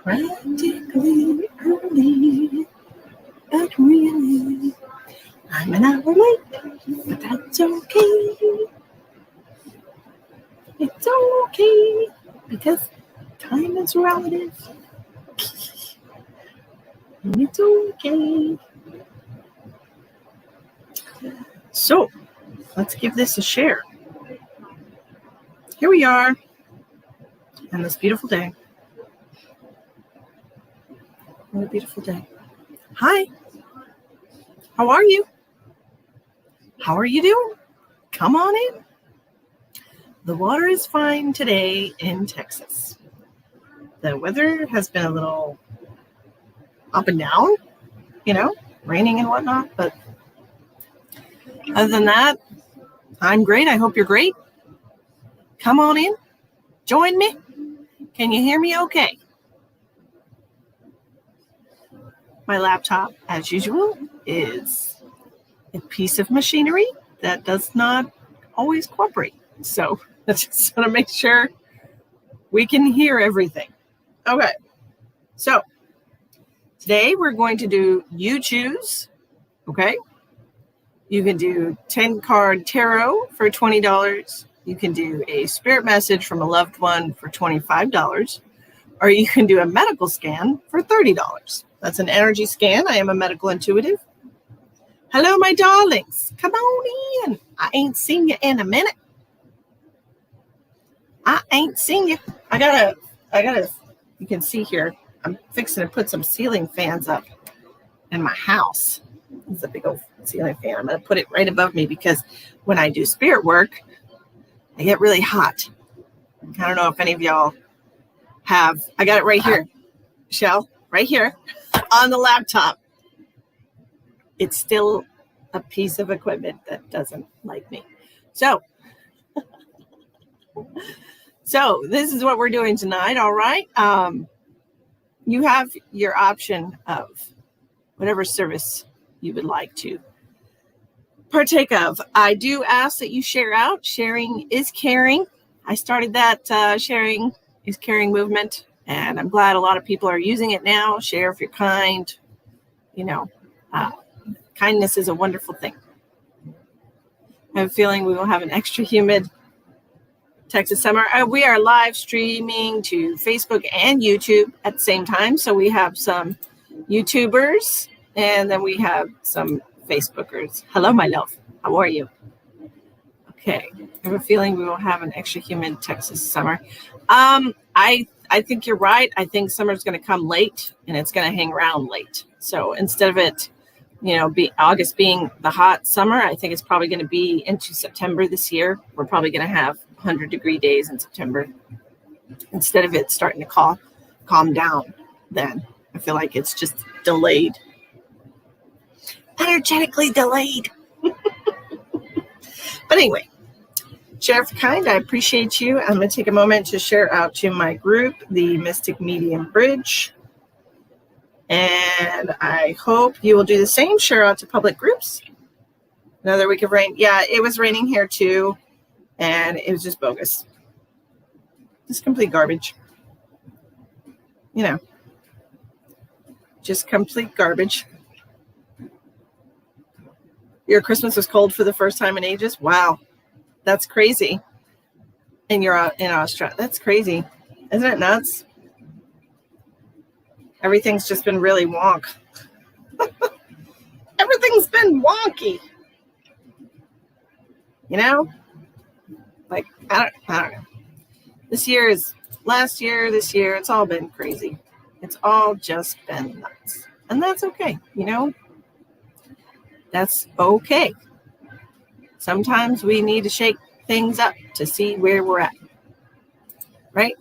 practically early, but really, I'm an hour late, but that's okay. It's okay, because time is relative. And it's okay. So, let's give this a share. Here we are on this beautiful day. What a beautiful day. Hi. How are you? How are you doing? Come on in. The water is fine today in Texas. The weather has been a little up and down, raining and whatnot. But other than that, I'm great. I hope you're great. Come on in. Join me. Can you hear me okay? My laptop, as usual, is a piece of machinery that does not always cooperate. So I just want to make sure we can hear everything. Okay. So today we're going to do You Choose. Okay. You can do 10 card tarot for $20. You can do a spirit message from a loved one for $25. Or you can do a medical scan for $30. That's an energy scan. I am a medical intuitive. Hello, my darlings. Come on in. I ain't seen you in a minute. I ain't seen you. I gotta, you can see here, I'm fixing to put some ceiling fans up in my house. It's a big old ceiling fan. I'm going to put it right above me because when I do spirit work, I get really hot. I don't know if any of y'all have, I got it right here, Shell, right here on the laptop. It's still a piece of equipment that doesn't like me. So this is what we're doing tonight. All right. You have your option of whatever service you would like to partake of. I do ask that you share out. Sharing is caring. I started that sharing is caring movement, and I'm glad a lot of people are using it now. Share if you're kind. Kindness is a wonderful thing. I have a feeling we will have an extra humid Texas summer. We are live streaming to Facebook and YouTube at the same time. So we have some YouTubers and then we have some Facebookers. Hello, my love. How are you? Okay. I have a feeling we will have an extra humid Texas summer. I think you're right. I think summer's going to come late and it's going to hang around late. So instead of it, August being the hot summer, I think it's probably going to be into September this year. We're probably going to have 100-degree days in September instead of it starting to calm down. Then I feel like it's just delayed, energetically delayed. But anyway, Sheriff Kind, I appreciate you. I'm going to take a moment to share out to my group, the Mystic Medium Bridge. And I hope you will do the same. Share out to public groups. Another week of rain. Yeah, it was raining here too. And it was just bogus. Just complete garbage. Just complete garbage. Your Christmas was cold for the first time in ages? Wow. That's crazy. And you're in Australia. That's crazy. Isn't it nuts? Everything's just been really wonk. Everything's been wonky. Like, I don't know. Last year, this year, it's all been crazy. It's all just been nuts. And that's okay, That's okay. Sometimes we need to shake things up to see where we're at. Right?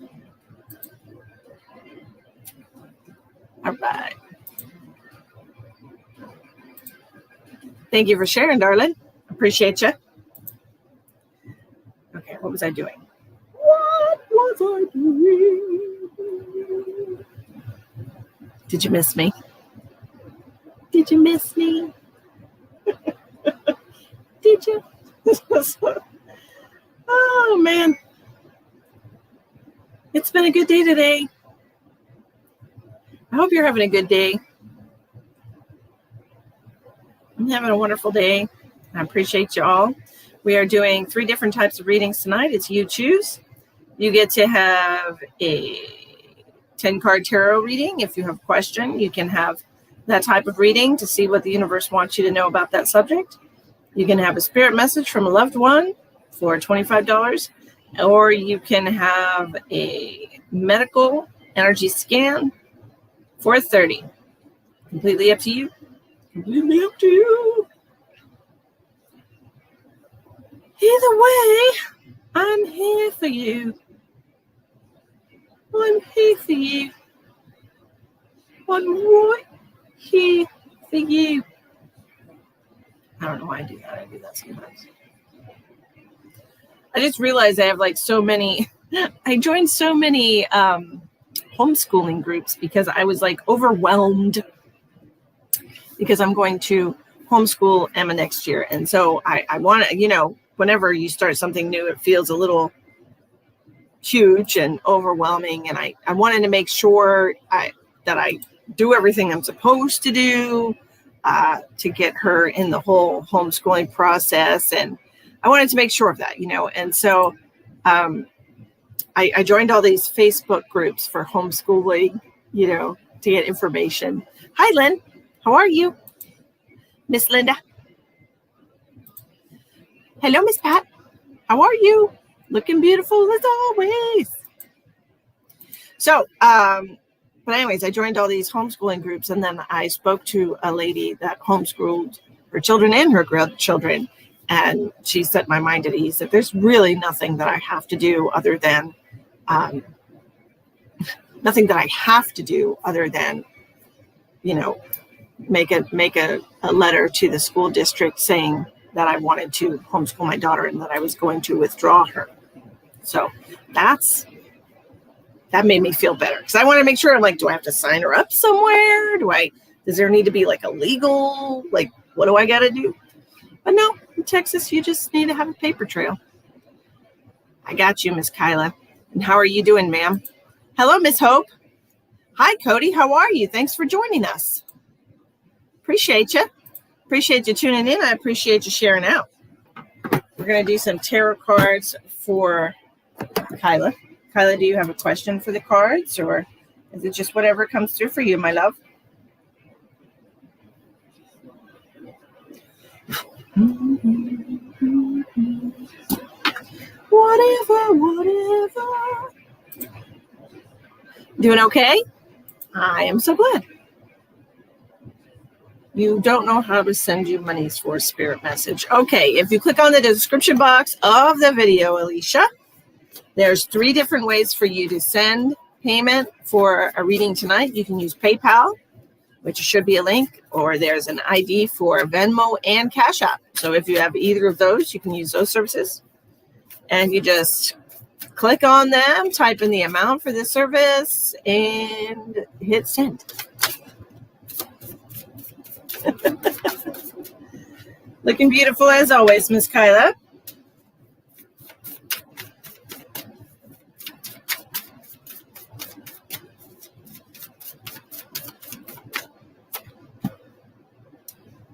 All right. Thank you for sharing, darling. Appreciate you. Okay, what was I doing? Did you miss me? Did you miss me? Did you? Oh, man. It's been a good day today. I hope you're having a good day. I'm having a wonderful day. I appreciate you all. We are doing 3 different types of readings tonight. It's you choose. You get to have a 10-card tarot reading. If you have a question, you can have that type of reading to see what the universe wants you to know about that subject. You can have a spirit message from a loved one for $25, or you can have a medical energy scan for $30. Completely up to you. Completely up to you. Either way, I'm here for you. I'm here for you. I'm right here for you. I don't know why I do that. I do that sometimes. I just realized I have like so many. I joined so many homeschooling groups because I was like overwhelmed because I'm going to homeschool Emma next year. And so I want to, whenever you start something new, it feels a little huge and overwhelming. And I wanted to make sure that I do everything I'm supposed to do to get her in the whole homeschooling process. And I wanted to make sure of that, And so I joined all these Facebook groups for homeschooling, to get information. Hi, Lynn. How are you? Miss Linda. Hello, Miss Pat. How are you? Looking beautiful as always. So, but anyways, I joined all these homeschooling groups, and then I spoke to a lady that homeschooled her children and her grandchildren, and she set my mind at ease that there's really nothing that I have to do other than make a letter to the school district saying that I wanted to homeschool my daughter and that I was going to withdraw her. So that made me feel better because I want to make sure I'm like, do I have to sign her up somewhere? Does there need to be like a legal, like, what do I got to do? But no, in Texas, you just need to have a paper trail. I got you, Miss Kyla. And how are you doing, ma'am? Hello, Miss Hope. Hi, Cody. How are you? Thanks for joining us. Appreciate you. Appreciate you tuning in. I appreciate you sharing out. We're going to do some tarot cards for Kyla. Kyla, do you have a question for the cards, or is it just whatever comes through for you, my love? Whatever. Doing okay? I am so glad. You don't know how to send you monies for a spirit message. Okay, if you click on the description box of the video, Alicia, there's 3 different ways for you to send payment for a reading tonight. You can use PayPal, which should be a link, or there's an ID for Venmo and Cash App. So if you have either of those, you can use those services. And you just click on them, type in the amount for the service, and hit send. Looking beautiful as always, Miss Kyla.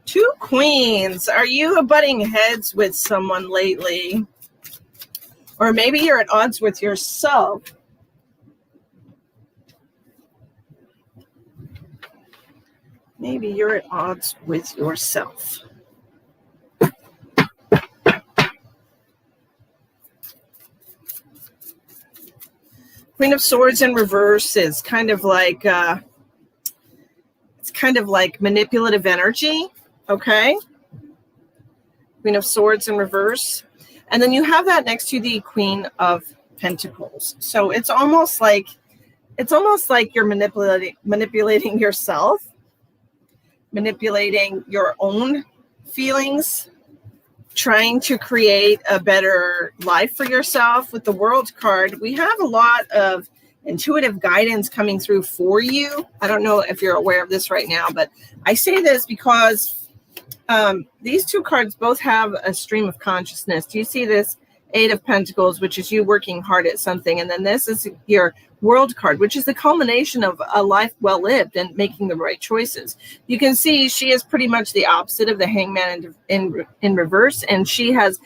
Two queens. Are you butting heads with someone lately? Or maybe you're at odds with yourself. Maybe you're at odds with yourself. Queen of Swords in reverse is kind of like manipulative energy, okay? Queen of Swords in reverse. And then you have that next to the Queen of Pentacles. So it's almost like you're manipulating yourself, manipulating your own feelings, trying to create a better life for yourself. With the World card, we have a lot of intuitive guidance coming through for you. I don't know if you're aware of this right now, but I say this because these 2 cards both have a stream of consciousness. Do you see this 8 of Pentacles, which is you working hard at something, and then this is your World card, which is the culmination of a life well lived and making the right choices. You can see she is pretty much the opposite of the Hangman in reverse, and she has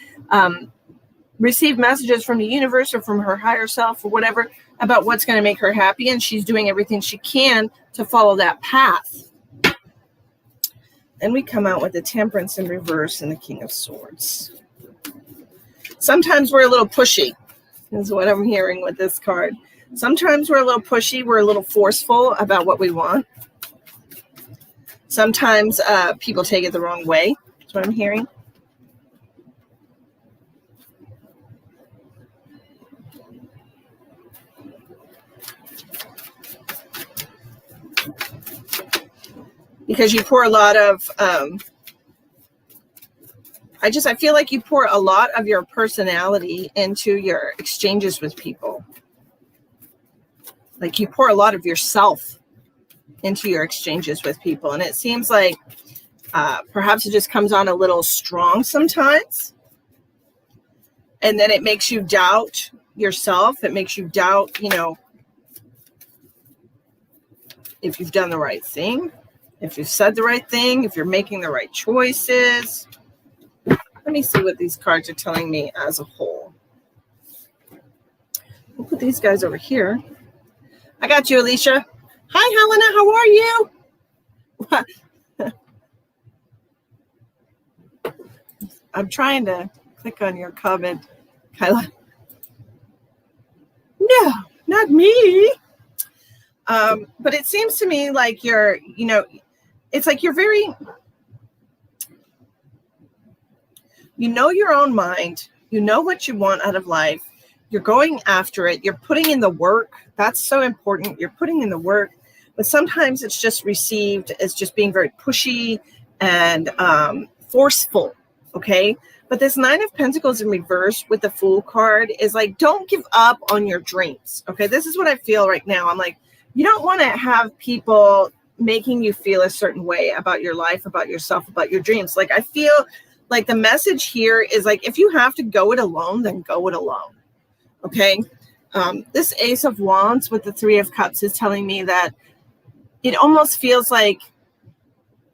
received messages from the universe or from her higher self or whatever about what's going to make her happy, and she's doing everything she can to follow that path. Then we come out with the Temperance in reverse and the King of Swords. Sometimes we're a little pushy, is what I'm hearing with this card. Sometimes we're a little pushy, we're a little forceful about what we want. Sometimes people take it the wrong way. That's what I'm hearing. Because you pour a lot of, I feel like you pour a lot of your personality into your exchanges with people. Like you pour a lot of yourself into your exchanges with people. And it seems like perhaps it just comes on a little strong sometimes. And then it makes you doubt yourself. It makes you doubt, if you've done the right thing, if you've said the right thing, if you're making the right choices. Let me see what these cards are telling me as a whole. We'll put these guys over here. I got you, Alicia. Hi, Helena. How are you? I'm trying to click on your comment, Kyla. No, not me. But it seems to me like you're, it's like you're very, your own mind. You know what you want out of life. You're going after it. You're putting in the work. That's so important. You're putting in the work. But sometimes it's just received as just being very pushy and forceful. Okay. But this Nine of Pentacles in reverse with the Fool card is like, don't give up on your dreams. Okay. This is what I feel right now. I'm like, you don't want to have people making you feel a certain way about your life, about yourself, about your dreams. Like, I feel like the message here is like, if you have to go it alone, then go it alone. Okay. This Ace of Wands with the Three of Cups is telling me that it almost feels like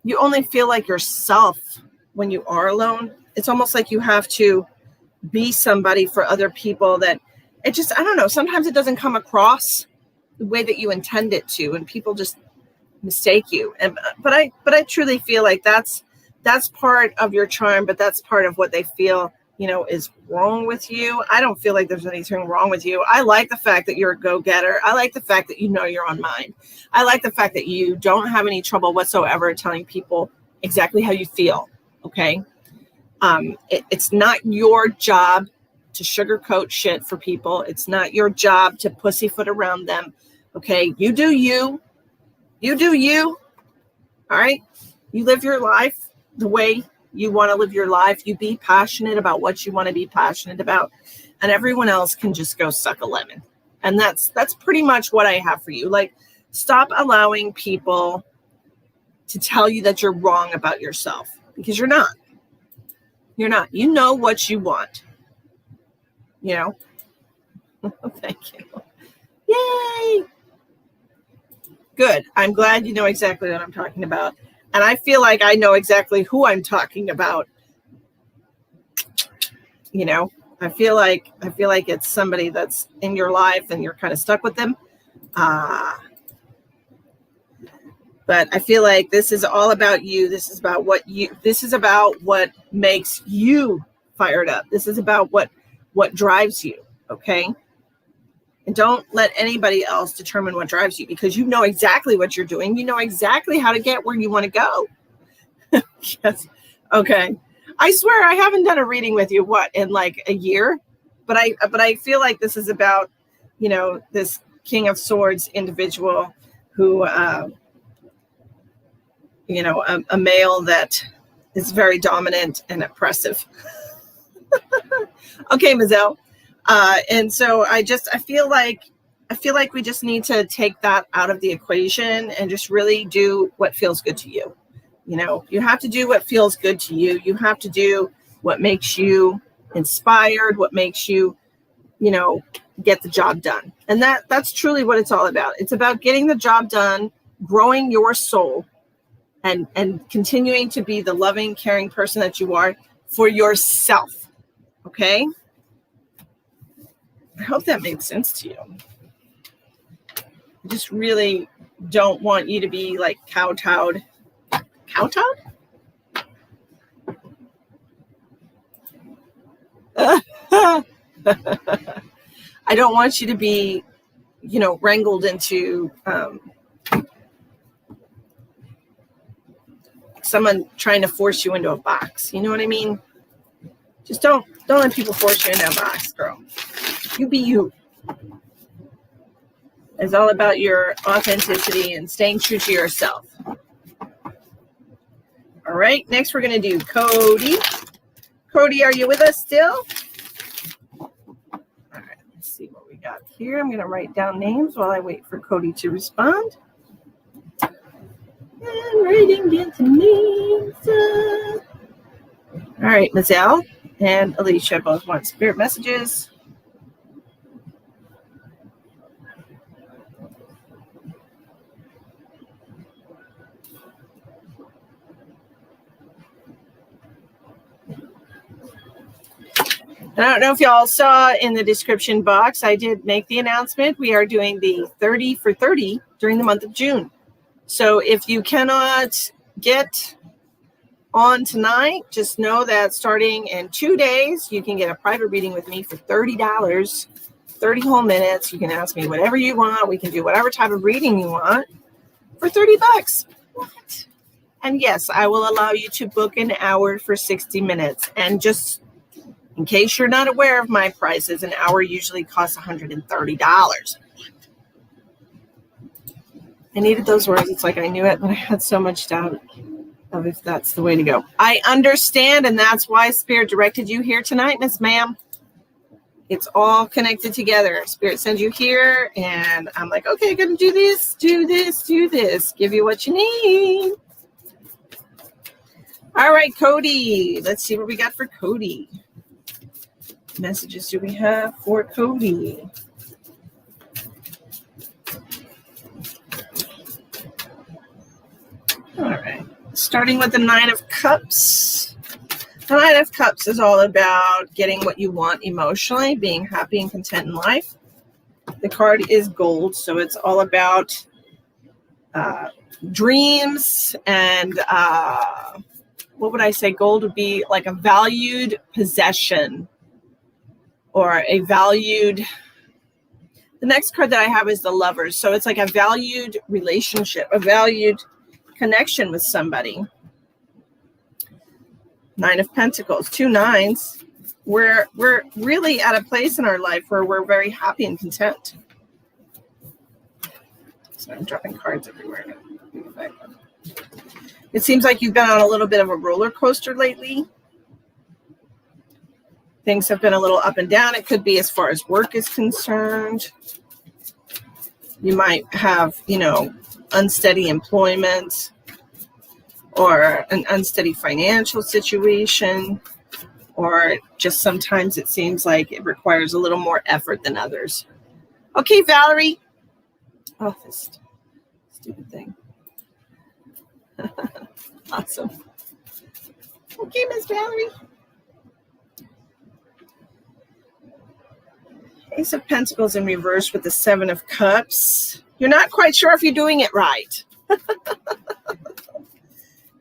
you only feel like yourself when you are alone. It's almost like you have to be somebody for other people that it just, I don't know. Sometimes it doesn't come across the way that you intend it to, and people just mistake you. But I truly feel like that's part of your charm, but that's part of what they feel, is wrong with you. I don't feel like there's anything wrong with you. I like the fact that you're a go-getter. I like the fact that you're on mind. I like the fact that you don't have any trouble whatsoever telling people exactly how you feel. Okay. It's not your job to sugarcoat shit for people. It's not your job to pussyfoot around them. Okay. You do you. You do you. All right. You live your life the way you want to live your life. You be passionate about what you want to be passionate about, and everyone else can just go suck a lemon. And that's pretty much what I have for you. Like, stop allowing people to tell you that you're wrong about yourself, because you're not. You're not. You know what you want. Thank you. Yay. Good. I'm glad you know exactly what I'm talking about. And I feel like I know exactly who I'm talking about. I feel like it's somebody that's in your life and you're kind of stuck with them. But I feel like this is all about you. This is about what makes you fired up. This is about what drives you. Okay. And don't let anybody else determine what drives you, because you know exactly what you're doing. You know exactly how to get where you want to go. Yes. Okay. I swear I haven't done a reading with you, in like a year, but I feel like this is about, this King of Swords individual who, a male that is very dominant and oppressive. Okay, Mazel. And so I feel like we just need to take that out of the equation and just really do what feels good to you. You have to do what feels good to you. You have to do what makes you inspired, what makes you, get the job done. And that's truly what it's all about. It's about getting the job done, growing your soul, and continuing to be the loving, caring person that you are for yourself. Okay? I hope that made sense to you. I just really don't want you to be like kowtowed. Kowtowed? I don't want you to be, wrangled into someone trying to force you into a box. You know what I mean? Just don't let people force you into a box, girl. You be you. It's all about your authenticity and staying true to yourself. All right, next we're going to do Cody. Cody, are you with us still? All right, let's see what we got here. I'm going to write down names while I wait for Cody to respond. And writing down some names. All right, Mazel and Alicia both want spirit messages. I don't know if y'all saw in the description box, I did make the announcement. We are doing the 30 for 30 during the month of June. So if you cannot get on tonight, just know that starting in 2 days, you can get a private reading with me for $30, 30 whole minutes. You can ask me whatever you want. We can do whatever type of reading you want for $30. What? And yes, I will allow you to book an hour for 60 minutes. And just in case you're not aware of my prices, an hour usually costs $130. I needed those words. It's like I knew it, but I had so much doubt of if that's the way to go. I understand, and that's why Spirit directed you here tonight, Miss Ma'am. It's all connected together. Spirit sends you here, and I'm like, okay, gonna do this, do this, do this. Give you what you need. All right, Cody. Let's see what we got for Cody. Messages do we have for Cody? All right. Starting with the Nine of Cups. The Nine of Cups is all about getting what you want emotionally, being happy and content in life. The card is gold, so it's all about dreams and what would I say? Gold would be like a valued possession or a valued. The next card that I have is the Lovers. So it's like a valued relationship, a valued connection with somebody. Nine of Pentacles, 2 nines. We're really at a place in our life where we're very happy and content. So I'm dropping cards everywhere. It seems like you've been on a little bit of a roller coaster lately. Things have been a little up and down. It could be as far as work is concerned. You might have, unsteady employment or an unsteady financial situation, or just sometimes it seems like it requires a little more effort than others. Okay, Valerie. Oh, this stupid thing. Awesome. Okay, Miss Valerie. Ace of Pentacles in reverse with the Seven of Cups. You're not quite sure if you're doing it right.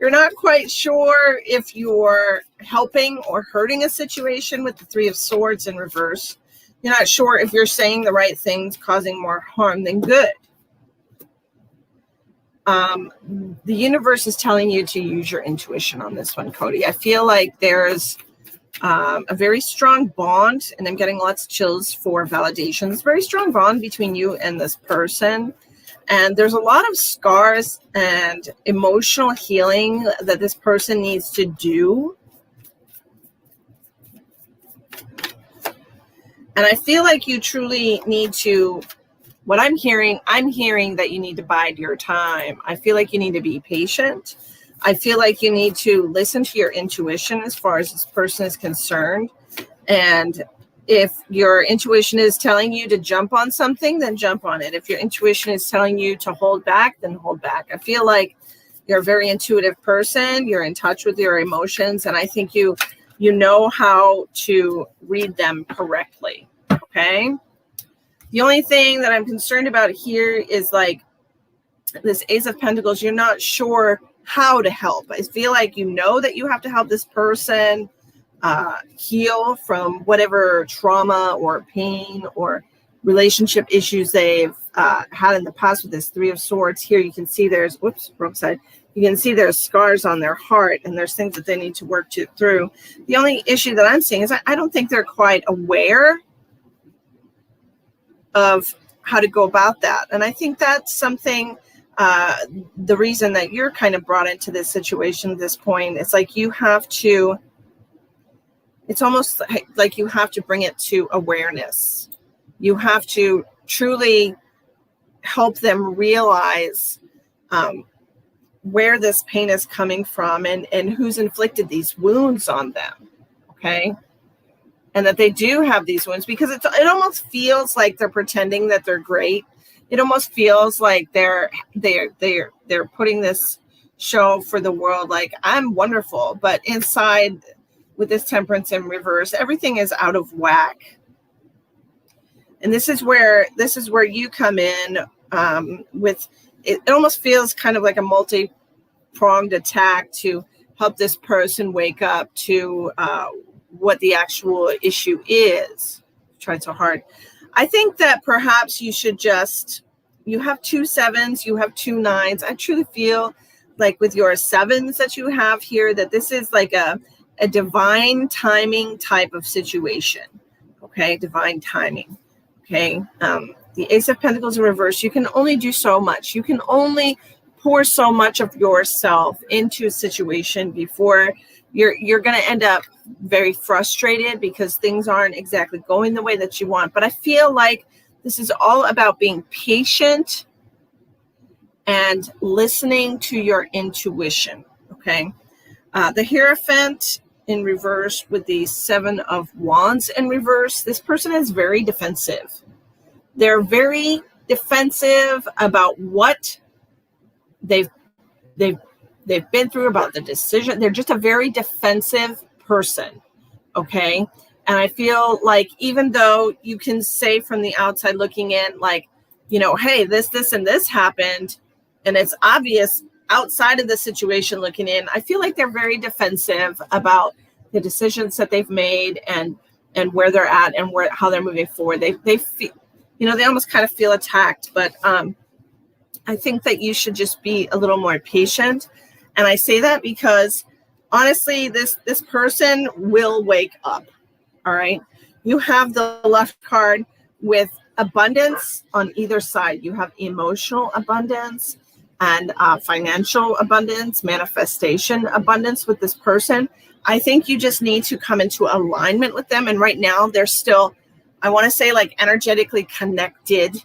You're not quite sure if you're helping or hurting a situation with the Three of Swords in reverse. You're not sure if you're saying the right things, causing more harm than good. The universe is telling you to use your intuition on this one, Cody. I feel like there's a very strong bond, and I'm getting lots of chills for validation. There's a very strong bond between you and this person. And there's a lot of scars and emotional healing that this person needs to do. And I feel like you truly need to, what I'm hearing that you need to bide your time. I feel like you need to be patient. I feel like you need to listen to your intuition as far as this person is concerned and If your intuition is telling you to jump on something, then jump on it. If your intuition is telling you to hold back, then hold back. I feel like you're a very intuitive person. You're in touch with your emotions, and I think you know how to read them correctly. Okay. The only thing that I'm concerned about here is like this Ace of Pentacles. You're not sure how to help. I feel like you know that you have to help this person heal from whatever trauma or pain or relationship issues they've had in the past. With this Three of Swords here, you can see there's, whoops, wrong side. You can see there's scars on their heart, and there's things that they need to work through. The only issue that I'm seeing is I don't think they're quite aware of how to go about that. And I think that's something, the reason that you're kind of brought into this situation at this point, it's like you have to, it's almost like you have to bring it to awareness. You have to truly help them realize where this pain is coming from and who's inflicted these wounds on them. Okay. And that they do have these wounds, because it almost feels like they're pretending that they're great. It almost feels like they're putting this show for the world, like I'm wonderful, but inside with this Temperance in reverse, everything is out of whack. And this is where you come in with it. It almost feels kind of like a multi-pronged attack to help this person wake up to what the actual issue is. Tried so hard. I think that perhaps you should you have 2 7s, you have 2 9s. I truly feel like with your 7s that you have here, that this is like a divine timing type of situation. Okay, divine timing. Okay, the Ace of Pentacles in reverse, you can only do so much. You can only pour so much of yourself into a situation before you're going to end up very frustrated because things aren't exactly going the way that you want. But I feel like this is all about being patient and listening to your intuition. Okay, the Hierophant in reverse with the 7 of Wands in reverse, this person is very defensive. They're very defensive about what they've been through, about the decision. They're just a very defensive person. Okay. And I feel like even though you can say from the outside looking in, like, you know, hey, this, and this happened, and it's obvious outside of the situation looking in, I feel like they're very defensive about the decisions that they've made and where they're at and how they're moving forward. They feel, you know, they almost kind of feel attacked, but I think that you should just be a little more patient. And I say that because honestly, this person will wake up. All right. You have the left card with abundance on either side. You have emotional abundance and financial abundance, manifestation abundance with this person. I think you just need to come into alignment with them. And right now they're still, I want to say, like energetically connected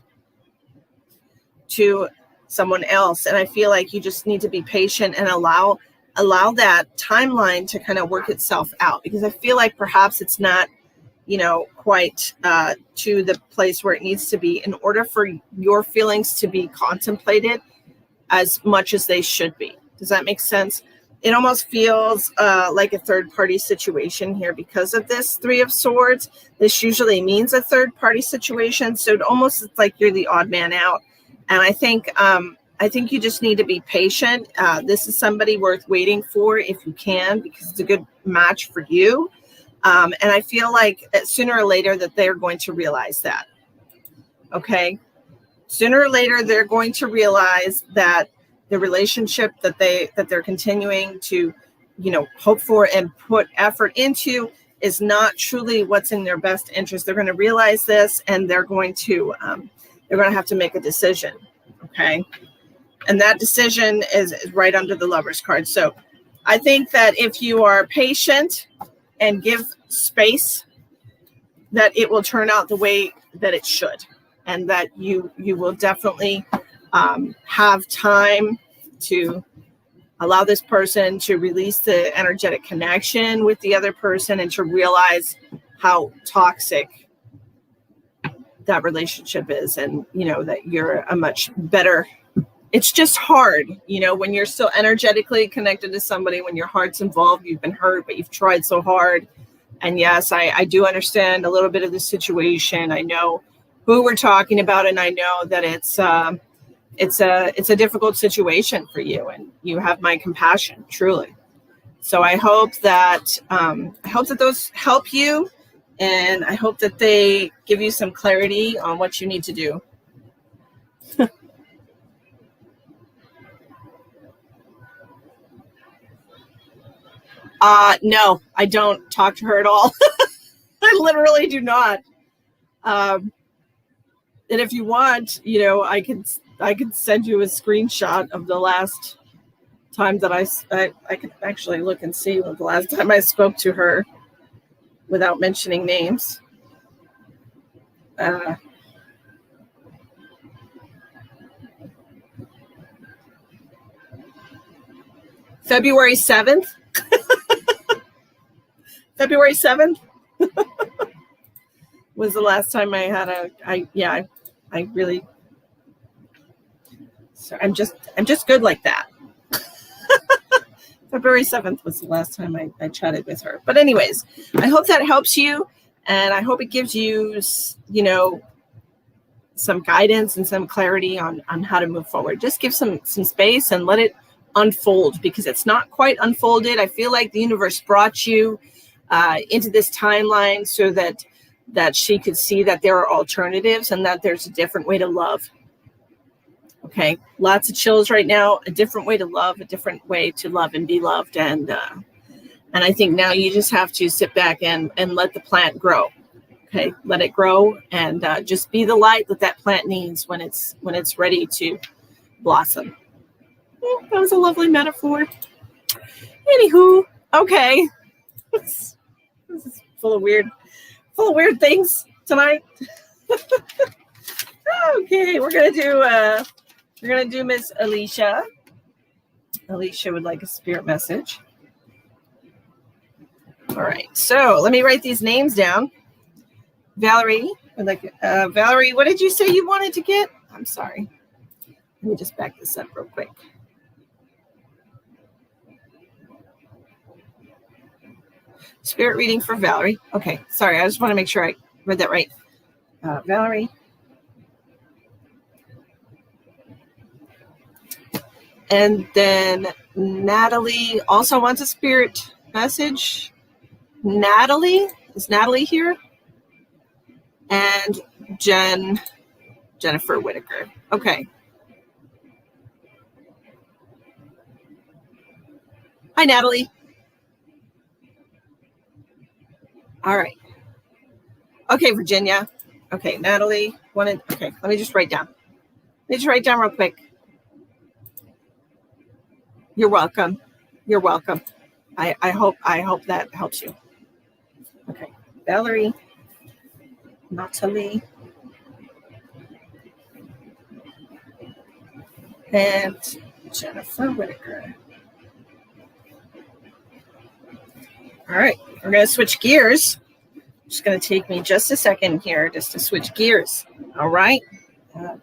to someone else. And I feel like you just need to be patient and allow that timeline to kind of work itself out, because I feel like perhaps it's not, you know, quite to the place where it needs to be in order for your feelings to be contemplated as much as they should be. Does that make sense? It almost feels like a third party situation here because of this 3 of Swords. This usually means a third party situation. So it almost is like you're the odd man out. And I think you just need to be patient. This is somebody worth waiting for if you can, because it's a good match for you. And I feel like sooner or later that they're going to realize that. Okay. Sooner or later, they're going to realize that the relationship that they're continuing to, you know, hope for and put effort into is not truly what's in their best interest. They're going to realize this, and they're going to have to make a decision. Okay. And that decision is right under the Lover's card. So I think that if you are patient and give space, that it will turn out the way that it should, and that you will definitely have time to allow this person to release the energetic connection with the other person and to realize how toxic that relationship is, and that you're a much better. It's just hard, when you're so energetically connected to somebody, when your heart's involved, you've been hurt, but you've tried so hard. And yes, I do understand a little bit of the situation. I know who we're talking about, and I know that it's a difficult situation for you, and you have my compassion, truly. So I hope that those help you, and I hope that they give you some clarity on what you need to do. No, I don't talk to her at all. I literally do not. And if you want, I could send you a screenshot of the last time that I could actually look and see the last time I spoke to her without mentioning names. February 7th. February 7th was the last time I had I really. So I'm just good like that. February 7th was the last time I chatted with her. But anyways, I hope that helps you, and I hope it gives you, some guidance and some clarity on how to move forward. Just give some space and let it unfold, because it's not quite unfolded. I feel like the universe brought you into this timeline so that she could see that there are alternatives and that there's a different way to love. Okay, lots of chills right now. A different way to love, a different way to love and be loved. And I think now you just have to sit back and let the plant grow. Okay, let it grow, and just be the light that plant needs when it's ready to blossom. That was a lovely metaphor. Anywho, okay. This is full of weird things tonight. Okay, we're gonna do Miss Alicia. Alicia would like a spirit message. All right, so let me write these names down. Valerie, Valerie, what did you say you wanted to get? I'm sorry. Let me just back this up real quick. Spirit reading for Valerie. Okay, sorry, I just want to make sure I read that right. Valerie. And then Natalie also wants a spirit message. Natalie? Is Natalie here? And Jennifer Whitaker. Okay. Hi, Natalie. All right. Okay, Virginia. Okay, Natalie wanted. Okay, let me just write down. Real quick. You're welcome. You're welcome. I hope that helps you. Okay, Valerie, Natalie, and Jennifer Whitaker. All right, we're going to switch gears. It's going to take me just a second here just to switch gears. All right. And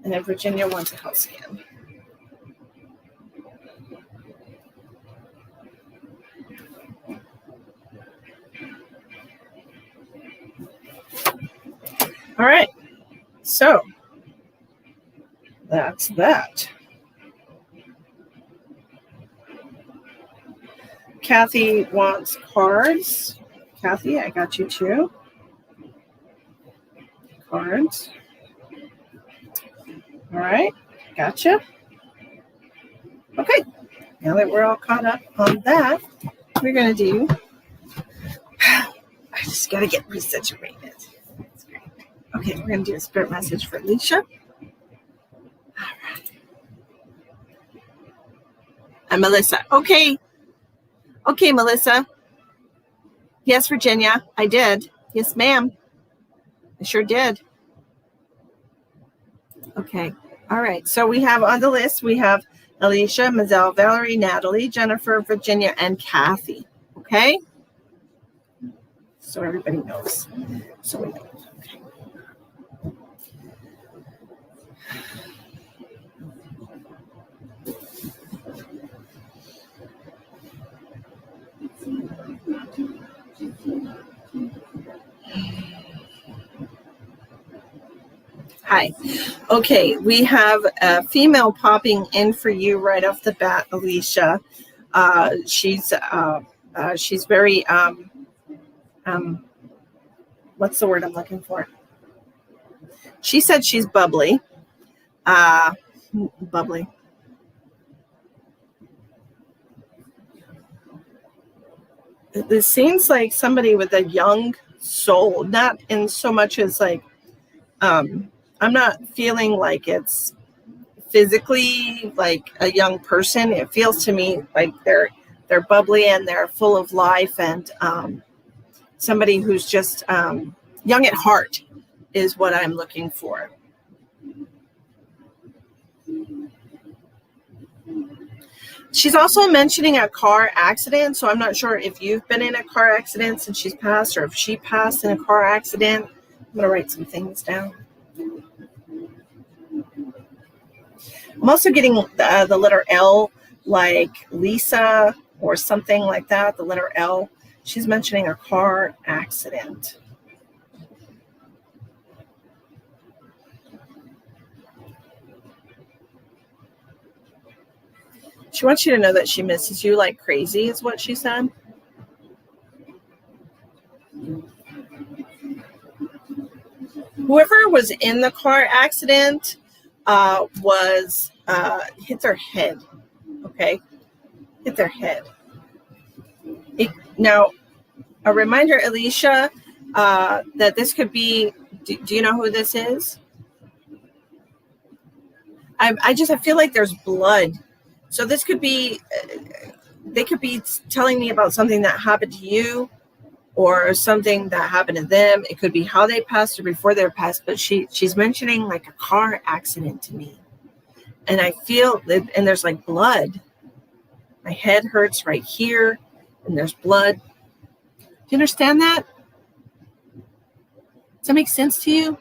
then Virginia wants a house scan. All right. So that's that. Kathy wants cards. Kathy, I got you too. Cards. All right, gotcha. Okay, now that we're all caught up on that, we're going to do, I just got to get resituated. Okay, we're going to do a spirit message for Alicia. All right. And Melissa. Okay, Melissa. Yes, Virginia, I did. Yes, ma'am. I sure did. Okay. All right. So we have on the list, we have Alicia, Mazel, Valerie, Natalie, Jennifer, Virginia, and Kathy. Okay. so everybody knows. So we know. Okay. Hi. Okay, we have a female popping in for you right off the bat, Alicia. She's very what's the word I'm looking for? She said she's bubbly. Bubbly. It seems like somebody with a young soul, not in so much as like I'm not feeling like it's physically like a young person. It feels to me like they're bubbly and they're full of life, and somebody who's just young at heart is what I'm looking for. She's also mentioning a car accident, so I'm not sure if you've been in a car accident since she's passed, or if she passed in a car accident. I'm going to write some things down. I'm also getting the letter L, like Lisa or something like that, the letter L. She's mentioning a car accident. She wants you to know that she misses you like crazy, is what she said. Whoever was in the car accident was hit their head. Okay, hit their head. Now, a reminder, Alicia, that this could be. Do you know who this is? I feel like there's blood. So this could be. They could be telling me about something that happened to you, or something that happened to them. It could be how they passed or before they were passed, but she's mentioning like a car accident to me. And I feel that, and there's like blood. My head hurts right here, and there's blood. Do you understand that? Does that make sense to you?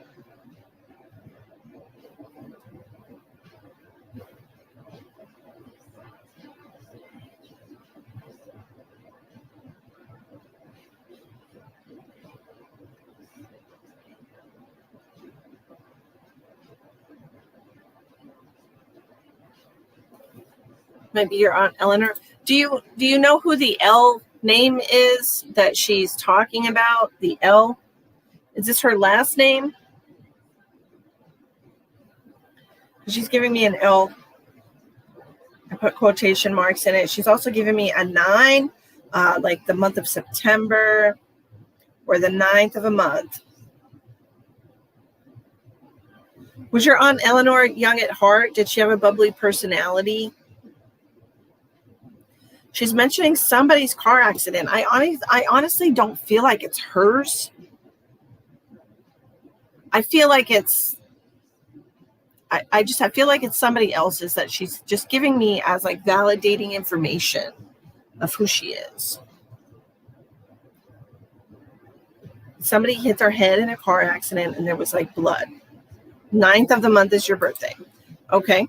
Maybe your Aunt Eleanor. Do you know who the L name is that she's talking about? The L? Is this her last name? She's giving me an L. I put quotation marks in it. She's also giving me a 9, like the month of September, or the 9th of a month. Was your Aunt Eleanor young at heart? Did she have a bubbly personality? She's mentioning somebody's car accident. I honestly don't feel like it's hers. I feel like it's I feel like it's somebody else's that she's just giving me as like validating information of who she is. Somebody hit their head in a car accident and there was like blood. 9th of the month is your birthday. Okay.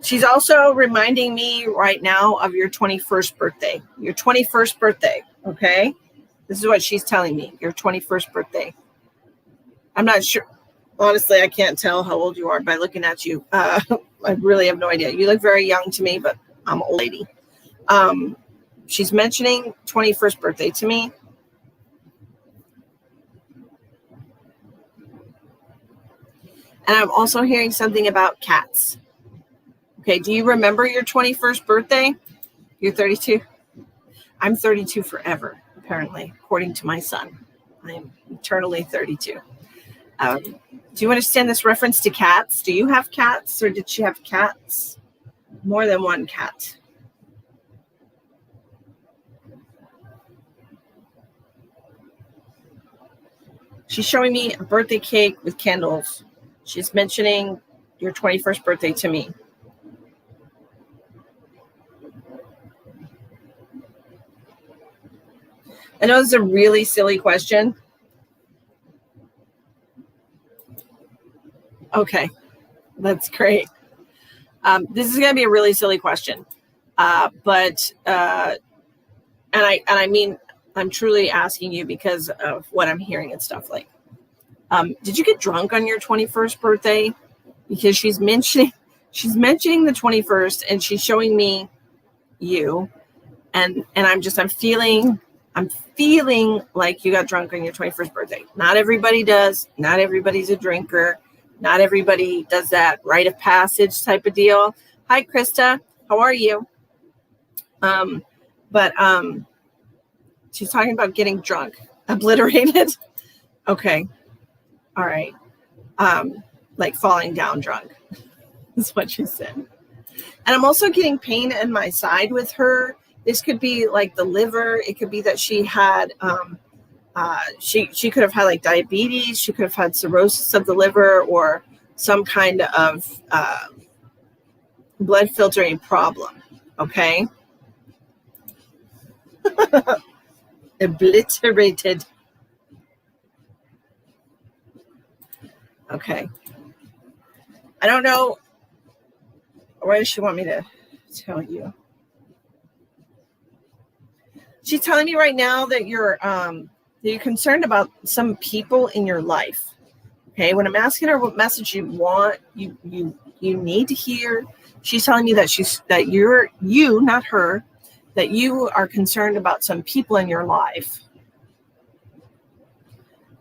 She's also reminding me right now of your 21st birthday. Your 21st birthday, okay? This is what she's telling me, your 21st birthday. I'm not sure. Honestly, I can't tell how old you are by looking at you. I really have no idea. You look very young to me, but I'm an old lady. She's mentioning 21st birthday to me. And I'm also hearing something about cats. Okay, do you remember your 21st birthday? You're 32? I'm 32 forever, apparently, according to my son. I am eternally 32. Do you understand this reference to cats? Do you have cats, or did she have cats? More than one cat. She's showing me a birthday cake with candles. She's mentioning your 21st birthday to me. I know it's a really silly question. Okay, that's great. This is going to be a really silly question, but I mean, I'm truly asking you because of what I'm hearing and stuff. Like, did you get drunk on your 21st birthday? Because she's mentioning the 21st, and she's showing me you, and I'm feeling like you got drunk on your 21st birthday. Not everybody does. Not everybody's a drinker. Not everybody does that rite of passage type of deal. Hi, Krista. How are you? But she's talking about getting drunk, obliterated. Okay. All right. Like falling down drunk is what she said. And I'm also getting pain in my side with her. This could be like the liver. It could be that she had, she could have had like diabetes. She could have had cirrhosis of the liver or some kind of blood filtering problem. Okay. Obliterated. Okay. I don't know. Why does she want me to tell you? She's telling me right now that you're concerned about some people in your life. Okay. When I'm asking her what message you want, you need to hear, she's telling me that you're you, not her, that you are concerned about some people in your life.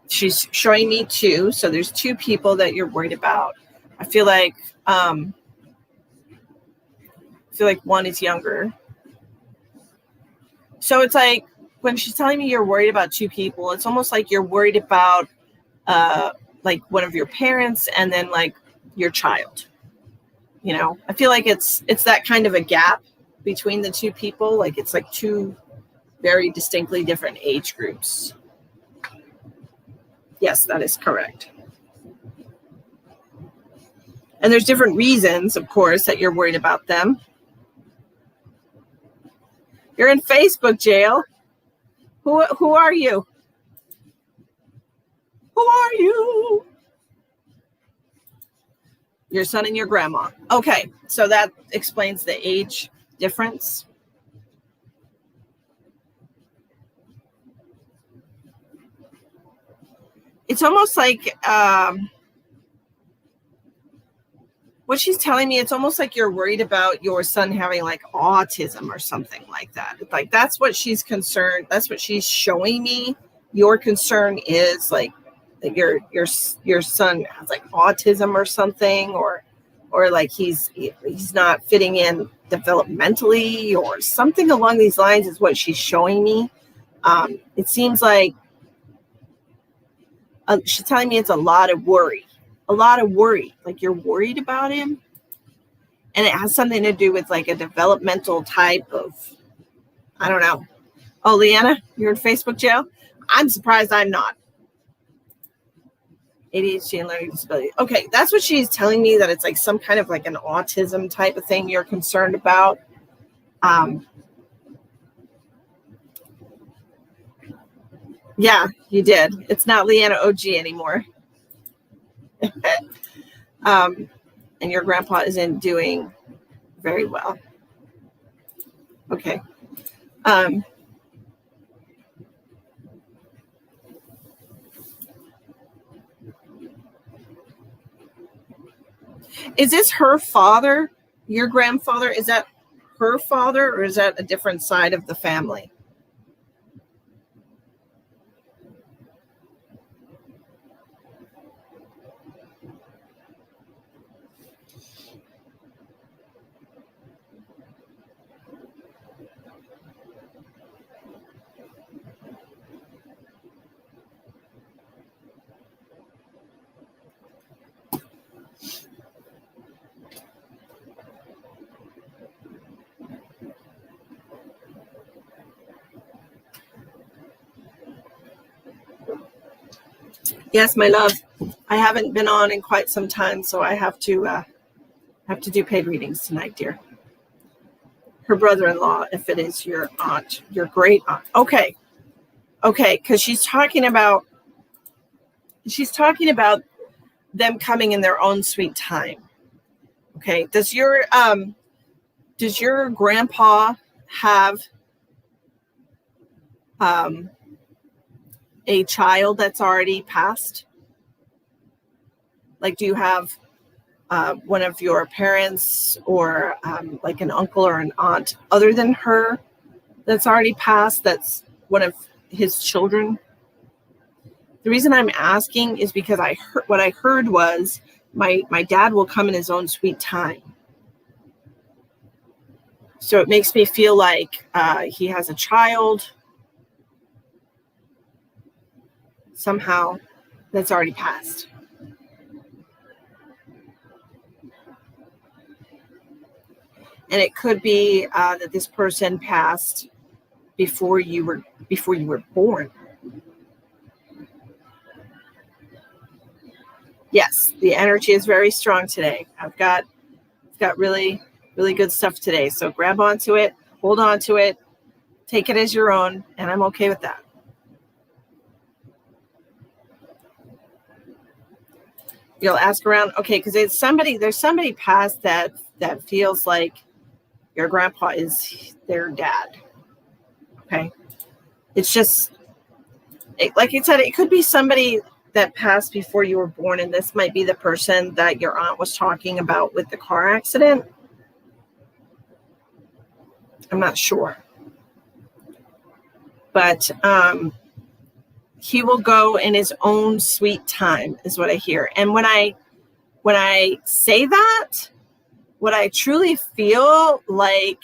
She's showing me two. So there's two people that you're worried about. I feel like one is younger. So it's like when she's telling me you're worried about two people, it's almost like you're worried about like one of your parents and then like your child. You know, I feel like it's that kind of a gap between the two people. Like it's like two very distinctly different age groups. Yes, that is correct. And there's different reasons, of course, that you're worried about them. You're in Facebook jail. Who are you? Who are you? Your son and your grandma. Okay, so that explains the age difference. It's almost like what she's telling me, it's almost like you're worried about your son having like autism or something like that. Like that's what she's concerned. That's what she's showing me. Your concern is like that your son has like autism or something, or like he's not fitting in developmentally or something along these lines is what she's showing me. It seems like she's telling me it's a lot of worry. Like you're worried about him, and it has something to do with like a developmental type of, I don't know. Oh, Leanna, you're in Facebook jail? I'm surprised I'm not. ADHD and learning disability. Okay, that's what she's telling me, that it's like some kind of like an autism type of thing you're concerned about. Yeah, you did. It's not Leanna OG anymore. And your grandpa isn't doing very well. Okay. Is this her father, your grandfather? Is that her father, or is that a different side of the family? Yes, my love. I haven't been on in quite some time, so I have to do paid readings tonight, dear. Her brother-in-law, if it is your aunt, your great aunt. Okay. Okay, because she's talking about them coming in their own sweet time. Okay, does your grandpa have a child that's already passed? Like, do you have one of your parents or like an uncle or an aunt other than her that's already passed, that's one of his children? The reason I'm asking is because what I heard was my dad will come in his own sweet time. So it makes me feel like he has a child somehow that's already passed. And it could be that this person passed before you were born. Yes, the energy is very strong today. I've got really, really good stuff today. So grab onto it, hold on to it, take it as your own, and I'm okay with that. You'll ask around, okay, because there's somebody past that feels like your grandpa is their dad. Okay, it's just like you said, it could be somebody that passed before you were born, and this might be the person that your aunt was talking about with the car accident. I'm not sure, but he will go in his own sweet time, is what I hear. And when I say that, what I truly feel like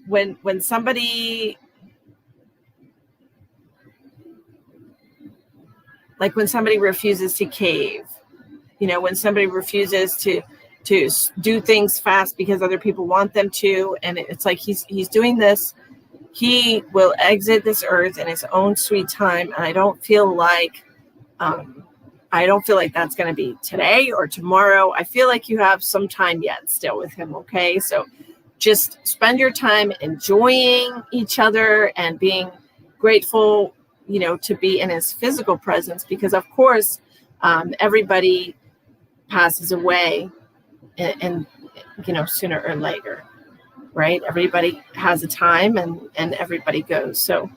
when somebody refuses to cave, when somebody refuses to do things fast because other people want them to, and it's like he's doing this, he will exit this earth in his own sweet time. And I don't feel like that's going to be today or tomorrow. I feel like you have some time yet still with him. Okay, so just spend your time enjoying each other and being grateful, to be in his physical presence, because of course everybody passes away and sooner or later, right? Everybody has a time and everybody goes. So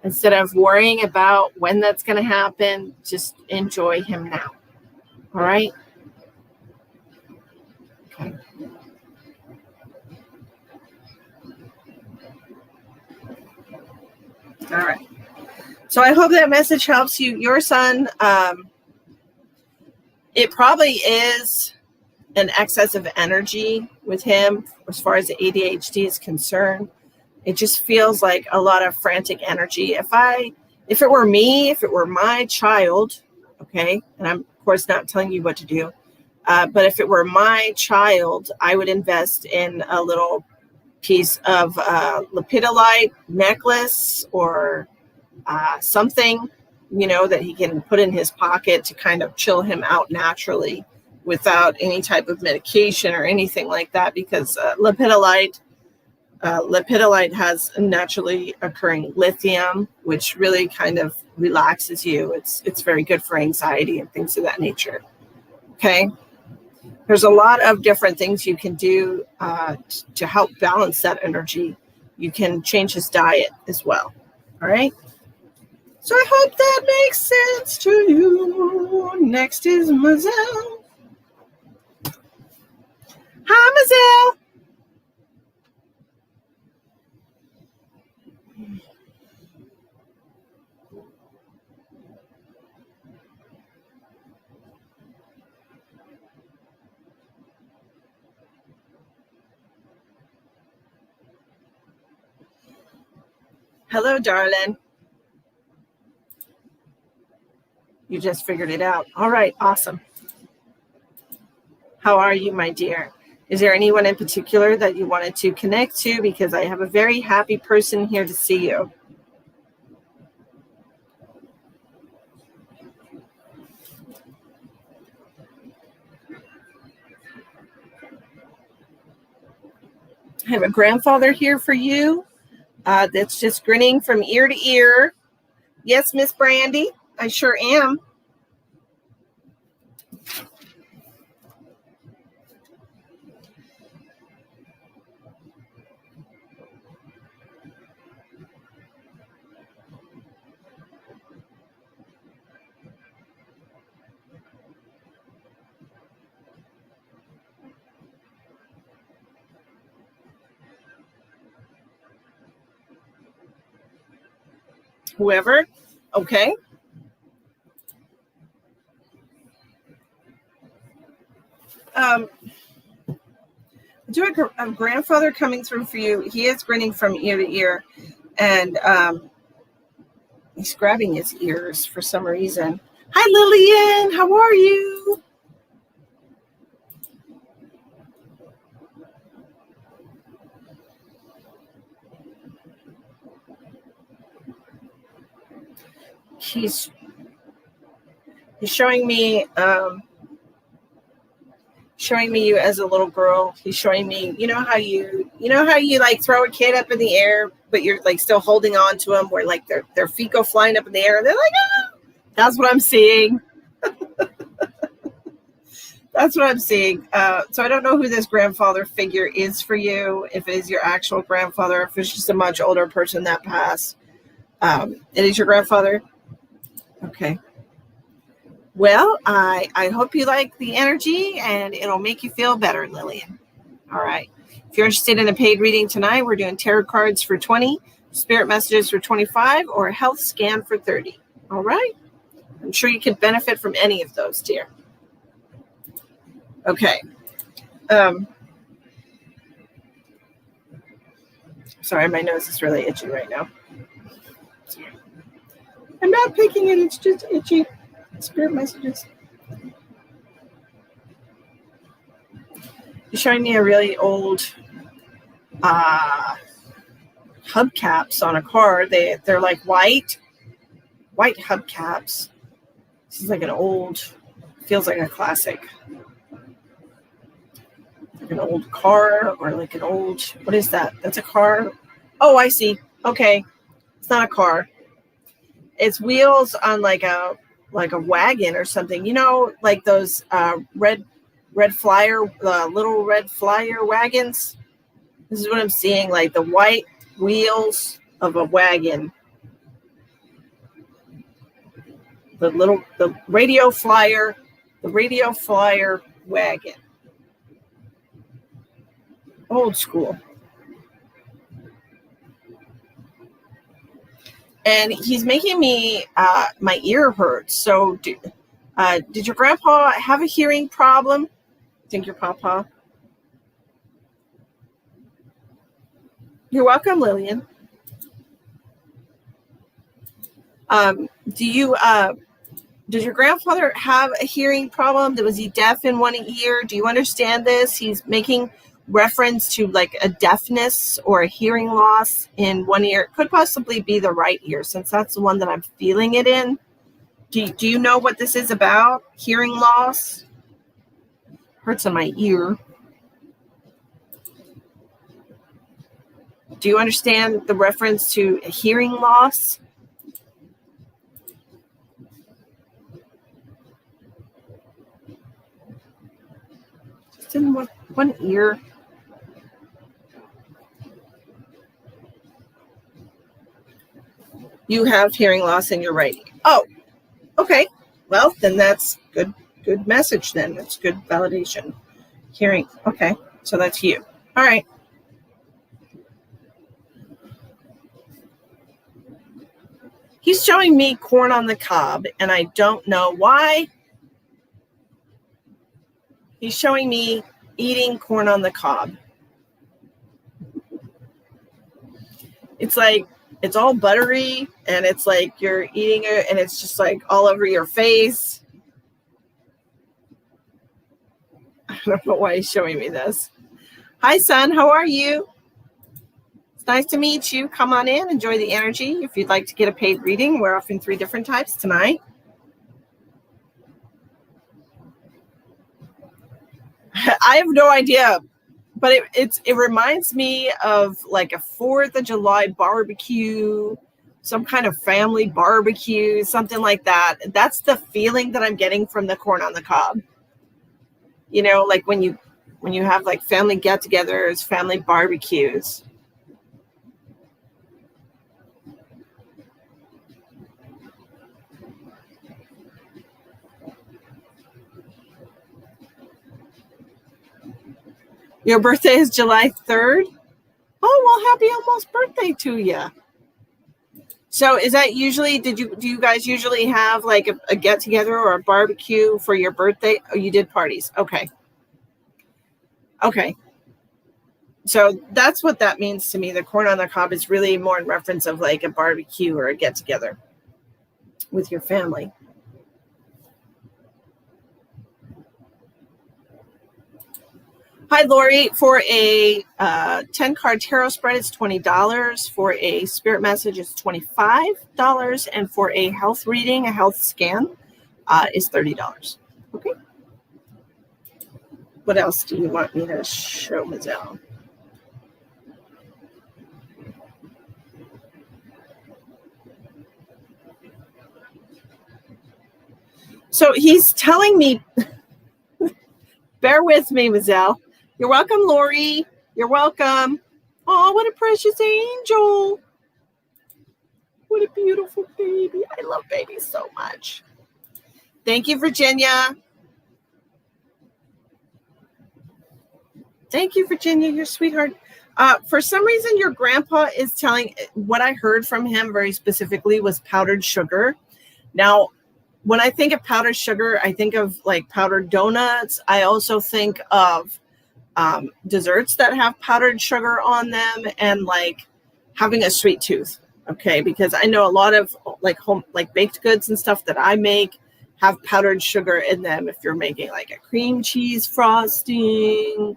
instead of worrying about when that's going to happen, just enjoy him now. All right? Okay. All right. So I hope that message helps you. Your son, it probably is an excess of energy with him as far as the ADHD is concerned. It just feels like a lot of frantic energy. If it were me, if it were my child, okay, and I'm of course not telling you what to do, but if it were my child, I would invest in a little piece of lepidolite necklace or something, that he can put in his pocket to kind of chill him out naturally without any type of medication or anything like that, because lepidolite has naturally occurring lithium, which really kind of relaxes you. It's very good for anxiety and things of that nature. Okay. There's a lot of different things you can do to help balance that energy. You can change his diet as well. All right. So I hope that makes sense to you. Next is Mazel. Hi, Mazel. Hello, darling. You just figured it out. All right, awesome. How are you, my dear? Is there anyone in particular that you wanted to connect to? Because I have a very happy person here to see you. I have a grandfather here for you that's just grinning from ear to ear. Yes, Miss Brandy, I sure am. Whoever. Okay. Do a grandfather coming through for you. He is grinning from ear to ear, and he's grabbing his ears for some reason. Hi, Lillian. How are you? He's showing me you as a little girl. He's showing me, you know how you like throw a kid up in the air, but you're like still holding on to them, where like their feet go flying up in the air, and they're like, ah! That's what I'm seeing. That's what I'm seeing. So I don't know who this grandfather figure is for you. If it is your actual grandfather, if it's just a much older person that passed. It is your grandfather. Okay. Well, I hope you like the energy, and it'll make you feel better, Lillian. All right. If you're interested in a paid reading tonight, we're doing tarot cards for 20, spirit messages for 25, or a health scan for 30. All right. I'm sure you could benefit from any of those, dear. Okay. Sorry, my nose is really itchy right now. I'm not picking it. It's just itchy. Spirit messages. You're showing me a really old hubcaps on a car. They're like white hubcaps. This is like an old, feels like a classic. Like an old car, or like an old, what is that? That's a car. Oh, I see. Okay. It's not a car. It's wheels on like a wagon or something. You know, like those red flyer, little red flyer wagons. This is what I'm seeing, like the white wheels of a wagon. The radio flyer wagon. Old school. And he's making me, my ear hurts. So did your grandpa have a hearing problem? Think your papa? You're welcome, Lillian. Does your grandfather have a hearing problem? Was he deaf in one ear? Do you understand this? He's making reference to like a deafness or a hearing loss in one ear. It could possibly be the right ear, since that's the one that I'm feeling it in. Do you know what this is about? Hearing loss? Hurts in my ear. Do you understand the reference to a hearing loss? Just in one ear. You have hearing loss in your right ear. Oh, okay. Well, then that's good message then. That's good validation. Hearing. Okay. So that's you. All right. He's showing me corn on the cob, and I don't know why. He's showing me eating corn on the cob. It's like, it's all buttery, and it's like you're eating it, and it's just like all over your face. I don't know why he's showing me this. Hi, son. How are you? It's nice to meet you. Come on in. Enjoy the energy. If you'd like to get a paid reading, we're offering 3 different types tonight. I have no idea, but it reminds me of like a 4th of July barbecue, some kind of family barbecue, something like that. That's the feeling that I'm getting from the corn on the cob. You know, like when you have like family get-togethers, family barbecues. Your birthday is July 3rd? Oh, well, happy almost birthday to you. So is that usually, do you guys usually have like a get together or a barbecue for your birthday? Oh, you did parties. Okay. Okay. So that's what that means to me. The corn on the cob is really more in reference of like a barbecue or a get together with your family. Hi, Lori. For a 10-card tarot spread, it's $20. For a spirit message, it's $25. And for a health reading, a health scan, is $30. Okay. What else do you want me to show, Mazel? So he's telling me, bear with me, Mazel. You're welcome, Lori. You're welcome. Oh, what a precious angel. What a beautiful baby. I love babies so much. Thank you, Virginia. Thank you, Virginia. You're a sweetheart. For some reason, your grandpa is telling, what I heard from him very specifically was powdered sugar. Now, when I think of powdered sugar, I think of like powdered donuts. I also think of desserts that have powdered sugar on them, and like having a sweet tooth. Okay, because I know a lot of like home, like baked goods and stuff that I make have powdered sugar in them. If you're making like a cream cheese frosting,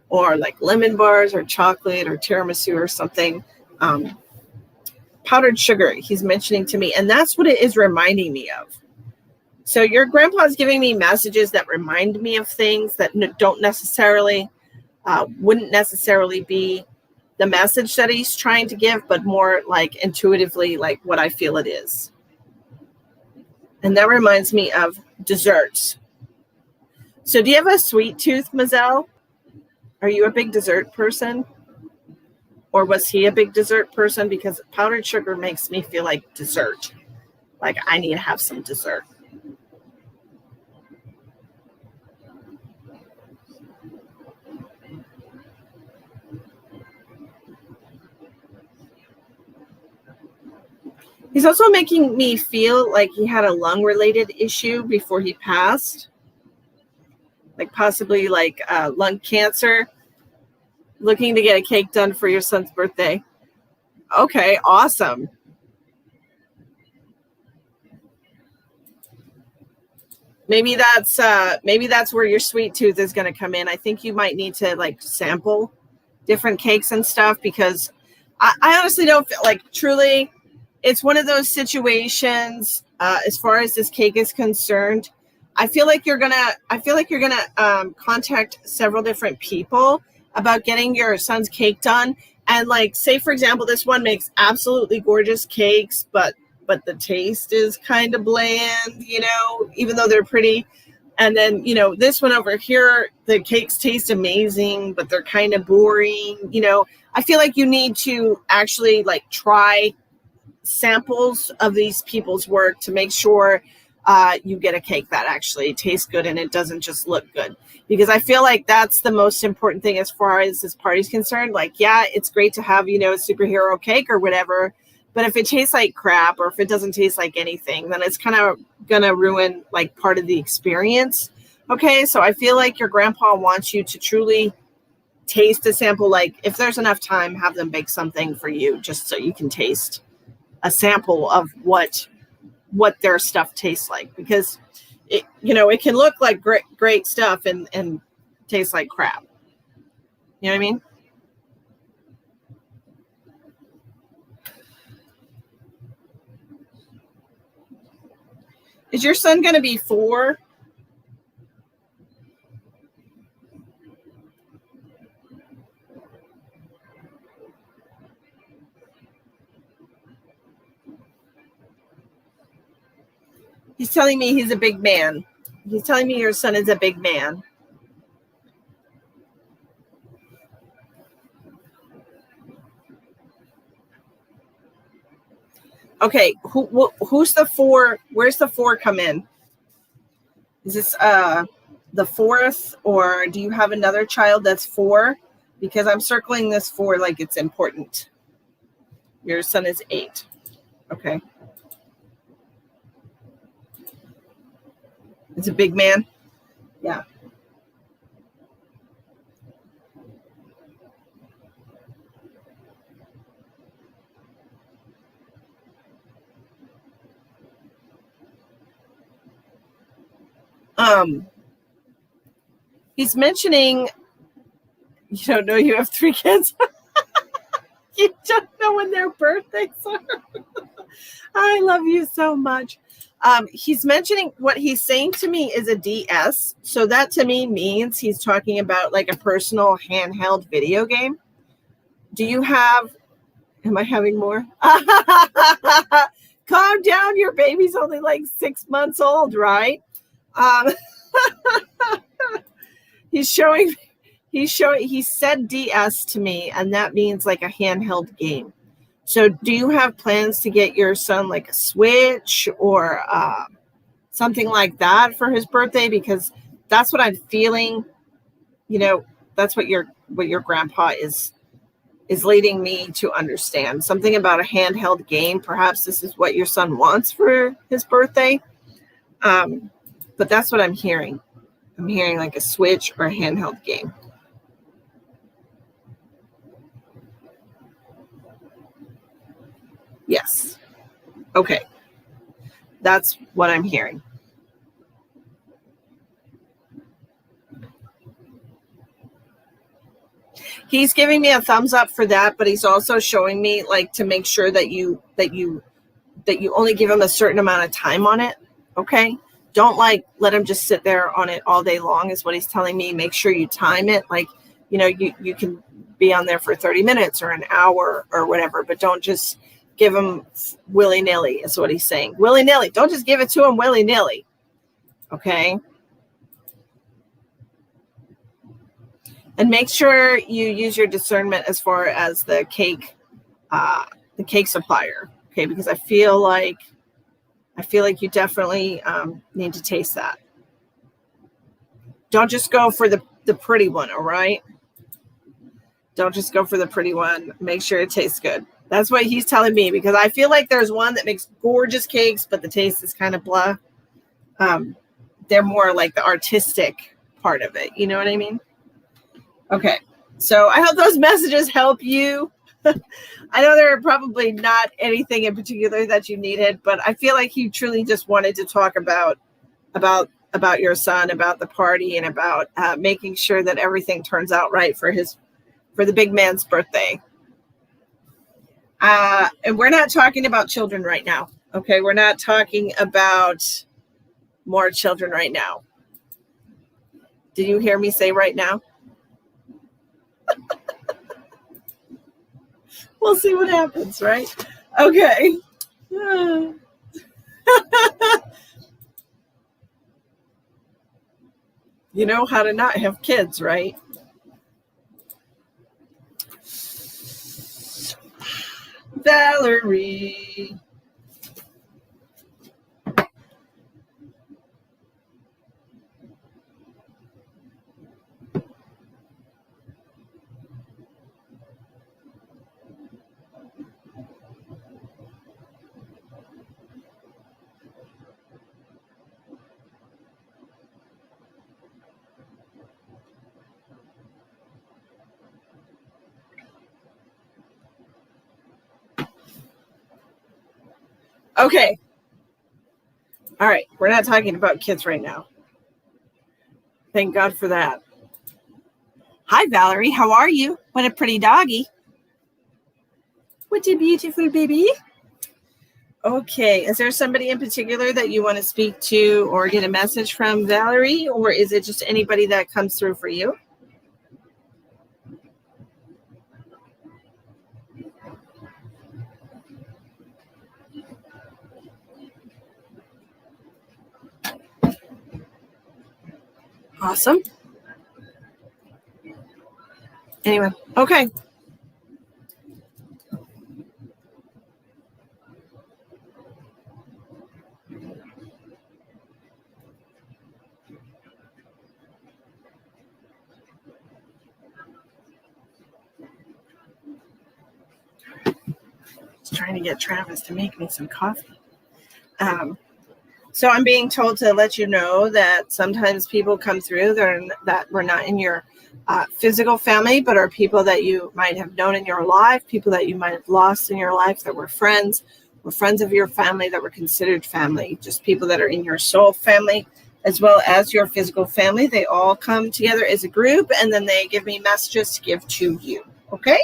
or like lemon bars or chocolate or tiramisu or something, powdered sugar he's mentioning to me, and that's what it is reminding me of. So your grandpa's giving me messages that remind me of things that don't necessarily, wouldn't necessarily be the message that he's trying to give, but more like intuitively, like what I feel it is. And that reminds me of desserts. So do you have a sweet tooth, Mazel? Are you a big dessert person? Or was he a big dessert person? Because powdered sugar makes me feel like dessert. Like I need to have some dessert. He's also making me feel like he had a lung-related issue before he passed. Like possibly like lung cancer. Looking to get a cake done for your son's birthday. Okay, awesome. Maybe that's where your sweet tooth is going to come in. I think you might need to like sample different cakes and stuff, because I honestly don't feel like, truly, it's one of those situations, as far as this cake is concerned. I feel like you're gonna contact several different people about getting your son's cake done. And like, say for example, this one makes absolutely gorgeous cakes, but the taste is kind of bland, even though they're pretty. And then, this one over here, the cakes taste amazing, but they're kind of boring. I feel like you need to actually like try samples of these people's work to make sure you get a cake that actually tastes good and it doesn't just look good. Because I feel like that's the most important thing as far as this party's concerned. Like, yeah, it's great to have, a superhero cake or whatever, but if it tastes like crap, or if it doesn't taste like anything, then it's kind of gonna ruin like part of the experience. Okay, so I feel like your grandpa wants you to truly taste a sample. Like, if there's enough time, have them bake something for you just so you can taste a sample of what their stuff tastes like, because it can look like great stuff and taste like crap. You know what I mean? Is your son going to be 4? He's telling me he's a big man. He's telling me your son is a big man. Okay, who's the 4? Where's the 4 come in? Is this the 4th, or do you have another child that's 4? Because I'm circling this 4 like it's important. Your son is 8. Okay. It's a big man. Yeah. He's mentioning you don't know you have 3 kids. You don't know when their birthdays are. I love you so much. He's mentioning what he's saying to me is a DS. So that to me means he's talking about like a personal handheld video game. Do you have, am I having more? Calm down. Your baby's only like 6 months old, right? He said DS to me, and that means like a handheld game. So do you have plans to get your son like a Switch or something like that for his birthday? Because that's what I'm feeling. You know, that's what your grandpa is leading me to understand. Something about a handheld game. Perhaps this is what your son wants for his birthday. But that's what I'm hearing. I'm hearing like a Switch or a handheld game. Yes. Okay. That's what I'm hearing. He's giving me a thumbs up for that, but he's also showing me like to make sure that you only give him a certain amount of time on it. Okay. Don't like let him just sit there on it all day long is what he's telling me. Make sure you time it. Like, you know, you can be on there for 30 minutes or an hour or whatever, but don't just give him willy-nilly is what he's saying. Willy-nilly. Don't just give it to him willy-nilly. Okay. And make sure you use your discernment as far as the cake supplier. Okay. Because I feel like you definitely need to taste that. Don't just go for the pretty one. All right. Don't just go for the pretty one. Make sure it tastes good. That's what he's telling me, because I feel like there's one that makes gorgeous cakes, but the taste is kind of blah. They're more like the artistic part of it. You know what I mean? Okay. So I hope those messages help you. I know there are probably not anything in particular that you needed, but I feel like he truly just wanted to talk about your son, about the party, and about making sure that everything turns out right for the big man's birthday. And we're not talking about children right now. Okay. We're not talking about more children right now. Did you hear me say right now? We'll see what happens, right? Okay. You know how to not have kids, right? Valerie. Okay. All right. We're not talking about kids right now. Thank God for that. Hi, Valerie. How are you? What a pretty doggy. What a beautiful baby. Okay. Is there somebody in particular that you want to speak to or get a message from, Valerie? Or is it just anybody that comes through for you? Awesome. Anyway, okay. Trying to get Travis to make me some coffee. So I'm being told to let you know that sometimes people come through that were not in your physical family, but are people that you might have known in your life, people that you might have lost in your life that were friends of your family that were considered family, just people that are in your soul family as well as your physical family. They all come together as a group, and then they give me messages to give to you. Okay?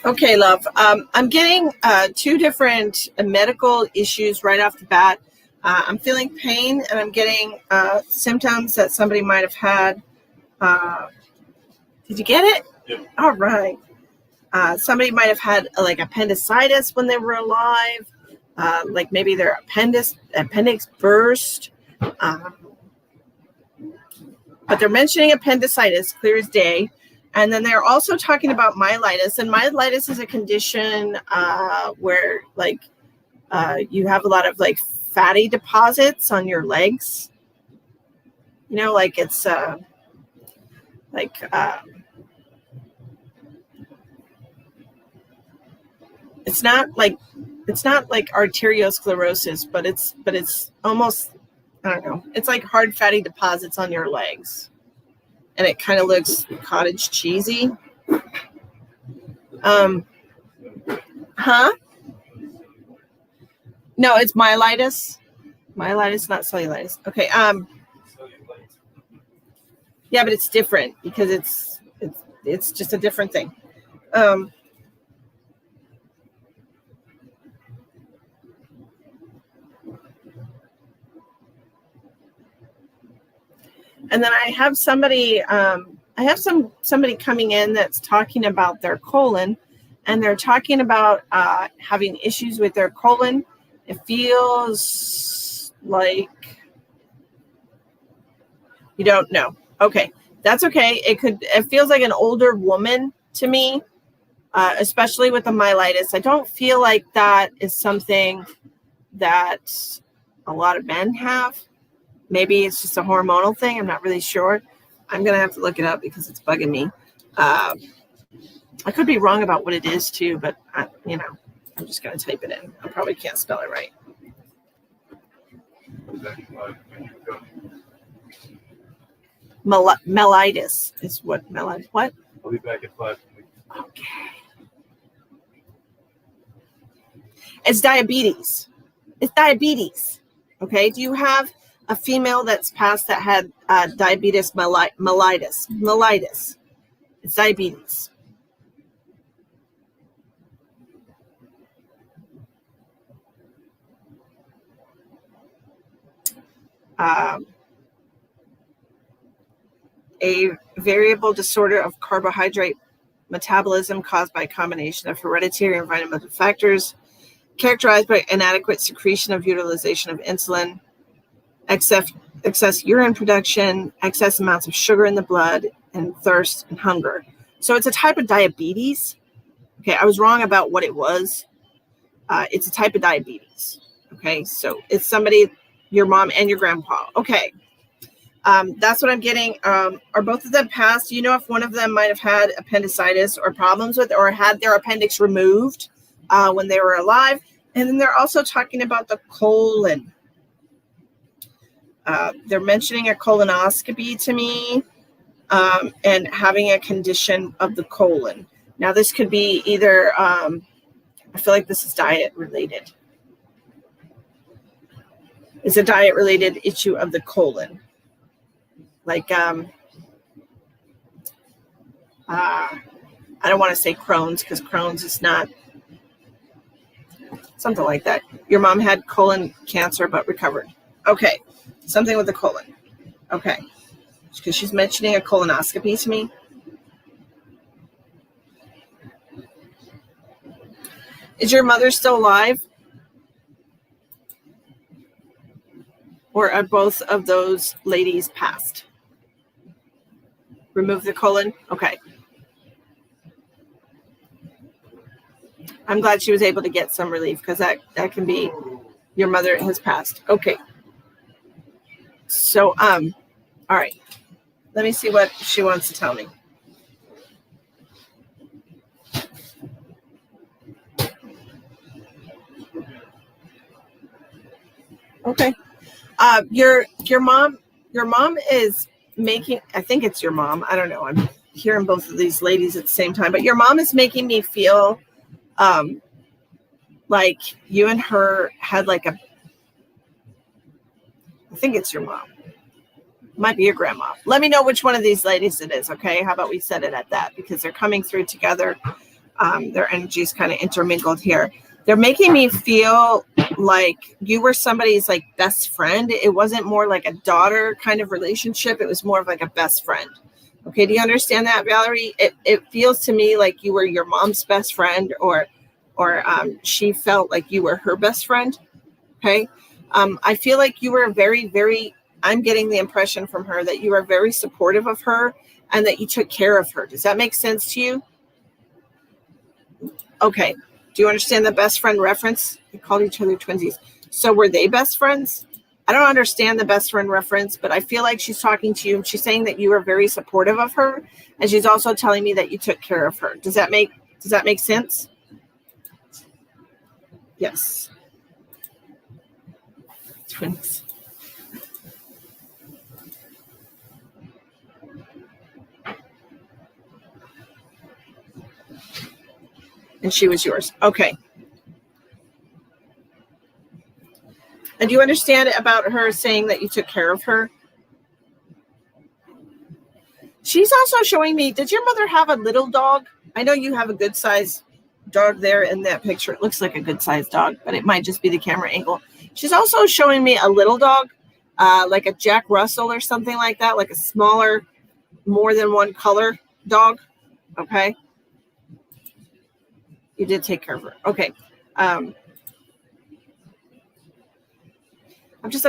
Okay, love. I'm getting two different medical issues right off the bat. I'm feeling pain, and I'm getting symptoms that somebody might have had. Did you get it? Yep. All right. Somebody might have had like appendicitis when they were alive, like maybe their appendix burst. But they're mentioning appendicitis, clear as day. And then they're also talking about myelitis. And myelitis is a condition where like you have a lot of like fatty deposits on your legs. You know, like it's it's not like arteriosclerosis, but it's almost, I don't know. It's like hard fatty deposits on your legs. And it kind of looks cottage cheesy. Huh? No, it's myelitis. Myelitis, not cellulitis. Okay. Yeah, but it's different because it's just a different thing. And then I have somebody coming in that's talking about their colon, and they're talking about having issues with their colon. It feels like you don't know. Okay, that's okay. It feels like an older woman to me, especially with the myelitis. I don't feel like that is something that a lot of men have. Maybe it's just a hormonal thing. I'm not really sure. I'm going to have to look it up because it's bugging me. I could be wrong about what it is too, but I'm just going to type it in. I probably can't spell it right. Mellitus is what? What? I'll be back at 5. Okay. It's diabetes. It's diabetes. Okay. Do you have a female that's passed that had diabetes mellitus? Mellitus. It's diabetes. A variable disorder of carbohydrate metabolism caused by a combination of hereditary and environmental factors, characterized by inadequate secretion of utilization of insulin, excess urine production, excess amounts of sugar in the blood, and thirst and hunger. So it's a type of diabetes. Okay, I was wrong about what it was. It's a type of diabetes. Okay, so it's somebody, your mom and your grandpa. Okay, that's what I'm getting. Are both of them passed? Do you know if one of them might have had appendicitis or problems with, or had their appendix removed when they were alive? And then they're also talking about the colon. They're mentioning a colonoscopy to me, and having a condition of the colon. Now, this could be either, I feel like this is diet related. It's a diet related issue of the colon. Like, I don't want to say Crohn's because Crohn's is not Something like that. Your mom had colon cancer but recovered. Okay. Something with the colon. Okay. Because she's mentioning a colonoscopy to me. Is your mother still alive? Or are both of those ladies passed? Remove the colon? Okay. I'm glad she was able to get some relief because that can be your mother has passed. Okay. So, all right. Let me see what she wants to tell me. Okay. Your mom is making, I think it's your mom. I don't know. I'm hearing both of these ladies at the same time, but your mom is making me feel like you and her had like I think it's your mom. Might be your grandma. Let me know which one of these ladies it is. Okay. How about we set it at that because they're coming through together. Their energies kind of intermingled here. They're making me feel like you were somebody's like best friend. It wasn't more like a daughter kind of relationship. It was more of like a best friend. Okay. Do you understand that, Valerie? It feels to me like you were your mom's best friend or she felt like you were her best friend. Okay. I feel like you were very, very, I'm getting the impression from her that you were very supportive of her and that you took care of her. Does that make sense to you? Okay. Do you understand the best friend reference? They called each other twinsies. So were they best friends? I don't understand the best friend reference, but I feel like she's talking to you. She's saying that you were very supportive of her, and she's also telling me that you took care of her. Does that make sense? Yes. Twins. And she was yours. Okay. And do you understand about her saying that you took care of her? She's also showing me, did your mother have a little dog? I know you have a good size dog there in that picture. It looks like a good sized dog, but it might just be the camera angle. She's also showing me a little dog, like a Jack Russell or something like that, like a smaller, more than one color dog. Okay. You did take care of her. Okay. I'm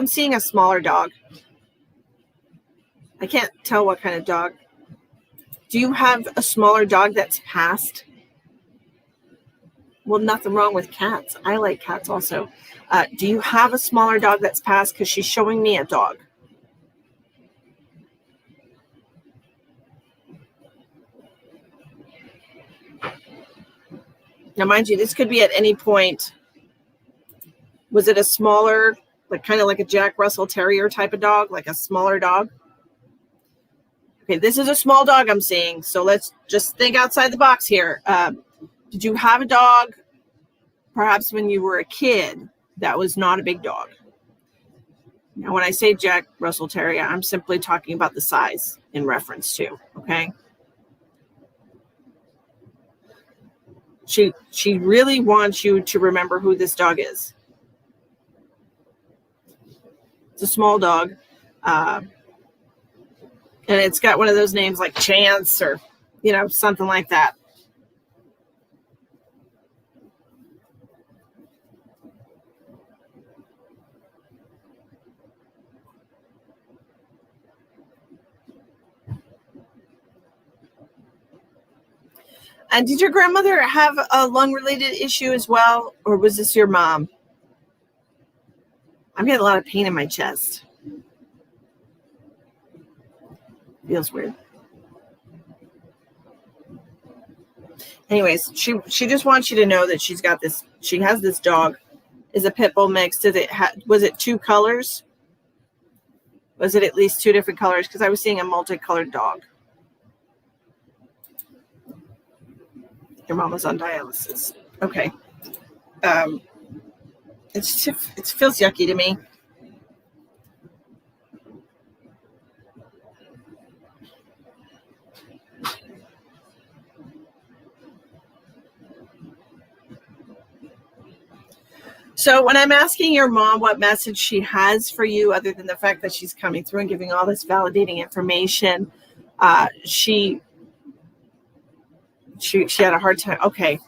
seeing a smaller dog. I can't tell what kind of dog. Do you have a smaller dog that's passed? Well, nothing wrong with cats. I like cats also. Do you have a smaller dog that's passed? Because she's showing me a dog. Now, mind you, this could be at any point. Was it a smaller, like kind of like a Jack Russell Terrier type of dog, like a smaller dog? Okay, this is a small dog I'm seeing. So let's just think outside the box here. Did you have a dog, perhaps when you were a kid, that was not a big dog? Now, when I say Jack Russell Terrier, I'm simply talking about the size in reference to, okay? She really wants you to remember who this dog is. It's a small dog. And it's got one of those names like Chance or, something like that. And did your grandmother have a lung-related issue as well, or was this your mom? I'm getting a lot of pain in my chest. Feels weird. Anyways, she just wants you to know that she's got this. She has this dog. Is a pit bull mix. Was it two colors? Was it at least two different colors? Because I was seeing a multicolored dog. Your mom was on dialysis. Okay. It feels yucky to me. So when I'm asking your mom what message she has for you, other than the fact that she's coming through and giving all this validating information, she had a hard time. Okay,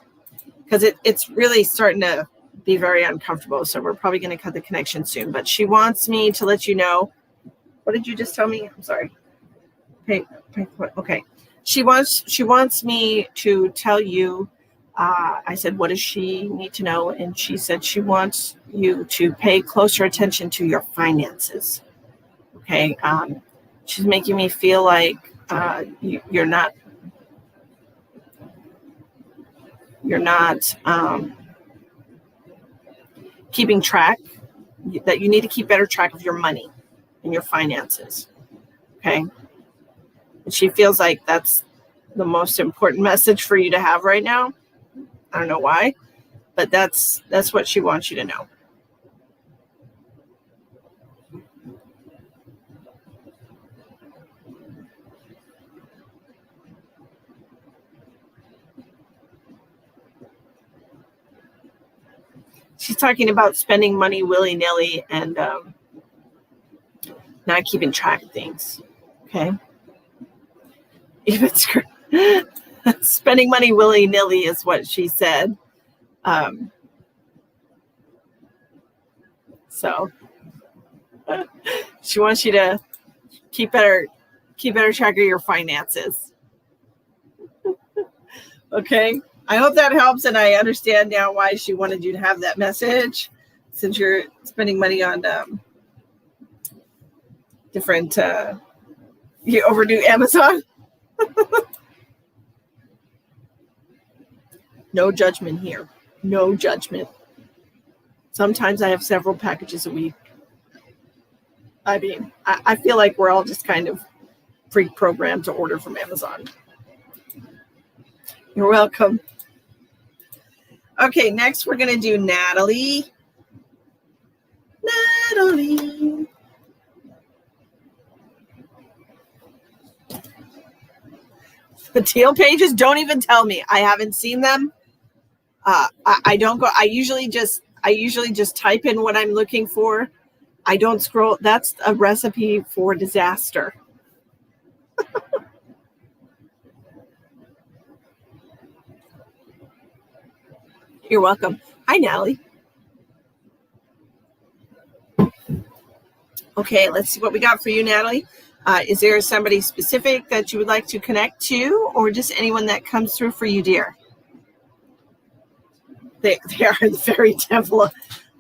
because it's really starting to be very uncomfortable. So we're probably going to cut the connection soon. But she wants me to let you know. What did you just tell me? I'm sorry. Okay. She wants me to tell you. I said, what does she need to know? And she said she wants you to pay closer attention to your finances. Okay. She's making me feel like you're not keeping track, that you need to keep better track of your money and your finances. Okay. And she feels like that's the most important message for you to have right now. I don't know why, but that's what she wants you to know. She's talking about spending money willy-nilly and not keeping track of things. Okay. Even spending money willy-nilly is what she said. So she wants you to keep better track of your finances. Okay. I hope that helps, and I understand now why she wanted you to have that message, since you're spending money on different you overdo Amazon. No judgment here. No judgment. Sometimes I have several packages a week. I mean, I feel like we're all just kind of pre-programmed to order from Amazon. You're welcome. Okay, next we're going to do Natalie. Natalie. The teal pages, don't even tell me. I haven't seen them. I don't go. I usually just type in what I'm looking for. I don't scroll. That's a recipe for disaster. You're welcome. Hi, Natalie. Okay, let's see what we got for you, Natalie. Is there somebody specific that you would like to connect to, or just anyone that comes through for you, dear? They are the very devil.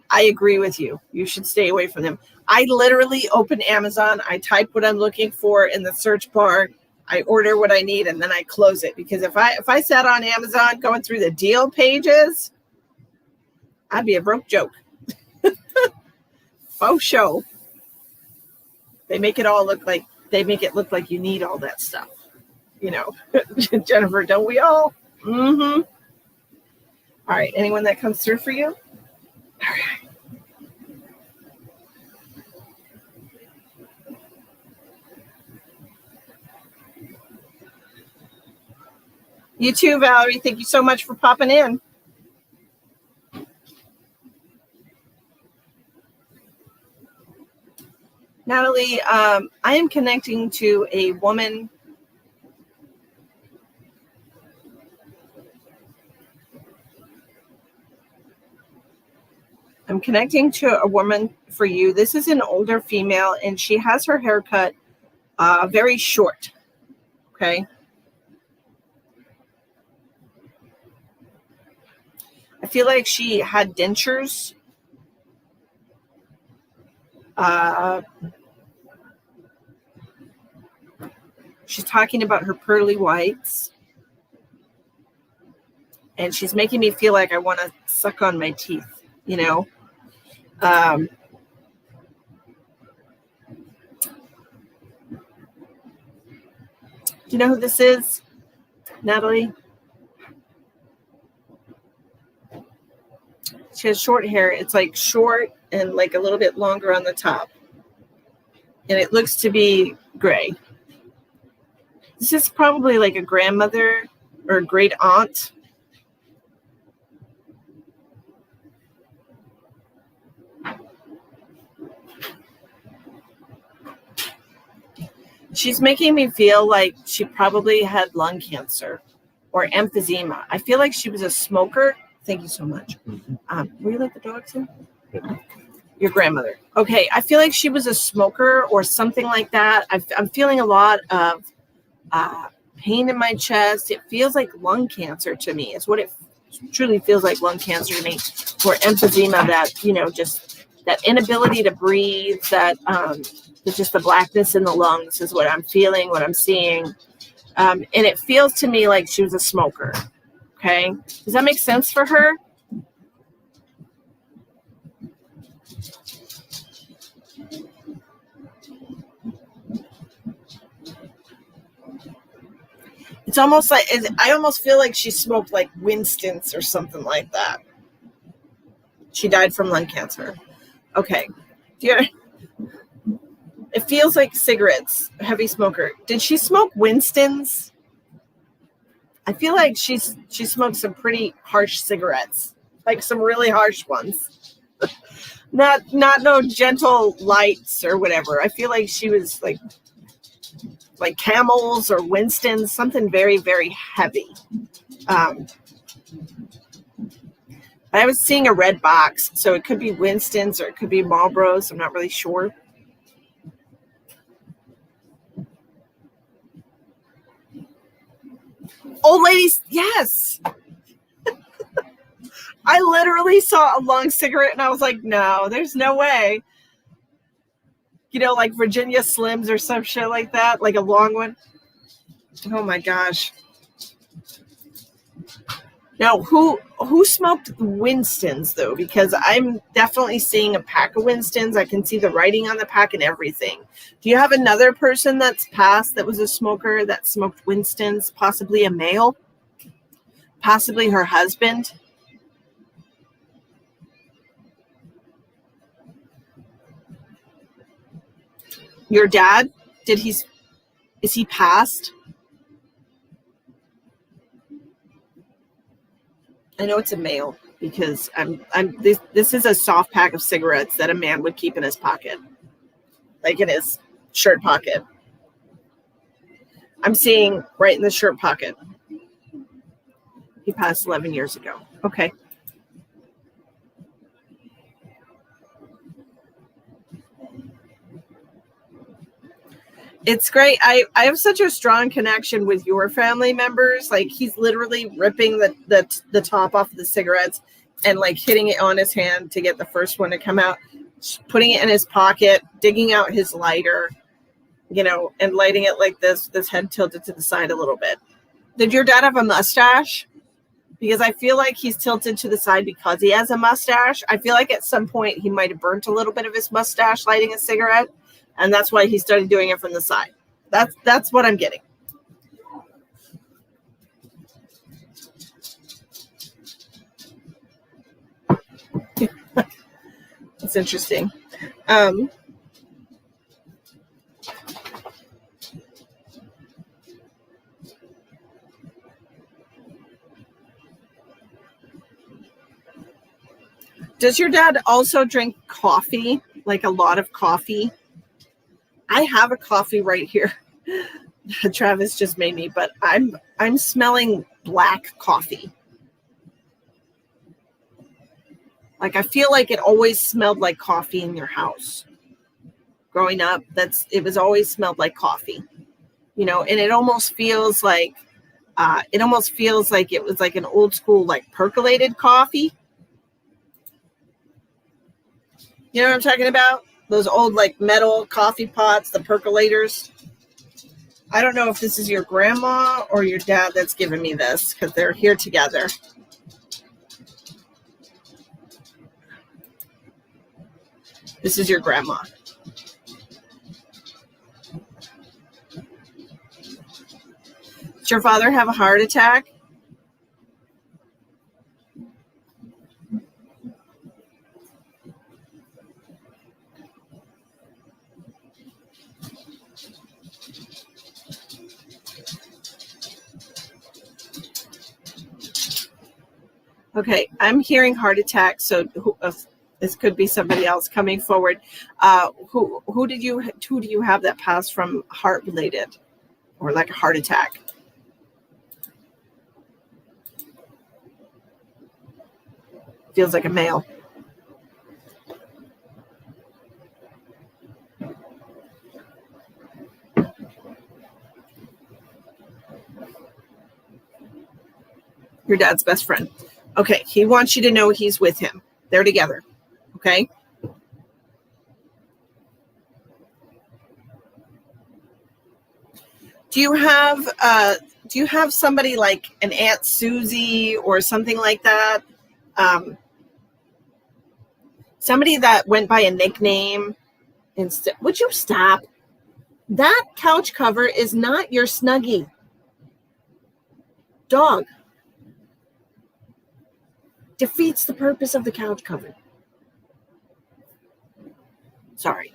I agree with you. You should stay away from them. I literally open Amazon. I type what I'm looking for in the search bar. I order what I need, and then I close it. Because if I sat on Amazon going through the deal pages, I'd be a broke joke. Faux show. They make it look like you need all that stuff. You know, Jennifer, don't we all? Mm-hmm. All right. Anyone that comes through for you? All right. You too, Valerie. Thank you so much for popping in. Natalie, I am connecting to a woman. I'm connecting to a woman for you. This is an older female, and she has her hair cut very short. Okay. I feel like she had dentures. She's talking about her pearly whites. And she's making me feel like I want to suck on my teeth, you know. Do you know who this is, Natalie? She has short hair. It's like short and like a little bit longer on the top. And it looks to be gray. This is probably like a grandmother or a great aunt. She's making me feel like she probably had lung cancer or emphysema. I feel like she was a smoker. Thank you so much. Will you let the dogs in? Your grandmother. Okay, I feel like she was a smoker or something like that. I'm feeling a lot of pain in my chest. It feels like lung cancer to me. It's what it truly feels like, lung cancer to me, or emphysema, that, you know, just that inability to breathe, that it's just the blackness in the lungs is what I'm feeling, what I'm seeing. And it feels to me like she was a smoker. Okay. Does that make sense for her? It's almost like, I almost feel like she smoked like Winston's or something like that. She died from lung cancer. Okay. It feels like cigarettes, heavy smoker. Did she smoke Winston's? I feel like she smoked some pretty harsh cigarettes, like some really harsh ones. not no gentle lights or whatever. I feel like she was like Camels or Winston's, something very, very heavy. I was seeing a red box, so it could be Winston's or it could be Marlboro's. I'm not really sure. Old ladies, yes. I literally saw a long cigarette and I was like, no, there's no way. You know, like Virginia Slims or some shit like that, like a long one. Oh my gosh. Now, who smoked Winston's though? Because I'm definitely seeing a pack of Winston's. I can see the writing on the pack and everything. Do you have another person that's passed that was a smoker that smoked Winston's? Possibly a male? Possibly her husband? Your dad? Is he passed? I know it's a male because this is a soft pack of cigarettes that a man would keep in his pocket, like in his shirt pocket. I'm seeing right in the shirt pocket. He passed 11 years ago. Okay. It's great. I have such a strong connection with your family members. Like, he's literally ripping the top off of the cigarettes and like hitting it on his hand to get the first one to come out, putting it in his pocket, digging out his lighter, you know, and lighting it like this head tilted to the side a little bit. Did your dad have a mustache? Because I feel like he's tilted to the side because he has a mustache. I feel like at some point he might have burnt a little bit of his mustache lighting a cigarette. And that's why he started doing it from the side. That's what I'm getting. It's interesting. Does your dad also drink coffee? Like a lot of coffee? I have a coffee right here. Travis just made me, but I'm smelling black coffee. Like, I feel like it always smelled like coffee in your house. Growing up, it was always smelled like coffee. You know, and it almost feels like it was like an old school, like percolated coffee. You know what I'm talking about? Those old like metal coffee pots, the percolators. I don't know if this is your grandma or your dad that's giving me this because they're here together. This is your grandma. Did your father have a heart attack? Okay, I'm hearing heart attack. So This could be somebody else coming forward. Who do you have that passed from heart related or like a heart attack? Feels like a male. Your dad's best friend. Okay, he wants you to know he's with him. They're together. Okay. Do you have somebody like an Aunt Susie or something like that? Somebody that went by a nickname instead. Would you stop? That couch cover is not your Snuggie. Dog. Defeats the purpose of the couch cover. Sorry.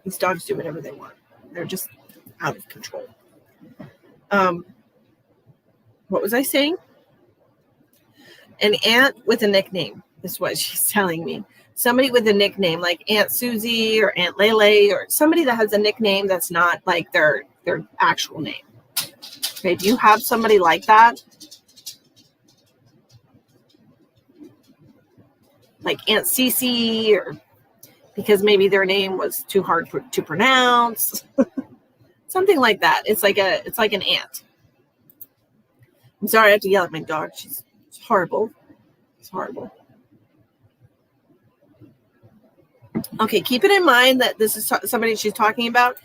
These dogs do whatever they want. They're just out of control. What was I saying? An aunt with a nickname is what she's telling me. Somebody with a nickname like Aunt Susie or Aunt Lele or somebody that has a nickname that's not like their actual name. Okay, do you have somebody like that? Like Aunt Cece, or because maybe their name was too hard to pronounce. Something like that. It's like an aunt. I'm sorry I have to yell at my dog. It's horrible. It's horrible. Okay, keep it in mind that this is somebody she's talking about.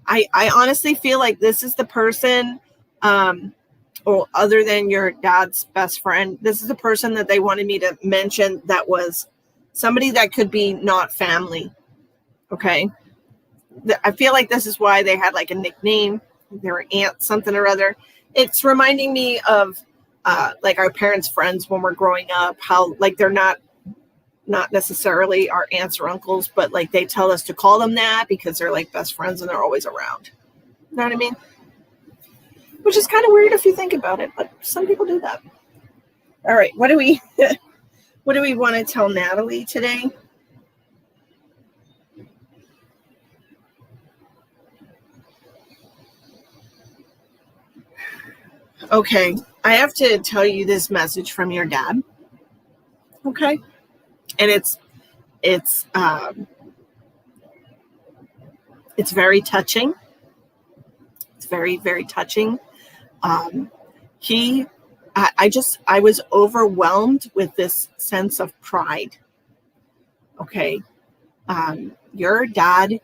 I honestly feel like this is the person, or other than your dad's best friend, this is the person that they wanted me to mention that was somebody that could be not family. Okay. I feel like this is why they had like a nickname. They were Aunt something or other. It's reminding me of like our parents' friends when we're growing up, how like they're not necessarily our aunts or uncles, but like they tell us to call them that because they're like best friends and they're always around. You know what I mean? Which is kind of weird if you think about it, but some people do that. All right, what do we want to tell Natalie today? Okay, I have to tell you this message from your dad. Okay, and it's very touching. It's very, very touching. I was overwhelmed with this sense of pride. Okay, your dad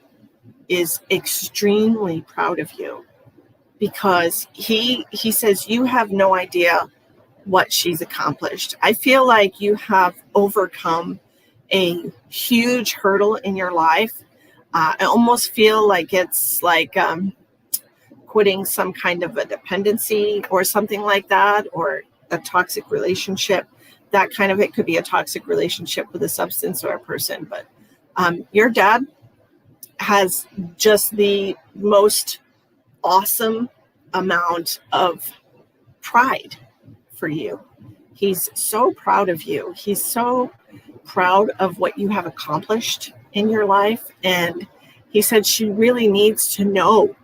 is extremely proud of you because he says you have no idea what she's accomplished. I feel like you have overcome a huge hurdle in your life. I almost feel like it's like quitting some kind of a dependency or something like that, or a toxic relationship. That kind of, it could be a toxic relationship with a substance or a person. But your dad has just the most awesome amount of pride for you. He's so proud of you. He's so proud of what you have accomplished in your life. And he said she really needs to know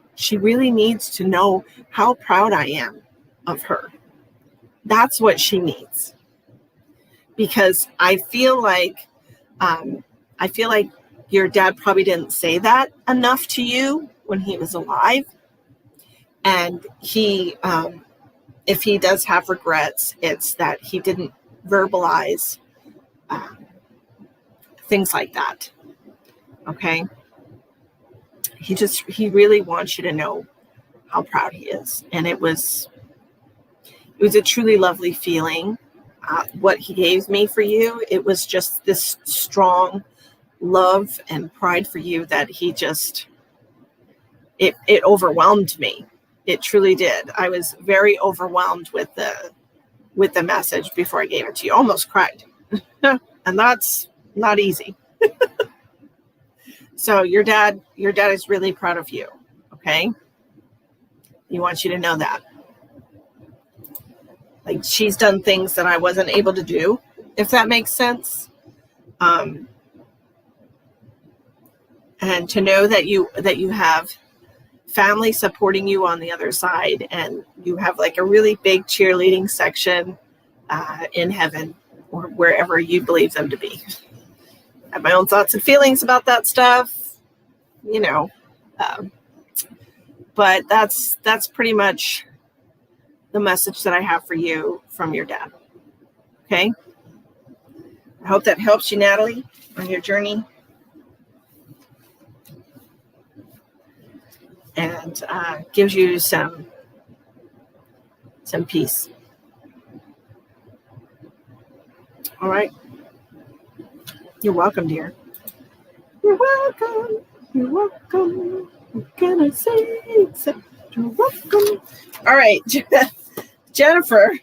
how proud I am of her. That's what she needs. Because I feel like your dad probably didn't say that enough to you when he was alive. And he, if he does have regrets, it's that he didn't verbalize things like that. Okay. He really wants you to know how proud he is. And it was a truly lovely feeling. What he gave me for you, it was just this strong love and pride for you that he just, it overwhelmed me. It truly did. I was very overwhelmed with the message before I gave it to you. Almost cried. And that's not easy. So your dad is really proud of you. Okay. He wants you to know that. Like she's done things that I wasn't able to do, if that makes sense. And to know that you have family supporting you on the other side, and you have like a really big cheerleading section in heaven or wherever you believe them to be. I have my own thoughts and feelings about that stuff, but that's pretty much the message that I have for you from your dad. Okay. I hope that helps you, Natalie, on your journey. And gives you some peace. All right. You're welcome, dear. You're welcome. You're welcome. What can I say except you're welcome? All right, Jennifer.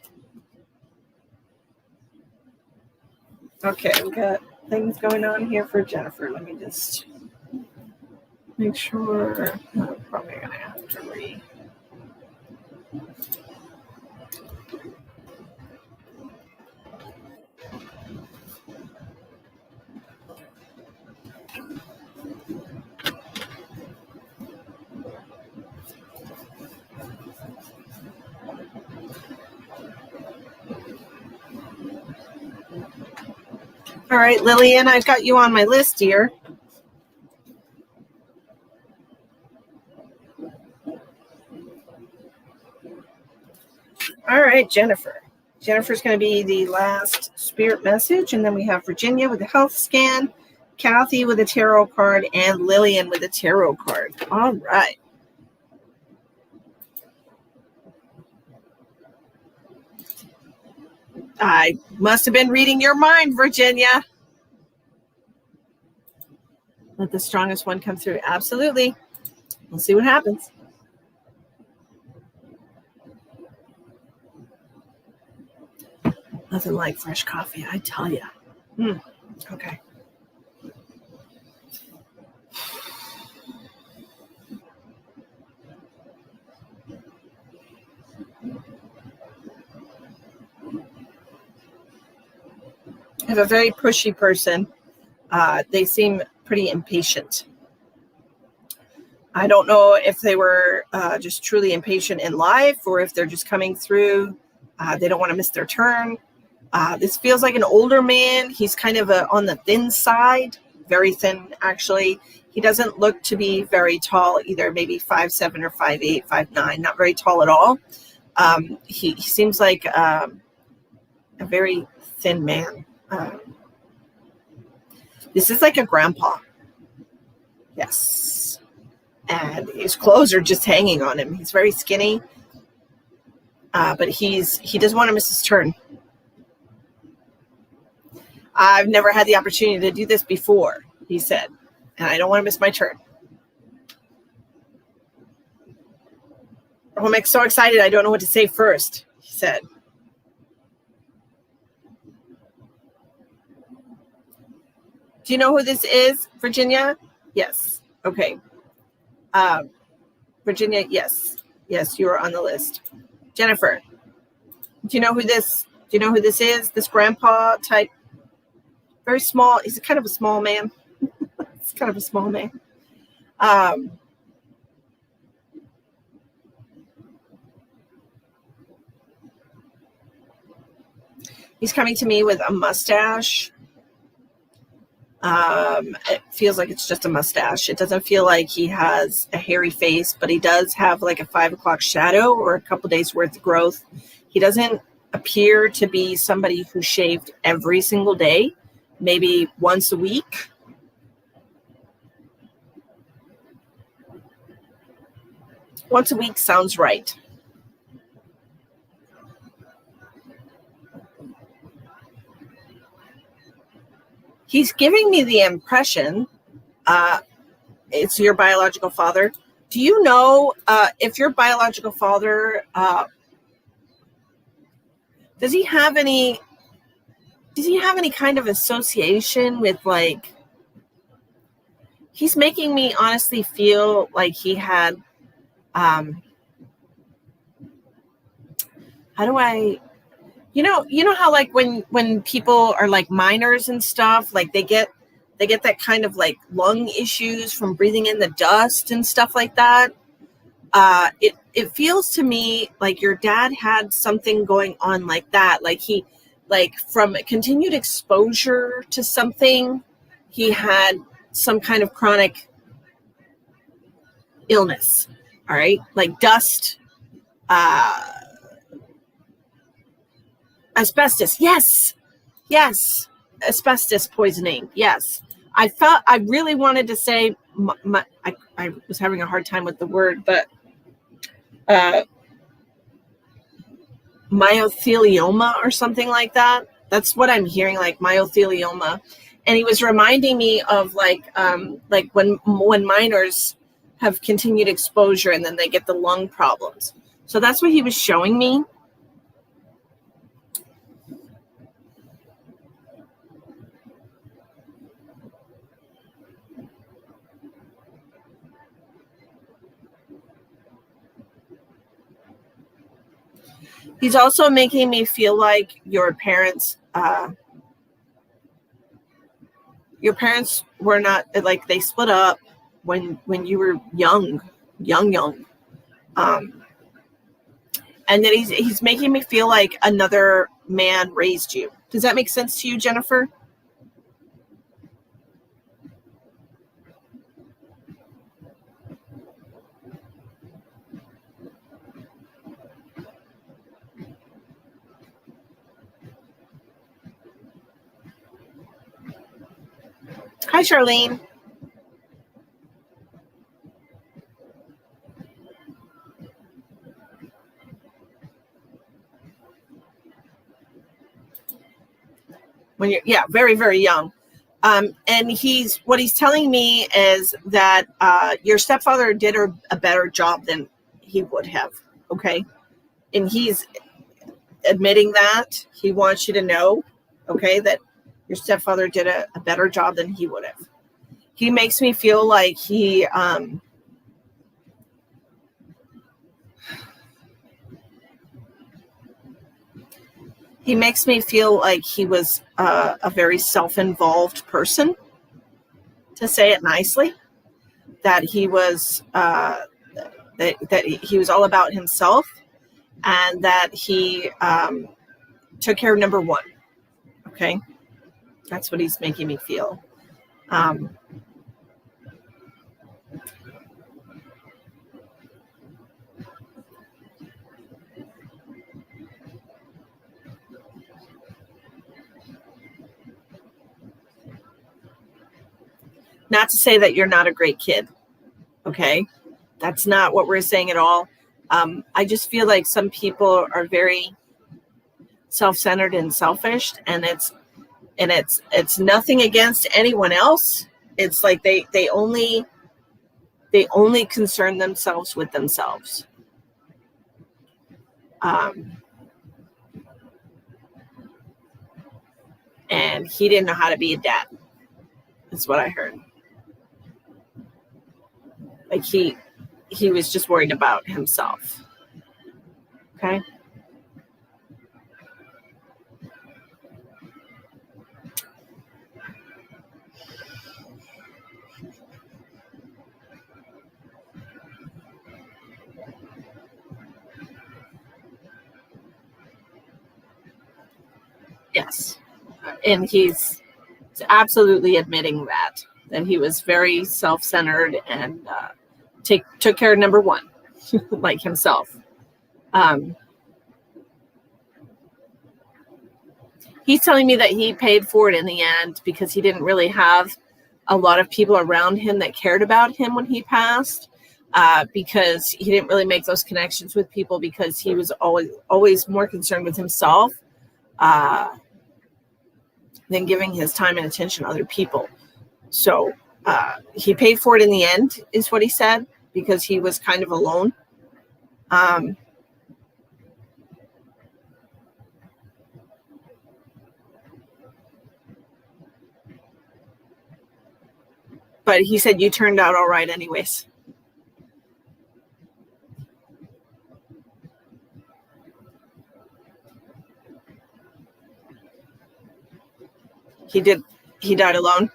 Okay, we got things going on here for Jennifer. Let me just make sure. I'm probably going to have to read. All right, Lillian, I've got you on my list, dear. All right, Jennifer. Jennifer's going to be the last spirit message, and then we have Virginia with the health scan, Kathy with a tarot card, and Lillian with a tarot card. All right. I must have been reading your mind, Virginia. Let the strongest one come through. Absolutely. We'll see what happens. Nothing like fresh coffee, I tell you. Okay. I have a very pushy person. They seem pretty impatient. I don't know if they were just truly impatient in life, or if they're just coming through. They don't want to miss their turn. This feels like an older man. He's kind of on the thin side, very thin, actually. He doesn't look to be very tall either, maybe 5'7" or 5'8", 5'9", not very tall at all. He seems like a very thin man. This is like a grandpa. Yes. And his clothes are just hanging on him. He's very skinny, but he doesn't want to miss his turn. I've never had the opportunity to do this before, he said, and I don't want to miss my turn. I'm so excited, I don't know what to say first, he said. Do you know who this is, Virginia? Yes. Okay. Virginia, yes. Yes, you are on the list. Jennifer, do you know who this is? This grandpa type, very small. He's kind of a small man. He's kind of a small man. He's coming to me with a mustache. It feels like it's just a mustache. It doesn't feel like he has a hairy face, but he does have like a 5 o'clock shadow or a couple days worth of growth. He doesn't appear to be somebody who shaved every single day, maybe once a week. Once a week sounds right. He's giving me the impression it's your biological father. Do you know if your biological father, does he have any kind of association with, like, he's making me honestly feel like he had, You know how like when people are like miners and stuff, like they get that kind of like lung issues from breathing in the dust and stuff like that. It feels to me like your dad had something going on like that. Like he, like from continued exposure to something, he had some kind of chronic illness. All right, like dust, uh, asbestos. Yes, asbestos poisoning. Yes, I really wanted to say I was having a hard time with the word, but uh, mythelioma or something like that. That's what I'm hearing, like mythelioma. And he was reminding me of like when miners have continued exposure and then they get the lung problems. So that's what he was showing me. He's also making me feel like your parents were not, like, they split up when you were young. um and then he's making me feel like another man raised you. Does that make sense to you, Jennifer? Hi, Charlene. When you're, yeah, very, very young. And what he's telling me is that your stepfather did a better job than he would have. Okay. And he's admitting that. He wants you to know, okay, that your stepfather did a better job than he would have. He makes me feel like he makes me feel like he was a very self-involved person, to say it nicely. That he was that he was all about himself, and that he took care of number one. Okay, that's what he's making me feel. Not to say that you're not a great kid. Okay, that's not what we're saying at all. I just feel like some people are very self-centered and selfish, and it's nothing against anyone else. It's like they only concern themselves with themselves. And he didn't know how to be a dad. That's what I heard. Like he was just worried about himself. Okay. Yes. And he's absolutely admitting that he was very self-centered and took care of number one, like himself. He's telling me that he paid for it in the end because he didn't really have a lot of people around him that cared about him when he passed, because he didn't really make those connections with people because he was always more concerned with himself than giving his time and attention to other people. So he paid for it in the end, is what he said, because he was kind of alone. But he said you turned out all right anyways. He died alone.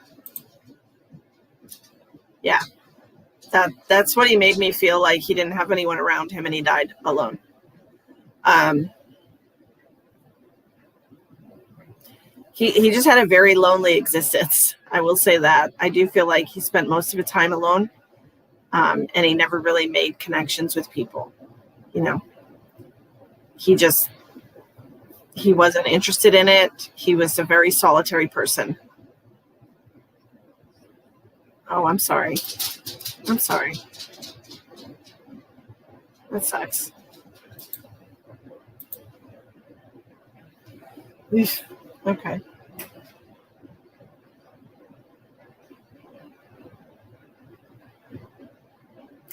Yeah. That's what he made me feel like. He didn't have anyone around him and he died alone. He just had a very lonely existence. I will say that. I do feel like he spent most of his time alone. And he never really made connections with people. You know, he wasn't interested in it. He was a very solitary person. Oh, I'm sorry. I'm sorry. That sucks. Okay.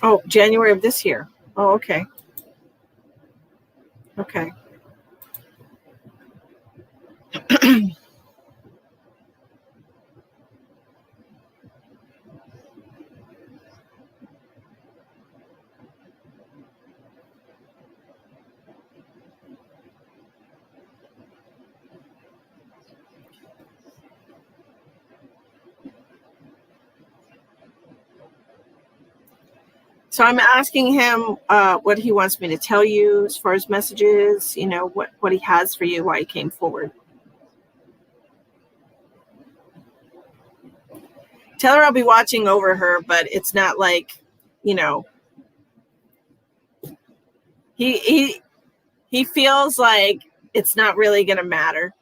Oh, January of this year. Oh, okay. Okay. So I'm asking him what he wants me to tell you as far as messages, you know, what he has for you, why he came forward. Tell her I'll be watching over her, but it's not like, you know, he feels like it's not really going to matter.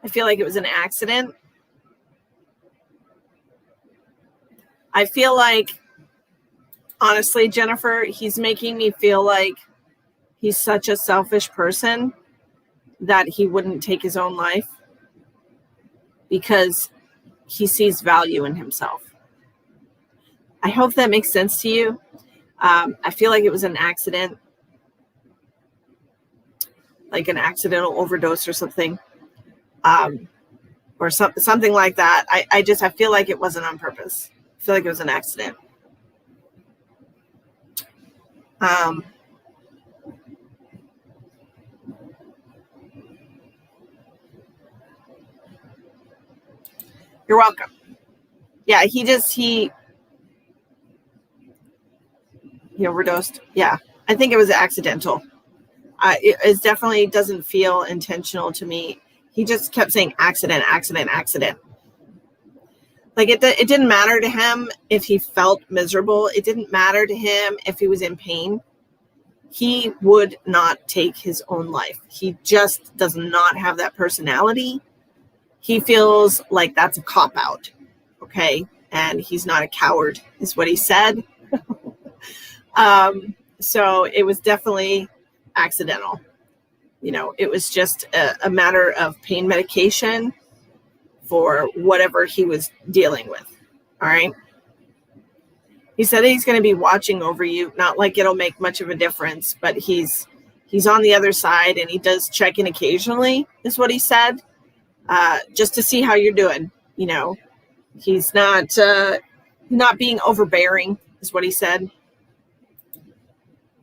I feel like it was an accident. I feel like, honestly, Jennifer, he's making me feel like he's such a selfish person that he wouldn't take his own life because he sees value in himself. I hope that makes sense to you. I feel like it was an accident, like an accidental overdose or something. Or something like that. I feel like it wasn't on purpose. I feel like it was an accident. You're welcome. Yeah, he overdosed. Yeah, I think it was accidental. It definitely doesn't feel intentional to me. He just kept saying accident, accident, accident. Like it didn't matter to him if he felt miserable. It didn't matter to him if he was in pain. He would not take his own life. He just does not have that personality. He feels like that's a cop-out, okay? And he's not a coward, is what he said. So it was definitely accidental. You know, it was just a matter of pain medication for whatever he was dealing with, all right? He said he's going to be watching over you, not like it'll make much of a difference, but he's on the other side and he does check in occasionally, is what he said. Just to see how you're doing. You know, he's not being overbearing, is what he said.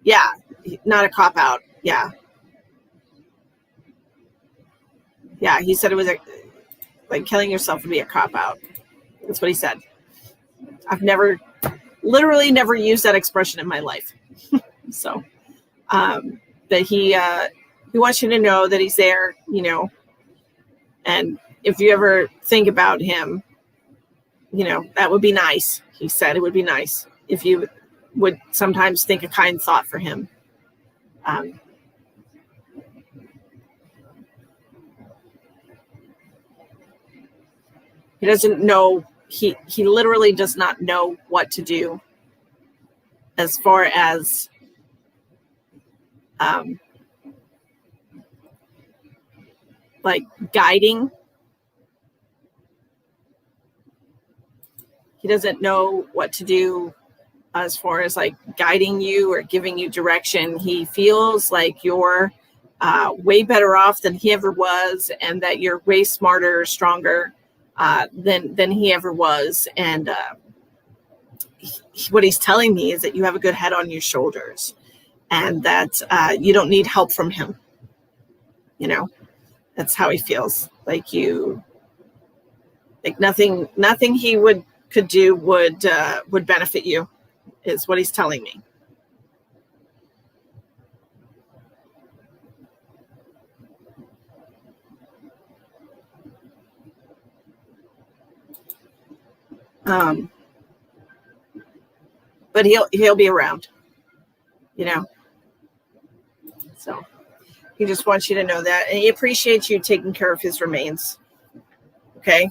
Yeah, not a cop out. Yeah. Yeah, he said it was like killing yourself would be a cop out. That's what he said. I've literally never used that expression in my life. So, that he wants you to know that he's there, you know, and if you ever think about him, you know, that would be nice. He said it would be nice if you would sometimes think a kind thought for him. He doesn't know. He literally does not know what to do as far as like guiding. He doesn't know what to do as far as like guiding you or giving you direction. He feels like you're way better off than he ever was, and that you're way smarter, stronger than he ever was. And what he's telling me is that you have a good head on your shoulders, and that you don't need help from him. You know, that's how he feels. Like nothing he could do would benefit you, is what he's telling me. But he'll be around, you know. So he just wants you to know that, and he appreciates you taking care of his remains. Okay.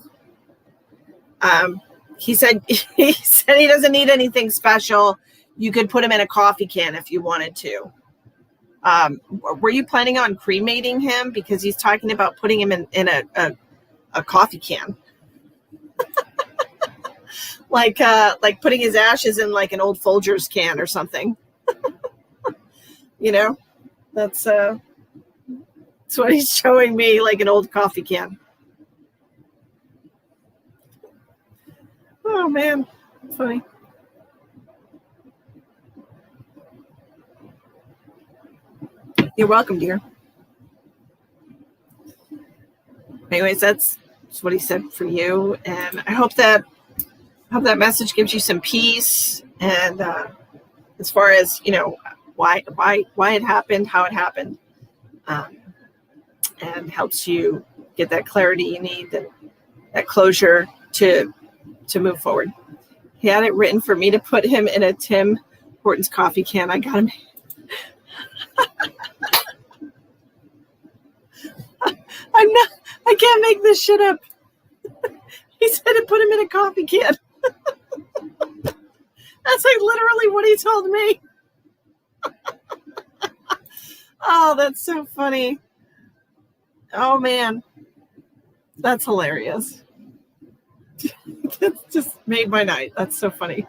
He said he doesn't need anything special. You could put him in a coffee can if you wanted to. Were you planning on cremating him? Because he's talking about putting him in a coffee can. like putting his ashes in like an old Folgers can or something. You know, that's what he's showing me, like an old coffee can. Oh man, funny. You're welcome, dear. Anyways, that's what he said for you, and I hope that message gives you some peace. And as far as, you know, why it happened, how it happened, and helps you get that clarity you need, that closure to move forward. He had it written for me to put him in a Tim Hortons coffee can. I got him. I can't make this shit up. He said to put him in a coffee can. That's like literally what he told me. Oh, that's so funny. Oh man, that's hilarious. That just made my night. That's so funny.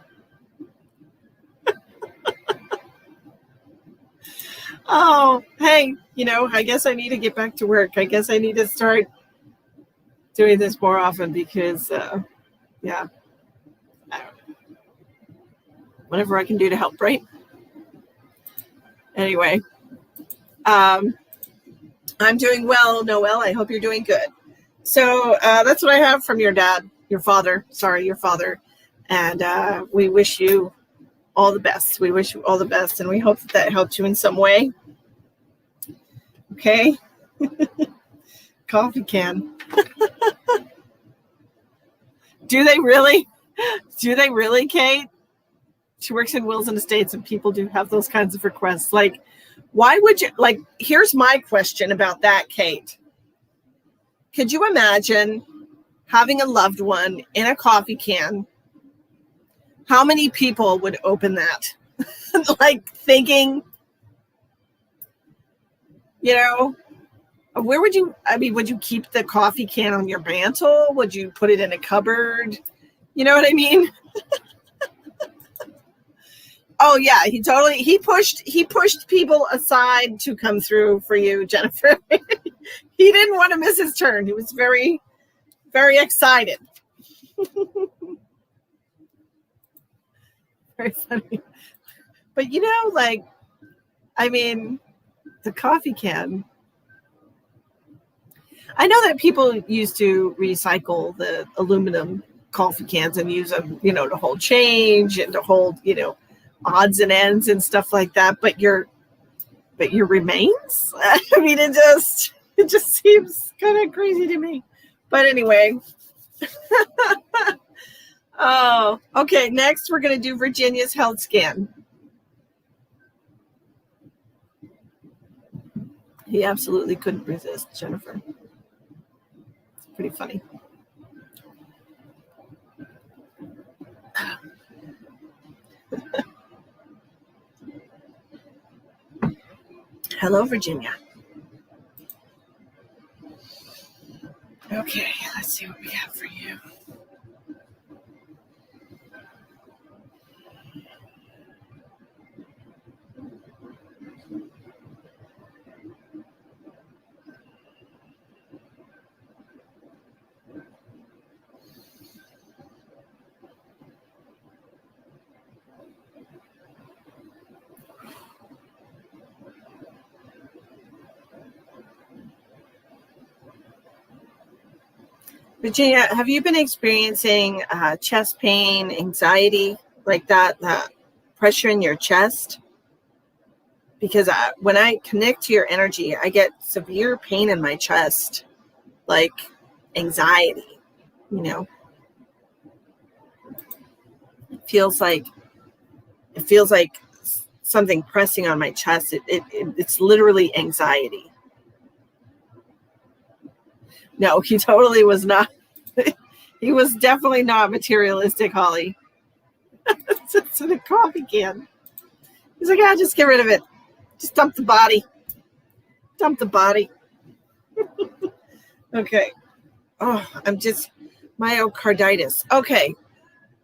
Oh, hey, you know, I guess I need to get back to work. I guess I need to start doing this more often because, yeah, whatever I can do to help, right? Anyway, I'm doing well, Noel. I hope you're doing good. So that's what I have from your father. And we wish you all the best. We wish you all the best, and we hope that helped you in some way. Okay. Coffee can. Do they really? Do they really, Kate? She works in wills and estates, and people do have those kinds of requests. Like, why would you, like, here's my question about that, Kate. Could you imagine having a loved one in a coffee can? How many people would open that? Like, thinking, you know, where would you, I mean, would you keep the coffee can on your mantle? Would you put it in a cupboard? You know what I mean? Oh yeah, he pushed people aside to come through for you, Jennifer. He didn't want to miss his turn. He was very, very excited. Very funny. But you know, like, I mean, the coffee can. I know that people used to recycle the aluminum coffee cans and use them, you know, to hold change and to hold, you know, odds and ends and stuff like that. But your remains? I mean, it just seems kind of crazy to me. But anyway. Oh, okay. Next, we're going to do Virginia's health scan. He absolutely couldn't resist, Jennifer. It's pretty funny. Hello, Virginia. Okay, let's see what we have for you. Virginia, have you been experiencing chest pain, anxiety, like that pressure in your chest? Because when I connect to your energy, I get severe pain in my chest, like anxiety, you know. It feels like something pressing on my chest. It's literally anxiety. No, he totally was not. He was definitely not materialistic, Holly. It's in a coffee can. He's like, just get rid of it. Just dump the body. Dump the body. Okay. Oh, I'm just myocarditis. Okay.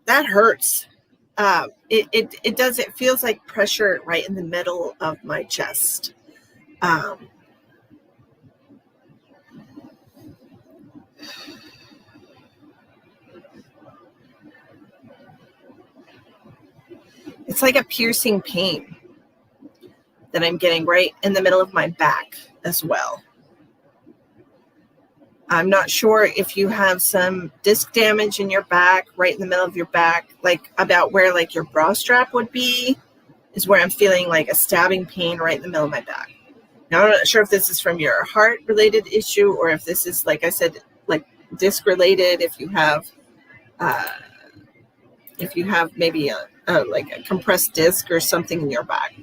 That hurts. It does. It feels like pressure right in the middle of my chest. It's like a piercing pain that I'm getting right in the middle of my back as well. I'm not sure if you have some disc damage in your back, right in the middle of your back, like about where like your bra strap would be, is where I'm feeling like a stabbing pain right in the middle of my back. Now, I'm not sure if this is from your heart related issue or if this is, like I said, like disc related. If you have maybe like a compressed disc or something in your back.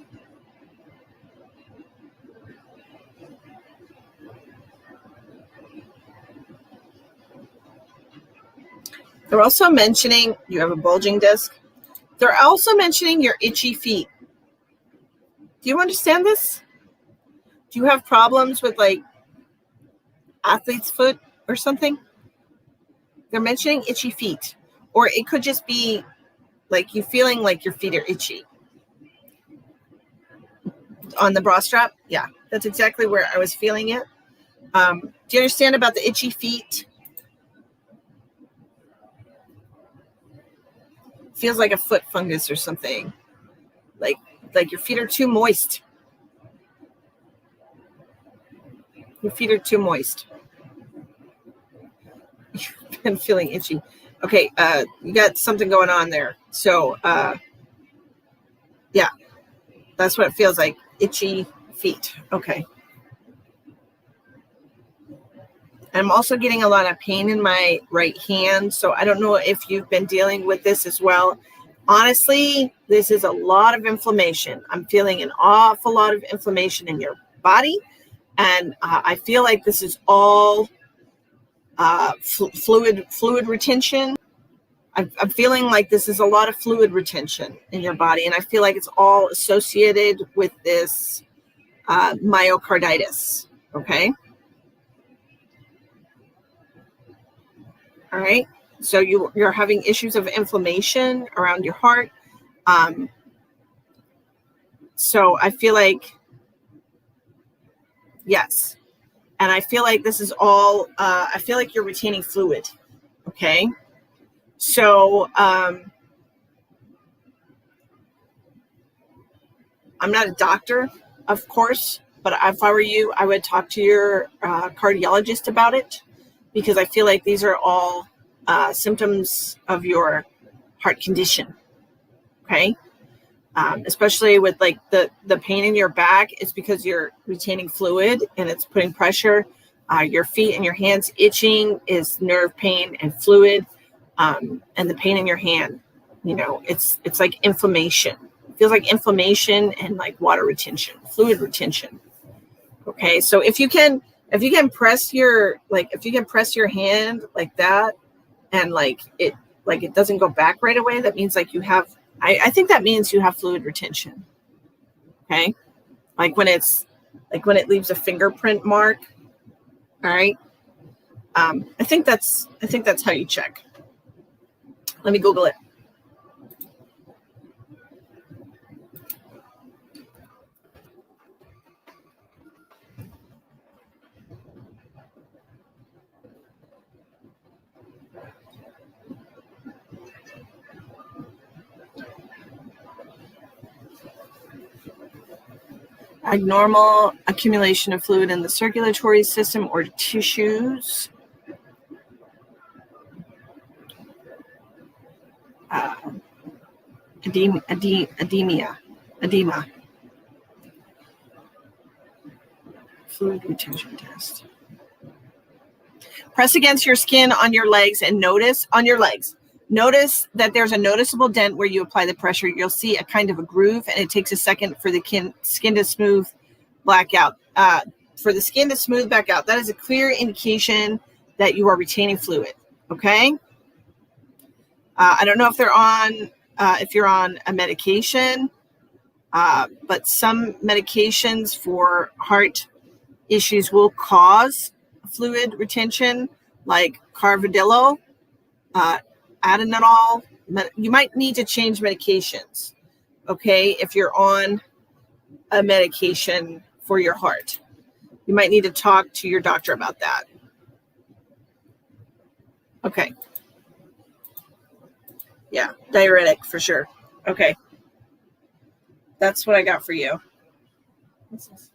They're also mentioning you have a bulging disc. They're also mentioning your itchy feet. Do you understand this? Do you have problems with like athlete's foot or something? They're mentioning itchy feet. Or it could just be like you feeling like your feet are itchy. On the bra strap? Yeah, that's exactly where I was feeling it. Do you understand about the itchy feet? Feels like a foot fungus or something. Like your feet are too moist. Your feet are too moist. You've been feeling itchy. Okay, you got something going on there. So, yeah, that's what it feels like. Itchy feet. Okay. I'm also getting a lot of pain in my right hand. So I don't know if you've been dealing with this as well. Honestly, this is a lot of inflammation. I'm feeling an awful lot of inflammation in your body. And I feel like this is all fluid retention. I'm feeling like this is a lot of fluid retention in your body. And I feel like it's all associated with this myocarditis. Okay. All right. So you're having issues of inflammation around your heart. So I feel like, yes. And I feel like this is all, I feel like you're retaining fluid. Okay. So I'm not a doctor, of course, but if I were you, I would talk to your cardiologist about it, because I feel like these are all symptoms of your heart condition. Okay. Especially with like the pain in your back, it's because you're retaining fluid and it's putting pressure. Your feet and your hands itching is nerve pain and fluid. And the pain in your hand, it's like inflammation. It feels like inflammation and like water retention, fluid retention. Okay. So if you can press your hand like that, and like it doesn't go back right away, that means like you have, I think that means you have fluid retention. Okay. Like when it leaves a fingerprint mark. All right. I think that's how you check. Let me Google it. Abnormal accumulation of fluid in the circulatory system or tissues. edema. Fluid retention test. Press against your skin on your legs and notice that there's a noticeable dent where you apply the pressure. You'll see a kind of a groove, and it takes a second for the skin to smooth back out. For the skin to smooth back out, that is a clear indication that you are retaining fluid. Okay. I don't know if if you're on a medication, but some medications for heart issues will cause fluid retention, like Carvedillo, Atenolol. You might need to change medications, okay, if you're on a medication for your heart. You might need to talk to your doctor about that. Okay. Yeah, diuretic for sure. Okay. That's what I got for you. What's this?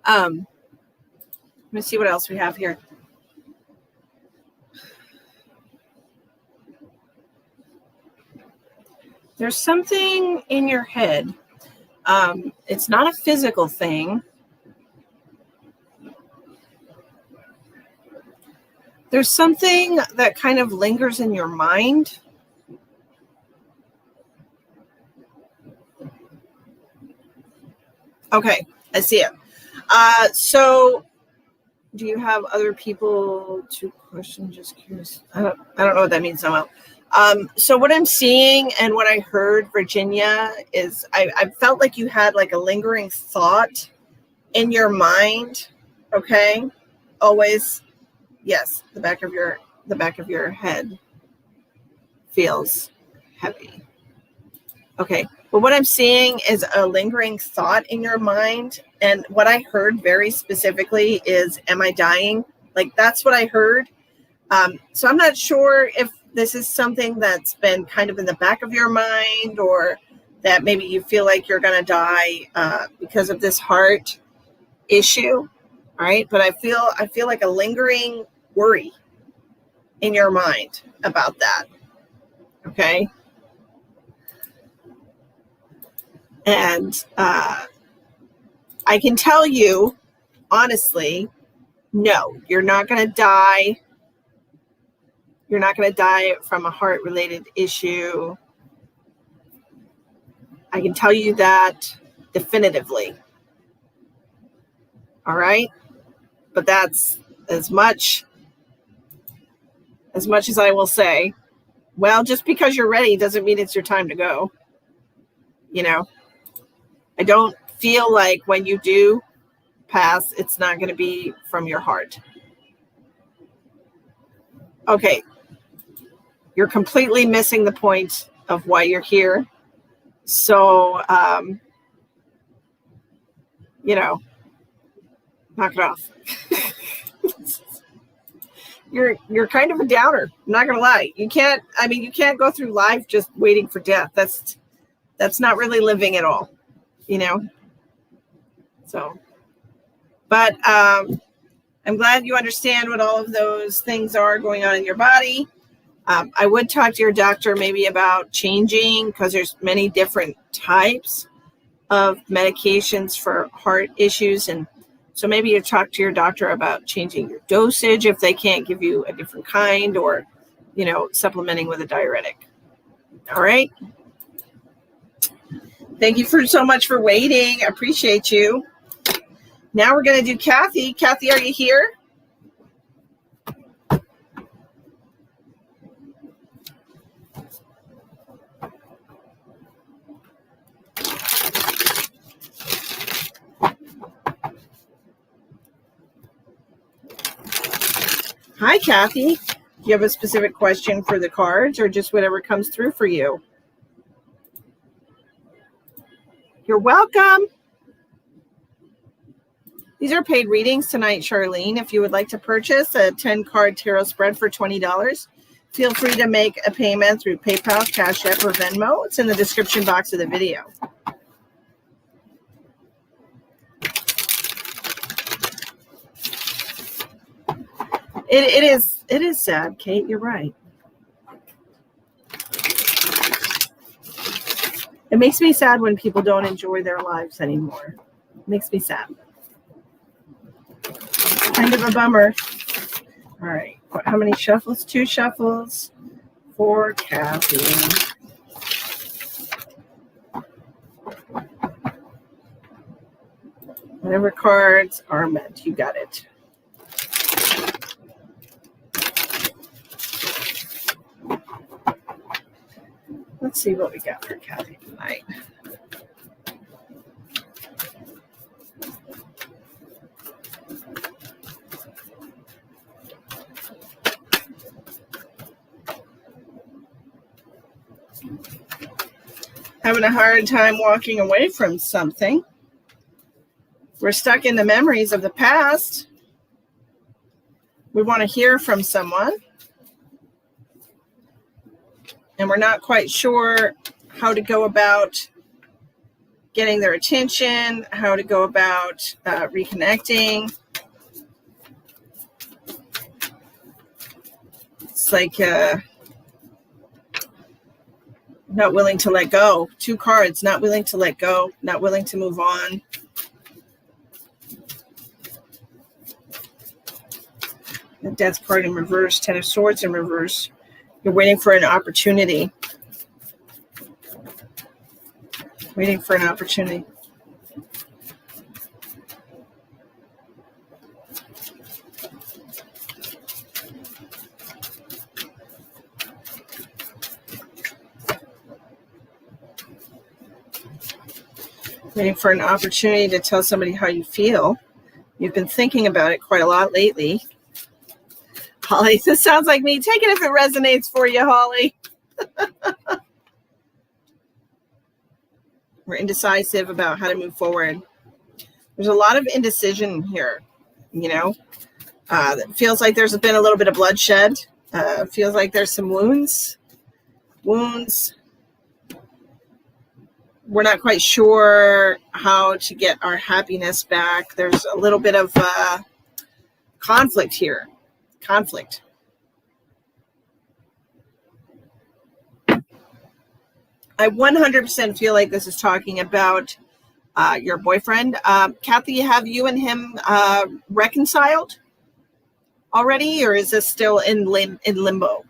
Let me see what else we have here. There's something in your head. It's not a physical thing. There's something that kind of lingers in your mind. Okay, I see it. So do you have other people to question? Just curious. I don't know what that means somehow. So what I'm seeing and what I heard, Virginia, is I felt like you had like a lingering thought in your mind. Okay. Always. Yes. The back of your head feels heavy. Okay. But what I'm seeing is a lingering thought in your mind. And what I heard very specifically is, am I dying? Like, that's what I heard. So I'm not sure if this is something that's been kind of in the back of your mind, or that maybe you feel like you're going to die because of this heart issue. All right. But I feel like a lingering worry in your mind about that. Okay. And I can tell you, honestly, no, you're not going to die. You're not going to die from a heart-related issue. I can tell you that definitively. All right? But that's as much as I will say. Well, just because you're ready doesn't mean it's your time to go. You know? I don't feel like when you do pass, it's not going to be from your heart. Okay. You're completely missing the point of why you're here. So, knock it off. You're kind of a downer. I'm not going to lie. You can't go through life just waiting for death. That's not really living at all. So, but I'm glad you understand what all of those things are going on in your body. I would talk to your doctor maybe about changing, because there's many different types of medications for heart issues. And so maybe you talk to your doctor about changing your dosage if they can't give you a different kind, or, supplementing with a diuretic. All right. Thank you so much for waiting. I appreciate you. Now we're going to do Kathy. Kathy, are you here? Hi, Kathy. Do you have a specific question for the cards, or just whatever comes through for you? You're welcome. These are paid readings tonight, Charlene. If you would like to purchase a 10-card tarot spread for $20, Feel free to make a payment through PayPal, Cash App, or Venmo. It's in the description box of the video. It is sad, Kate. You're right. It makes me sad when people don't enjoy their lives anymore. It makes me sad. Kind of a bummer. All right. How many shuffles? 2 shuffles for Kathy. Whatever cards are meant. You got it. Let's see what we got for Kathy tonight. Having a hard time walking away from something. We're stuck in the memories of the past. We want to hear from someone. And we're not quite sure how to go about getting their attention, how to go about reconnecting. It's like not willing to let go. 2 cards, not willing to let go, not willing to move on. The Death card in reverse, 10 of Swords in reverse. You're waiting for an opportunity. Waiting for an opportunity. Waiting for an opportunity to tell somebody how you feel. You've been thinking about it quite a lot lately. Holly, this sounds like me. Take it if it resonates for you, Holly. We're indecisive about how to move forward. There's a lot of indecision here, you know. It feels like there's been a little bit of bloodshed. Feels like there's some wounds. We're not quite sure how to get our happiness back. There's a little bit of conflict here. Conflict. I 100% feel like this is talking about your boyfriend. Kathy, have you and him reconciled already, or is this still in limbo?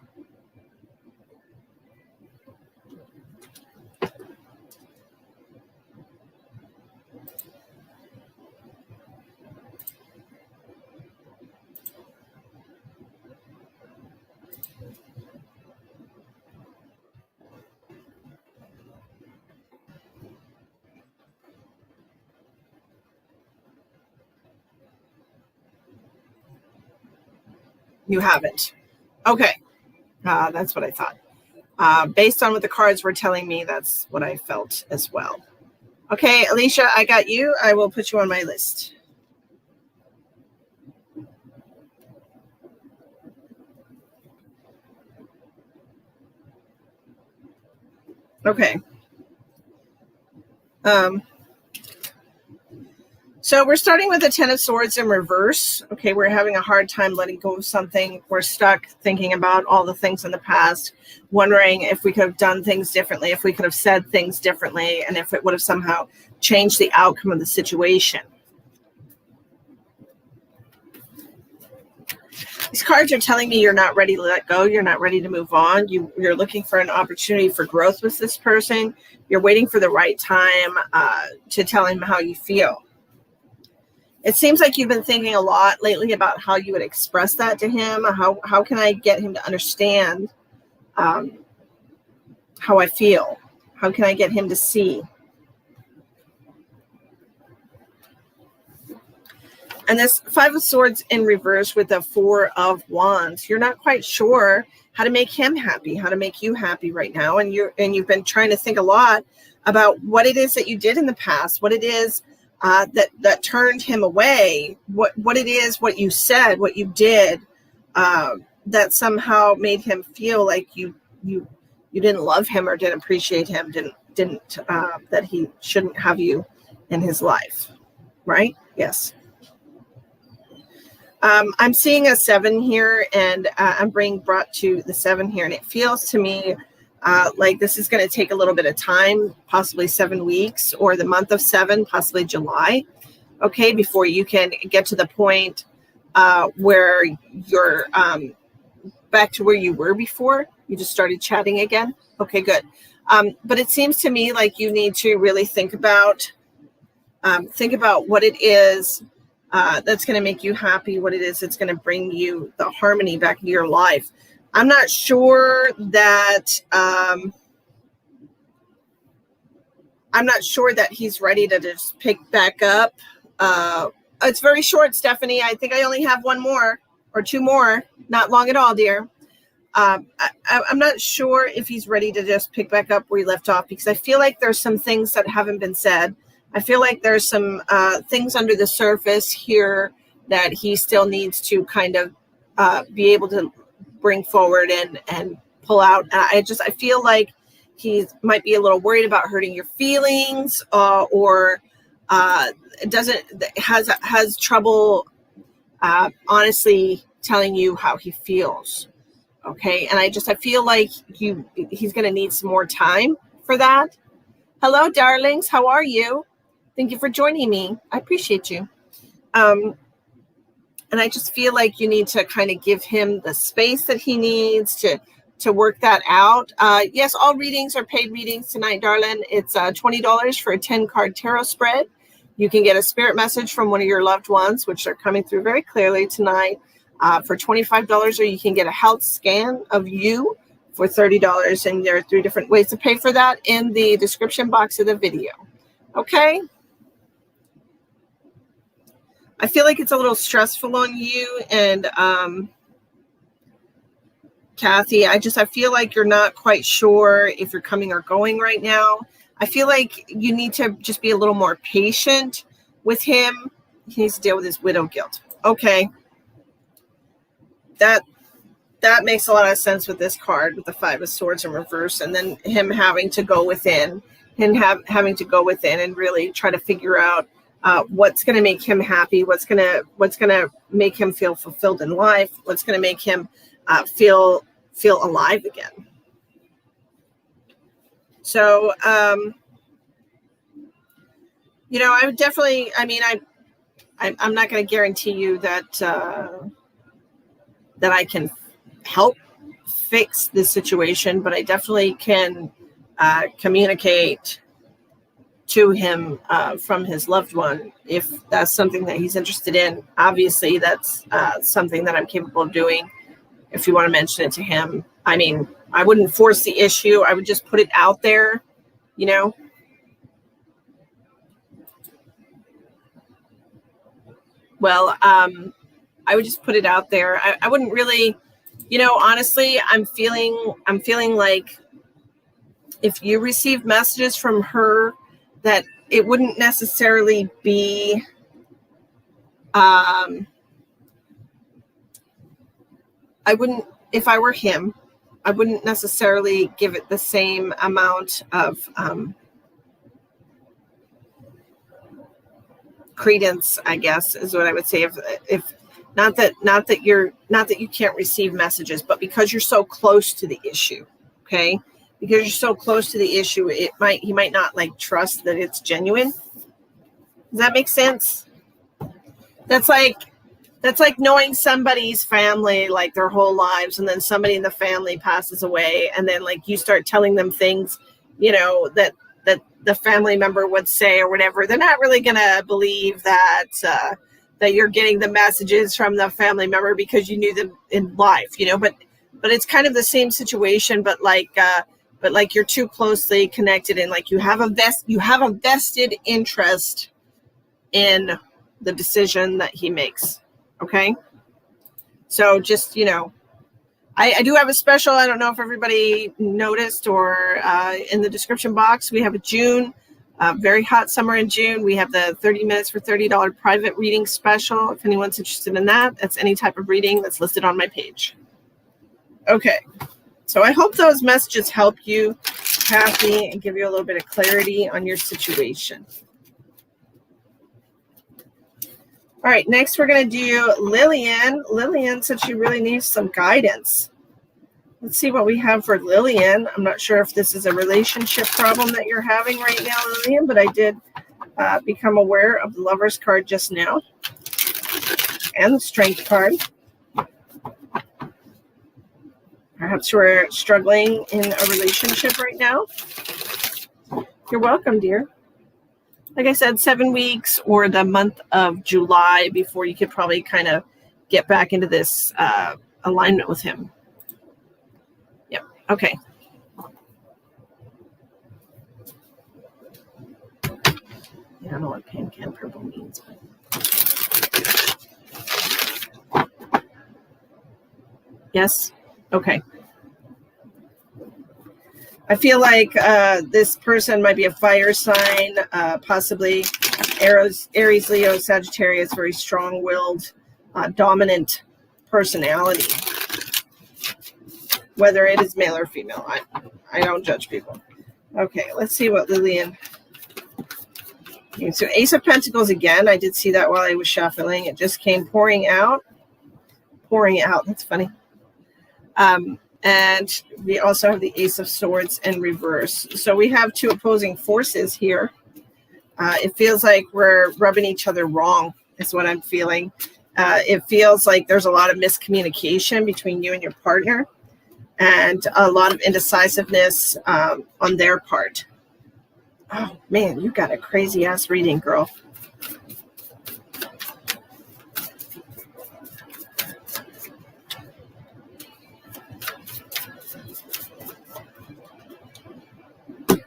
You haven't. Okay. That's what I thought. Based on what the cards were telling me, that's what I felt as well. Okay, Alicia, I got you. I will put you on my list. Okay. So we're starting with the 10 of Swords in reverse. Okay, we're having a hard time letting go of something. We're stuck thinking about all the things in the past, wondering if we could have done things differently, if we could have said things differently, and if it would have somehow changed the outcome of the situation. These cards are telling me you're not ready to let go. You're not ready to move on. You're looking for an opportunity for growth with this person. You're waiting for the right time to tell him how you feel. It seems like you've been thinking a lot lately about how you would express that to him. How can I get him to understand how I feel? How can I get him to see? And this 5 of Swords in reverse with the 4 of Wands. You're not quite sure how to make him happy, how to make you happy right now. And you've been trying to think a lot about what it is that you did in the past, what it is that turned him away, what it is, what you said, what you did, that somehow made him feel like you didn't love him or didn't appreciate him, didn't that he shouldn't have you in his life, right? Yes. I'm seeing a 7 here, and I'm being brought to the 7 here, and it feels to me like this is going to take a little bit of time, possibly 7 weeks, or the month of 7, possibly July, okay, before you can get to the point where you're back to where you were before. You just started chatting again. Okay, good. But it seems to me like you need to really think about what it is that's going to make you happy, what it is that's going to bring you the harmony back into your life. I'm not sure that he's ready to just pick back up. It's very short, Stephanie. I think I only have 1 more or 2 more. Not long at all, dear. I'm not sure if he's ready to just pick back up where he left off, because I feel like there's some things that haven't been said. I feel like there's some things under the surface here that he still needs to kind of be able to bring forward and pull out. I feel like he might be a little worried about hurting your feelings, or has trouble honestly telling you how he feels. Okay, and I feel like he's going to need some more time for that. Hello, darlings. How are you? Thank you for joining me. I appreciate you. And I just feel like you need to kind of give him the space that he needs to work that out. Yes, all readings are paid readings tonight, darling. It's $20 for a 10-card tarot spread. You can get a spirit message from one of your loved ones, which are coming through very clearly tonight, for $25, or you can get a health scan of you for $30. And there are 3 different ways to pay for that in the description box of the video. Okay? I feel like it's a little stressful on you, and Kathy, I feel like you're not quite sure if you're coming or going right now. I feel like you need to just be a little more patient with him. He needs to deal with his widow guilt. Okay. That makes a lot of sense with this card, with the 5 of Swords in reverse, and then him having to go within and really try to figure out what's going to make him happy, what's going to make him feel fulfilled in life, what's going to make him feel alive again. So, I would definitely, I'm not going to guarantee you that I can help fix this situation, but I definitely can communicate to him from his loved one if that's something that he's interested in. Obviously, that's something that I'm capable of doing. If you want to mention it to him, I wouldn't force the issue. I would just put it out there, Well, I would just put it out there. I wouldn't really, honestly, I'm feeling like if you receive messages from her, that it wouldn't necessarily be if I were him, I wouldn't necessarily give it the same amount of credence, I guess, is what I would say. If not that you can't receive messages, but because you're so close to the issue, okay? Because you're so close to the issue, he might not trust that it's genuine. Does that make sense? That's like knowing somebody's family their whole lives, and then somebody in the family passes away, and then you start telling them things, that the family member would say or whatever. They're not really gonna believe that you're getting the messages from the family member because you knew them in life, But it's kind of the same situation, but you're too closely connected, and you have a vested interest in the decision that he makes. Okay. So just, I do have a special. I don't know if everybody noticed or in the description box, we have a June, very hot summer in June. We have the 30 minutes for $30 private reading special. If anyone's interested in that, that's any type of reading that's listed on my page. Okay. So I hope those messages help you, Kathy, and give you a little bit of clarity on your situation. All right, next we're going to do Lillian. Lillian said she really needs some guidance. Let's see what we have for Lillian. I'm not sure if this is a relationship problem that you're having right now, Lillian, but I did become aware of the Lover's card just now and the Strength card. Perhaps we're struggling in a relationship right now. You're welcome, dear. Like I said, 7 weeks or the month of July before you could probably kind of get back into this alignment with him. Yep. Okay. Yeah, I don't know what pan can purple means. Yes. Okay. I feel like this person might be a fire sign, possibly Aries, Leo, Sagittarius, very strong-willed, dominant personality. Whether it is male or female, I don't judge people. Okay, let's see what Lillian. So Ace of Pentacles again. I did see that while I was shuffling. It just came pouring out. Pouring out. That's funny. And we also have the Ace of Swords in reverse. So we have two opposing forces here. It feels like we're rubbing each other wrong, is what I'm feeling. It feels like there's a lot of miscommunication between you and your partner and a lot of indecisiveness on their part. Oh, man, you got a crazy-ass reading, girl.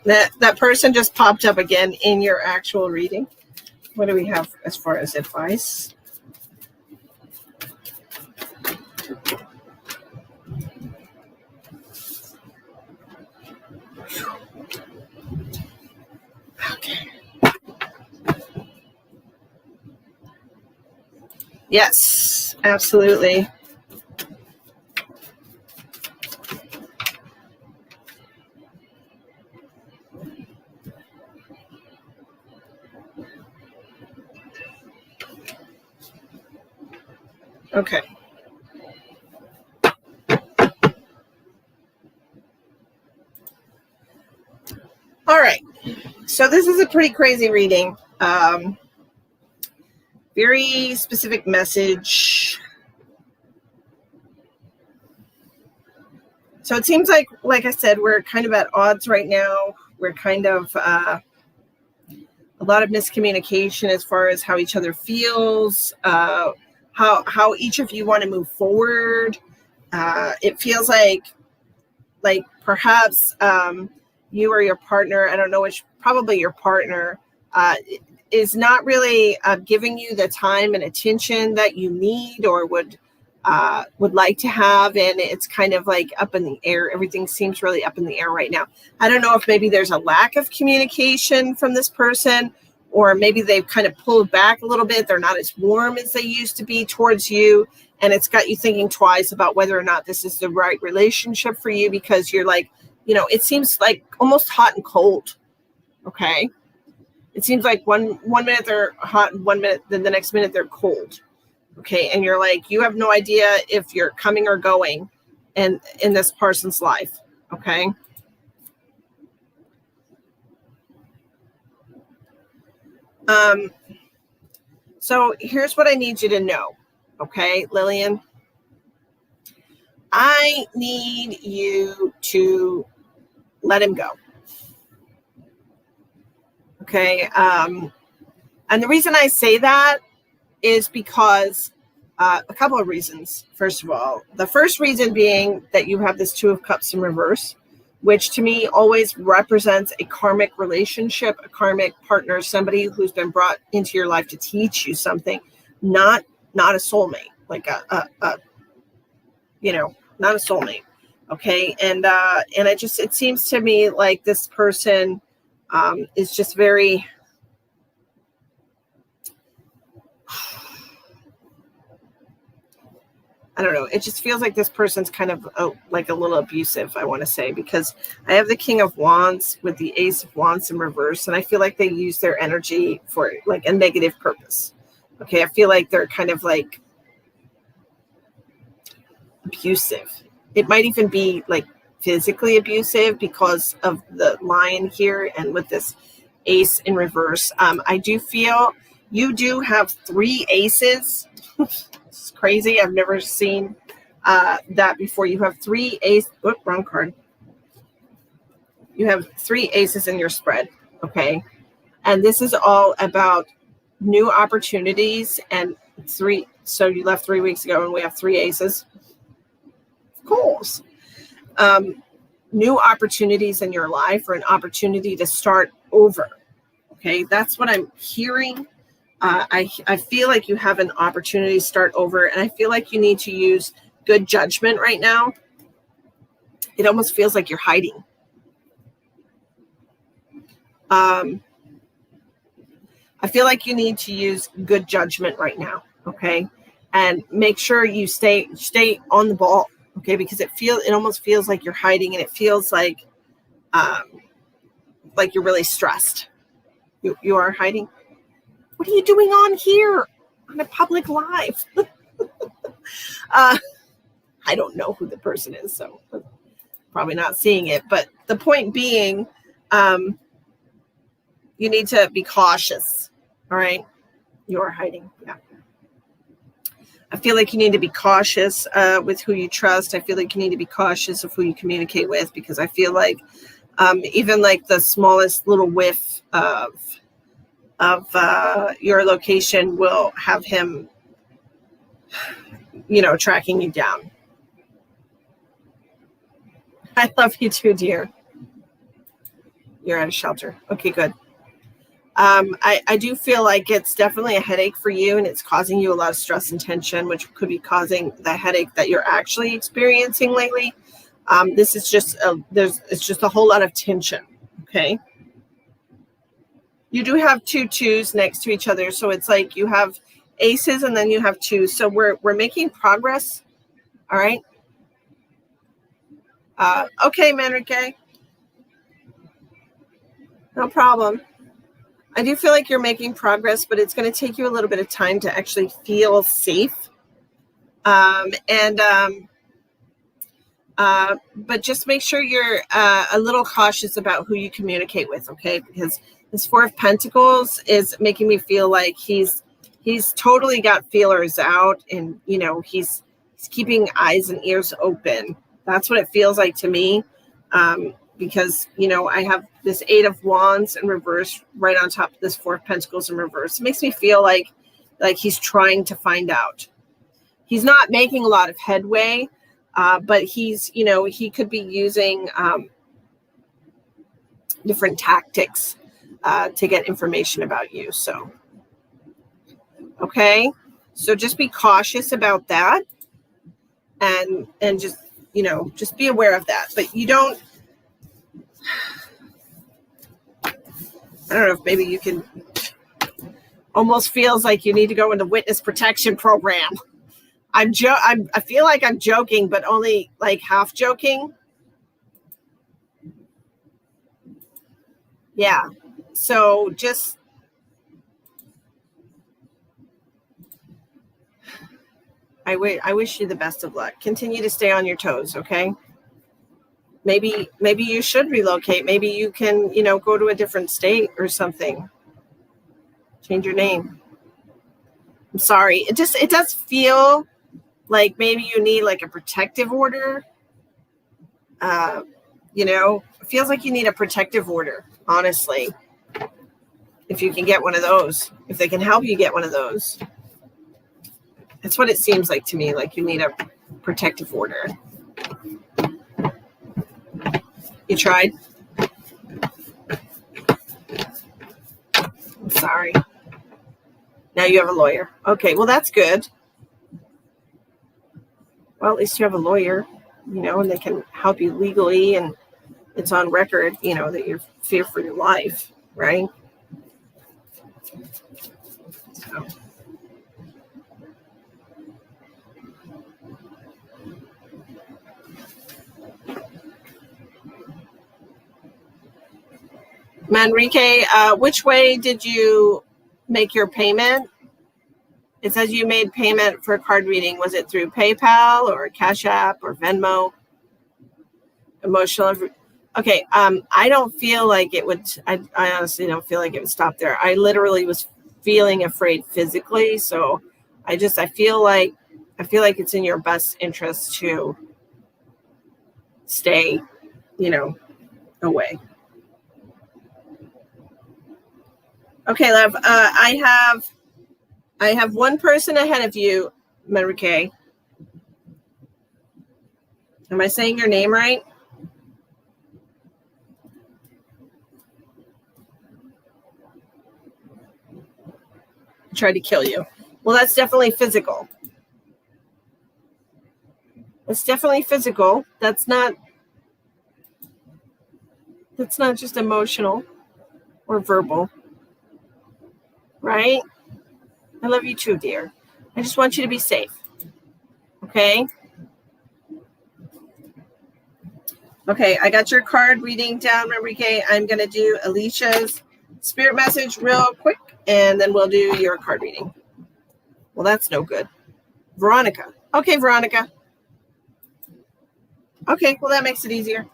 That person just popped up again in your actual reading. What do we have as far as advice? Okay. Yes, absolutely. Okay. All right. So this is a pretty crazy reading. Very specific message. So it seems like I said, we're kind of at odds right now. We're kind of a lot of miscommunication as far as how each other feels, how each of you want to move forward. It feels like perhaps you or your partner, I don't know which, probably your partner, is not really giving you the time and attention that you need or would like to have, and it's kind of like up in the air. Everything seems really up in the air right now. I don't know if maybe there's a lack of communication from this person, or maybe they've kind of pulled back a little bit. They're not as warm as they used to be towards you, and it's got you thinking twice about whether or not this is the right relationship for you, because you're like, it seems like almost hot and cold. Okay. It seems like one minute they're hot and 1 minute, then the next minute they're cold. Okay. And you're like, you have no idea if you're coming or going in this person's life. Okay. So here's what I need you to know. Okay, Lillian, I need you to let him go. Okay. And the reason I say that is because a couple of reasons. First of all, the first reason being that you have this Two of Cups in reverse, which to me always represents a karmic relationship, a karmic partner, somebody who's been brought into your life to teach you something, not a soulmate, like not a soulmate. Okay. And it seems to me like this person is just very, I don't know. It just feels like this person's kind of like a little abusive, I want to say, because I have the King of Wands with the Ace of Wands in reverse, and I feel like they use their energy for like a negative purpose. Okay, I feel like they're kind of like abusive. It might even be like physically abusive because of the Lion here and with this Ace in reverse. I do feel you do have 3 aces. It's crazy. I've never seen that before. You have 3 aces. Oh, wrong card. You have 3 aces in your spread. Okay. And this is all about new opportunities and 3. So you left 3 weeks ago and we have 3 aces. Of course. New opportunities in your life or an opportunity to start over. Okay. That's what I'm hearing. I feel like you have an opportunity to start over, and I feel like you need to use good judgment right now. It almost feels like you're hiding. I feel like you need to use good judgment right now, okay? And make sure you stay on the ball, okay? Because it almost feels like you're hiding, and it feels like you're really stressed. You are hiding. What are you doing on here on a public live? I don't know who the person is, so probably not seeing it. But the point being, you need to be cautious. All right. You are hiding. Yeah. I feel like you need to be cautious with who you trust. I feel like you need to be cautious of who you communicate with, because I feel like even like the smallest little whiff of your location will have him, tracking you down. I love you too, dear. You're at a shelter. Okay, good. I do feel like it's definitely a headache for you, and it's causing you a lot of stress and tension, which could be causing the headache that you're actually experiencing lately. This is just it's just a whole lot of tension. Okay. You do have 2 2s next to each other, so it's like you have aces and then you have 2s. So we're making progress. All right. Okay, Manrique. No problem. I do feel like you're making progress, but it's going to take you a little bit of time to actually feel safe. But just make sure you're a little cautious about who you communicate with, okay? Because this 4 of Pentacles is making me feel like he's totally got feelers out, and he's keeping eyes and ears open. That's what it feels like to me. Because I have this 8 of Wands in reverse right on top of this 4 of Pentacles in reverse. It makes me feel like he's trying to find out. He's not making a lot of headway, but he's, he could be using different tactics to get information about you. So, okay. So just be cautious about that, and just, just be aware of that. But you don't, I don't know if maybe you can, almost feels like you need to go into witness protection program. I feel like I'm joking, but only like half joking. Yeah. So just, I wish you the best of luck. Continue to stay on your toes, okay? Maybe you should relocate. Maybe you can, go to a different state or something. Change your name. I'm sorry. It does feel like maybe you need like a protective order. It feels like you need a protective order, honestly. If you can get one of those, if they can help you get one of those. That's what it seems like to me, like you need a protective order. You tried? I'm sorry. Now you have a lawyer. Okay, well, that's good. Well, at least you have a lawyer, and they can help you legally, and it's on record, that you're fear for your life, right? So. Manrique, which way did you make your payment? It says you made payment for card reading. Was it through PayPal or Cash App or Venmo? Emotional. Okay. I don't feel like it would. I honestly don't feel like it would stop there. I literally was feeling afraid physically, so I feel like it's in your best interest to stay, away. Okay, love. I have one person ahead of you, Manrique. Am I saying your name right? I tried to kill you. Well, that's definitely physical. It's definitely physical. That's not just emotional or verbal. Right? I love you too, dear. I just want you to be safe. Okay? Okay, I got your card reading down, Enrique. I'm going to do Alicia's spirit message real quick, and then we'll do your card reading. Well, that's no good. Veronica. Okay, Veronica. Okay, well, that makes it easier.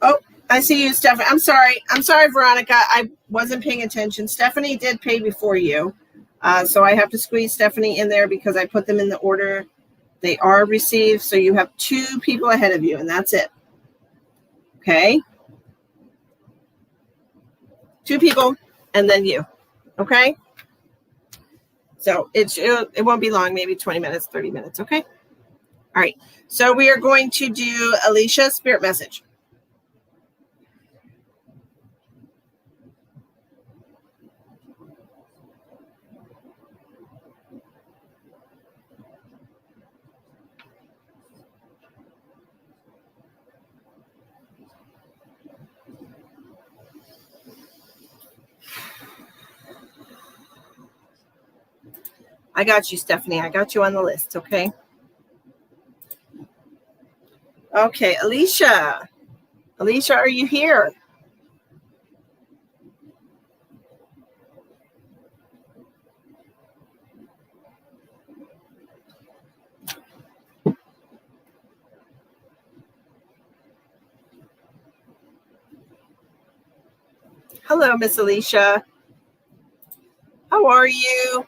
Oh, I see you, Stephanie. I'm sorry, Veronica. I wasn't paying attention. Stephanie did pay before you. So I have to squeeze Stephanie in there because I put them in the order they are received. So you have 2 people ahead of you, and that's it. Okay? 2 people, and then you. Okay? So it won't be long, maybe 20 minutes, 30 minutes. Okay? All right. So we are going to do Alicia's spirit message. I got you, Stephanie. I got you on the list, okay? Okay, Alicia. Alicia, are you here? Hello, Miss Alicia. How are you?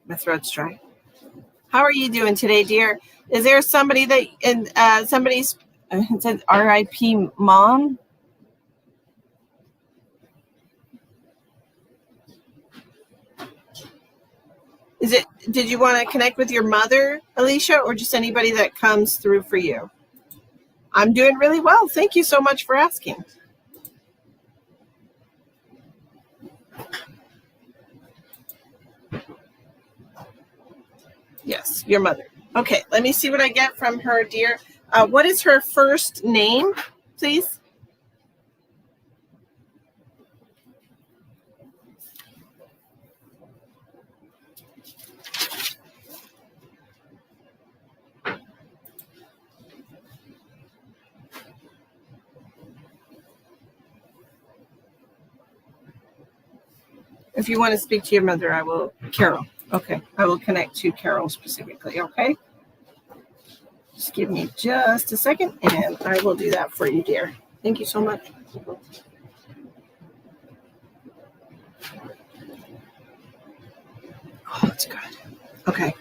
My throat's dry. How are you doing today, dear? Is there somebody that somebody's said R.I.P. Mom? Did you want to connect with your mother, Alicia, or just anybody that comes through for you? I'm doing really well. Thank you so much for asking. Yes, your mother. Okay, let me see what I get from her, dear. What is her first name, please? If you want to speak to your mother, I will. Carol. Okay, I will connect to Carol specifically, okay? Just give me just a second, and I will do that for you, dear. Thank you so much. Oh, that's good. Okay.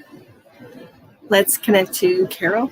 Let's connect to Carol.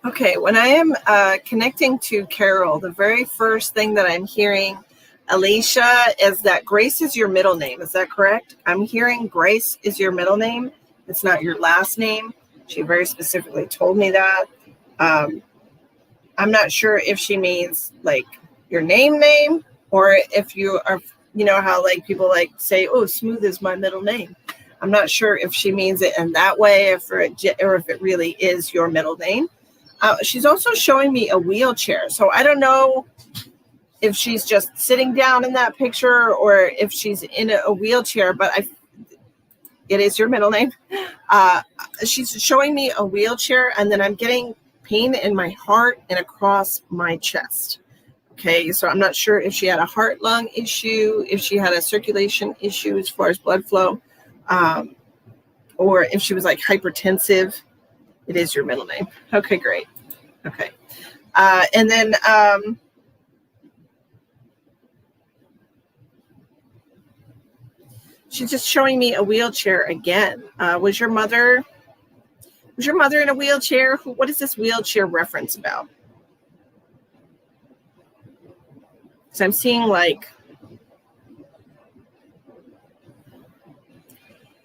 Okay, when I am connecting to Carol, the very first thing that I'm hearing, Alicia, is that Grace is your middle name. Is that correct? I'm hearing Grace is your middle name. It's not your last name. She very specifically told me that. I'm not sure if she means like your name, or if you are, you know, how like people like say, oh, Smooth is my middle name. I'm not sure if she means it in that way, or if it really is your middle name. She's also showing me a wheelchair. So I don't know if she's just sitting down in that picture or if she's in a wheelchair, but it is your middle name. She's showing me a wheelchair, and then I'm getting pain in my heart and across my chest. Okay, so I'm not sure if she had a heart-lung issue, if she had a circulation issue as far as blood flow, or if she was like hypertensive. It is your middle name. Okay, great. Okay. And then she's just showing me a wheelchair again. Was your mother in a wheelchair? What is this wheelchair reference about? Because I'm seeing like,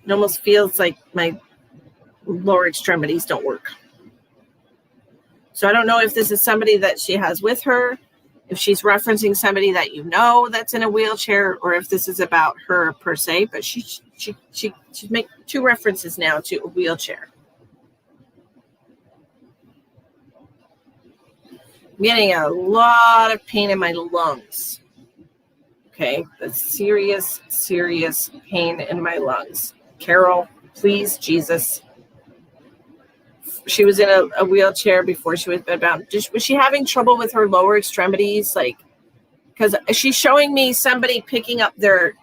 it almost feels like my lower extremities don't work. So I don't know if this is somebody that she has with her, if she's referencing somebody that you know that's in a wheelchair, or if this is about her per se. But she's making two references now to a wheelchair. I'm getting a lot of pain in my lungs. Okay, a serious pain in my lungs. Carol, please, Jesus. She was in a wheelchair before she was bedbound. Was she having trouble with her lower extremities? Like, because she's showing me somebody picking up their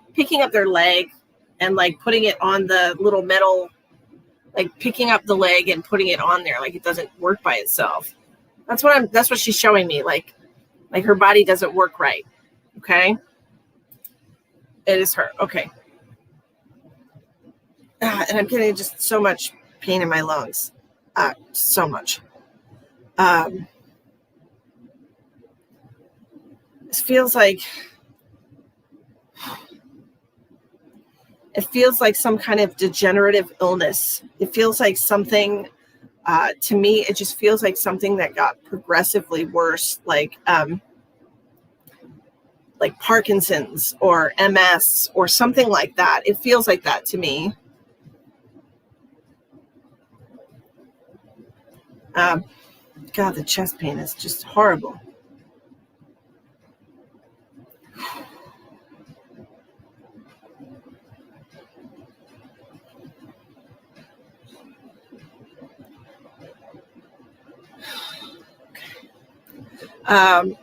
leg and like putting it on the little metal, like picking up the leg and putting it on there, like it doesn't work by itself. That's what she's showing me. Like her body doesn't work right. Okay. It is her. Okay. And I'm getting just so much pain in my lungs. So much. It feels like some kind of degenerative illness. It feels like something, to me, it just feels like something that got progressively worse, like Parkinson's or MS or something like that. It feels like that to me. God, the chest pain is just horrible. Do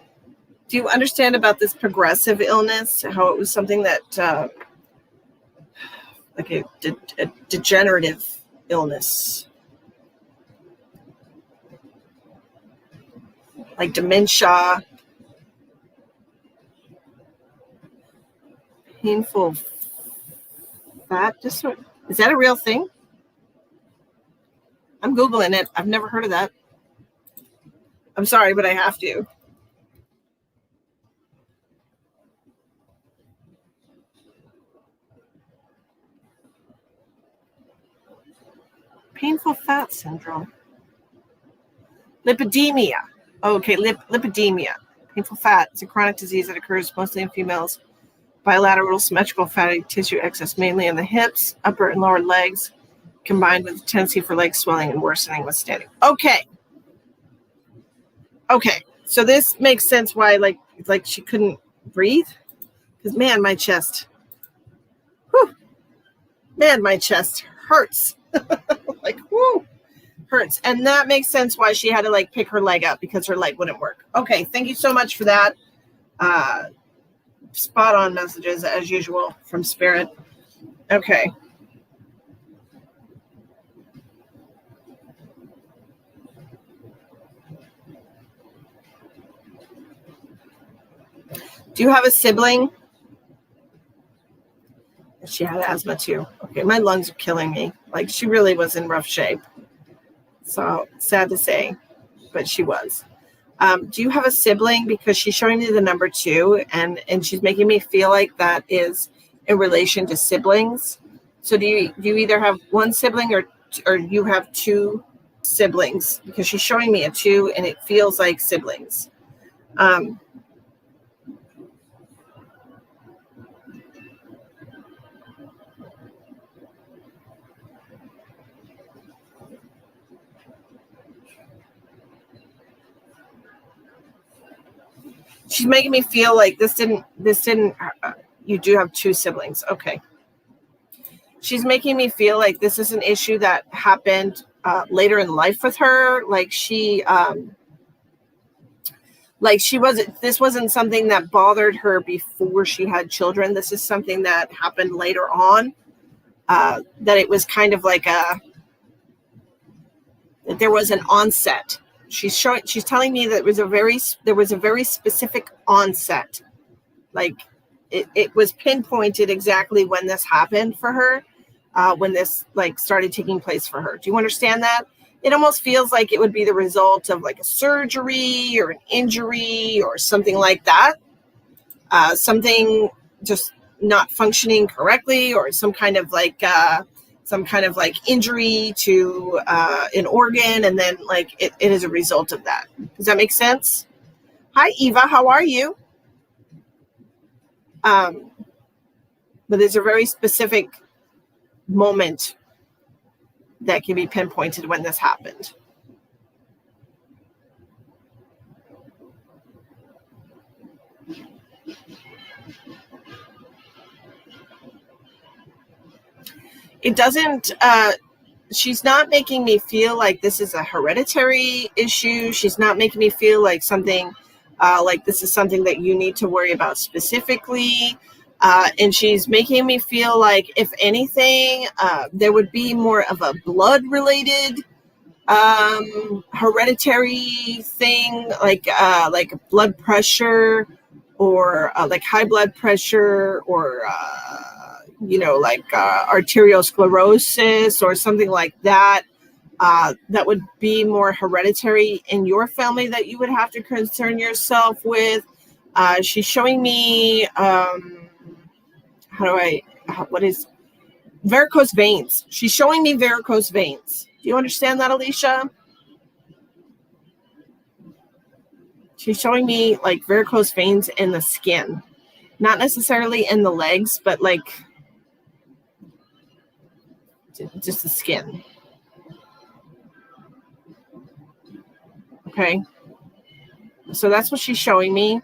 you understand about this progressive illness? How it was something that, like a degenerative illness, like dementia, painful fat disorder. Is that a real thing? I'm Googling it. I've never heard of that. I'm sorry, but I have to. Painful fat syndrome. Lipidemia. Okay, lipidemia. Painful fat is a chronic disease that occurs mostly in females. Bilateral symmetrical fatty tissue excess mainly in the hips, upper and lower legs, combined with tendency for leg swelling and worsening with standing. Okay. So this makes sense why like she couldn't breathe. Because man, my chest hurts. Like, whoo, hurts. And that makes sense why she had to like pick her leg up, because her leg wouldn't work. Okay, thank you so much for that. Spot on messages as usual from Spirit. Okay. Do you have a sibling? She had asthma too. Okay, my lungs are killing me. Like, she really was in rough shape. So sad to say, but she was. Do you have a sibling? Because she's showing me the number 2, and she's making me feel like that is in relation to siblings. So do you either have one sibling or you have two siblings, because she's showing me a 2 and it feels like siblings. She's making me feel like this didn't, you do have 2 siblings. Okay. She's making me feel like this is an issue that happened later in life with her. This wasn't something that bothered her before she had children. This is something that happened later on. That it was kind of like that there was an onset. She's telling me that there was a very specific onset. Like it was pinpointed exactly when this happened for her, when this like started taking place for her. Do you understand that? It almost feels like it would be the result of like a surgery or an injury or something like that. Something just not functioning correctly, or some kind of like injury to an organ, and then like it is a result of that. Does that make sense? Hi, Eva. How are you? But there's a very specific moment that can be pinpointed when this happened. It doesn't, she's not making me feel like this is a hereditary issue. She's not making me feel like something like this is something that you need to worry about specifically. And she's making me feel like, if anything, there would be more of a blood-related hereditary thing, like blood pressure, or like high blood pressure, or arteriosclerosis or something like that. That would be more hereditary in your family that you would have to concern yourself with. She's showing me, what is varicose veins? She's showing me varicose veins. Do you understand that, Alicia? She's showing me like varicose veins in the skin, not necessarily in the legs, but like just the skin. Okay. So that's what she's showing me.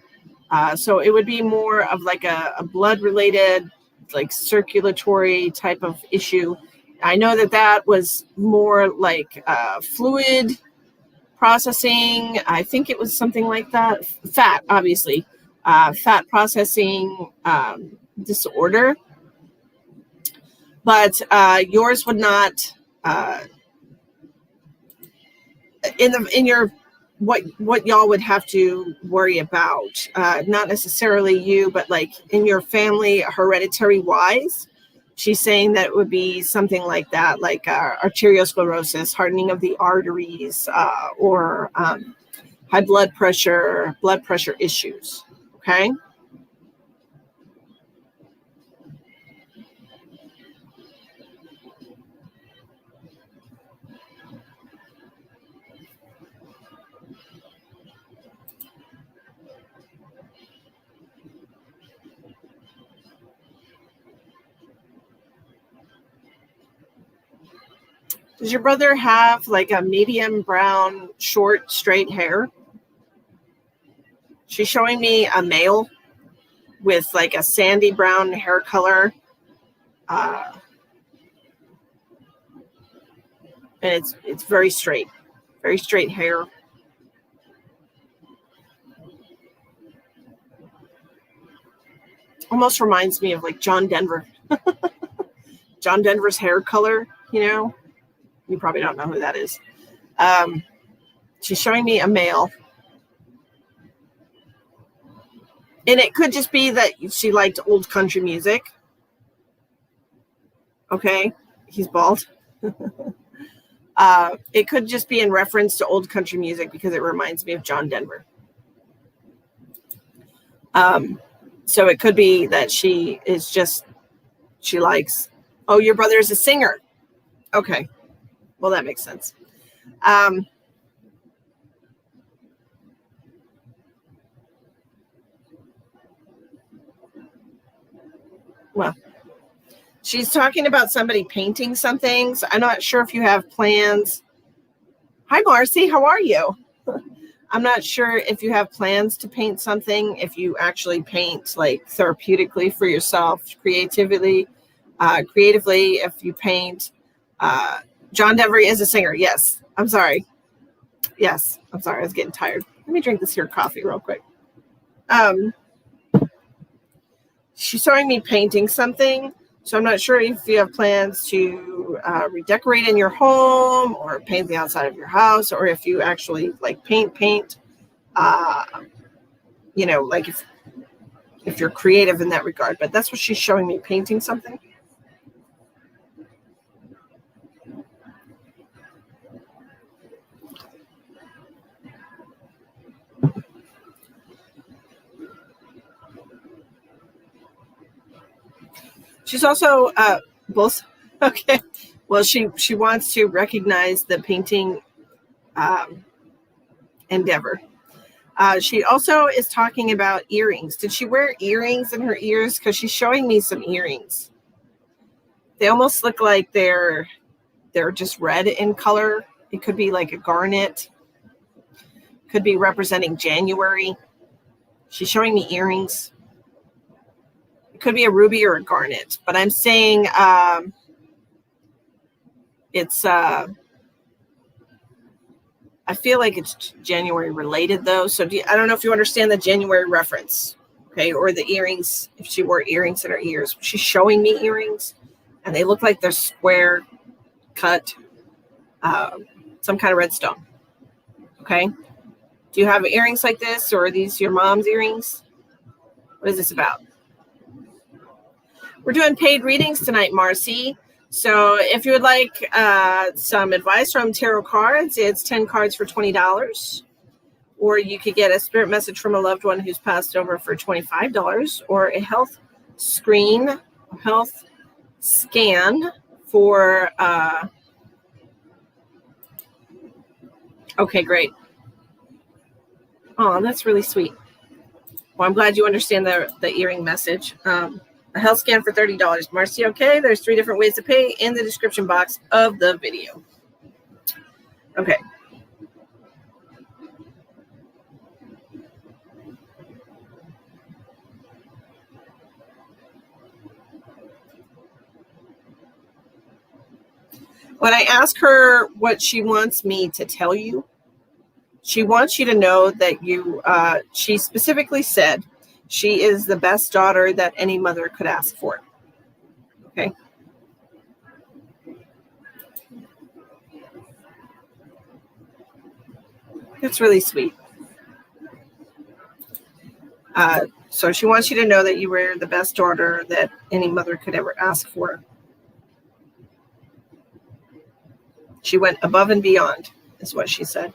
So it would be more of like a blood related, like circulatory type of issue. I know that was more like fluid processing. I think it was something like that. Fat, obviously. Fat processing disorder. But yours would not, in your what y'all would have to worry about, not necessarily you, but like in your family, hereditary wise. She's saying that it would be something like that, like arteriosclerosis, hardening of the arteries, or high blood pressure issues. Okay. Does your brother have like a medium brown, short, straight hair? She's showing me a male with like a sandy brown hair color. And it's very straight hair. Almost reminds me of like John Denver. John Denver's hair color, you know? You probably don't know who that is. She's showing me a male. And it could just be that she liked old country music. Okay, he's bald. It could just be in reference to old country music because it reminds me of John Denver. So it could be that she likes, oh, your brother is a singer. Okay. Well, that makes sense. Well, she's talking about somebody painting some things. I'm not sure if you have plans. Hi, Marcy. How are you? I'm not sure if you have plans to paint something, if you actually paint like therapeutically for yourself, creatively, if you paint. John Devery is a singer. Yes. I'm sorry. Yes. I'm sorry. I was getting tired. Let me drink this here coffee real quick. She's showing me painting something. So I'm not sure if you have plans to redecorate in your home or paint the outside of your house, or if you actually like paint. Like if you're creative in that regard. But that's what she's showing me, painting something. She's also both. Okay. Well, she wants to recognize the painting endeavor. She also is talking about earrings. Did she wear earrings in her ears? Because she's showing me some earrings. They almost look like they're just red in color. It could be like a garnet. Could be representing January. She's showing me earrings. It could be a ruby or a garnet, but I'm saying it's I feel like it's January related though. So I don't know if you understand the January reference, okay, or the earrings. If she wore earrings in her ears, she's showing me earrings, and they look like they're square cut, some kind of red stone. Okay, do you have earrings like this, or are these your mom's earrings? What is this about? We're doing paid readings tonight, Marcy. So if you would like some advice from tarot cards, it's 10 cards for $20. Or you could get a spirit message from a loved one who's passed over for $25, or a health scan for okay, great. Oh, that's really sweet. Well, I'm glad you understand the earring message. A health scan for $30. Marcy, okay, there's 3 different ways to pay in the description box of the video. Okay. When I ask her what she wants me to tell you, she wants you to know that she specifically said she is the best daughter that any mother could ask for. Okay. That's really sweet. So she wants you to know that you were the best daughter that any mother could ever ask for. She went above and beyond, is what she said.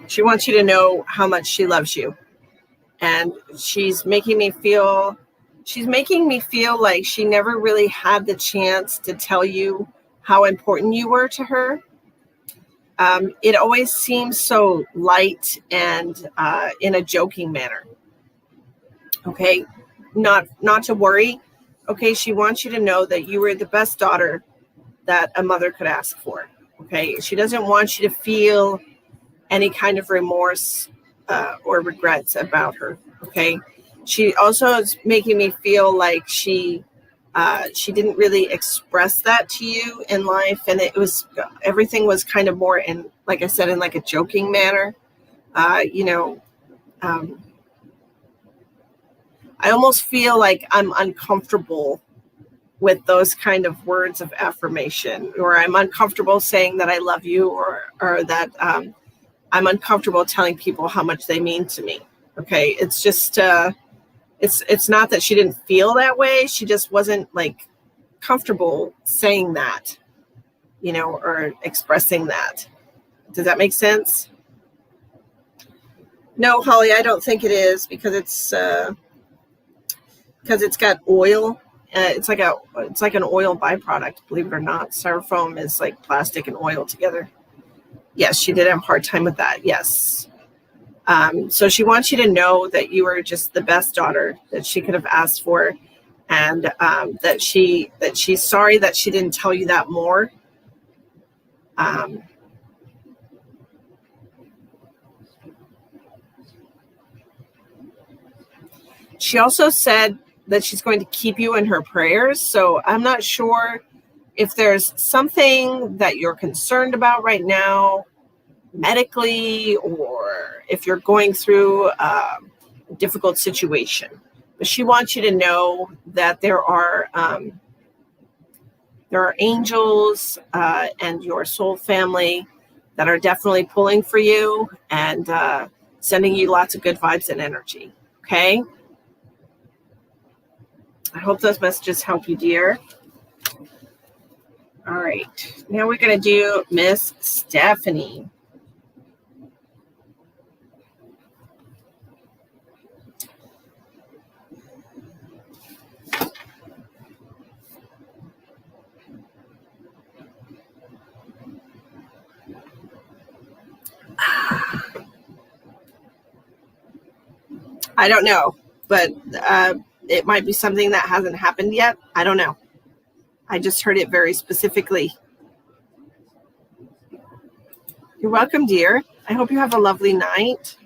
She wants you to know how much she loves you. And she's making me feel like she never really had the chance to tell you how important you were to her. It always seems so light and in a joking manner. Okay, not to worry. Okay, she wants you to know that you were the best daughter that a mother could ask for. Okay, she doesn't want you to feel any kind of remorse or regrets about her. Okay, she also is making me feel like she didn't really express that to you in life, and everything was kind of more in, like I said, in like a joking manner. I almost feel like I'm uncomfortable with those kind of words of affirmation, or I'm uncomfortable saying that I love you, or that I'm uncomfortable telling people how much they mean to me. Okay, it's just it's not that she didn't feel that way. She just wasn't like comfortable saying that, or expressing that. Does that make sense? No, Holly, I don't think it is because it's got oil. It's like an oil byproduct, believe it or not. Styrofoam is like plastic and oil together. Yes, she did have a hard time with that. Yes. So she wants you to know that you are just the best daughter that she could have asked for, and that she's sorry that she didn't tell you that more. She also said that she's going to keep you in her prayers. So I'm not sure if there's something that you're concerned about right now, medically, or if you're going through a difficult situation. But she wants you to know that there are angels and your soul family that are definitely pulling for you and sending you lots of good vibes and energy. Okay? I hope those messages help you, dear. All right. Now we're going to do Miss Stephanie. I don't know, but it might be something that hasn't happened yet. I don't know. I just heard it very specifically. You're welcome, dear. I hope you have a lovely night,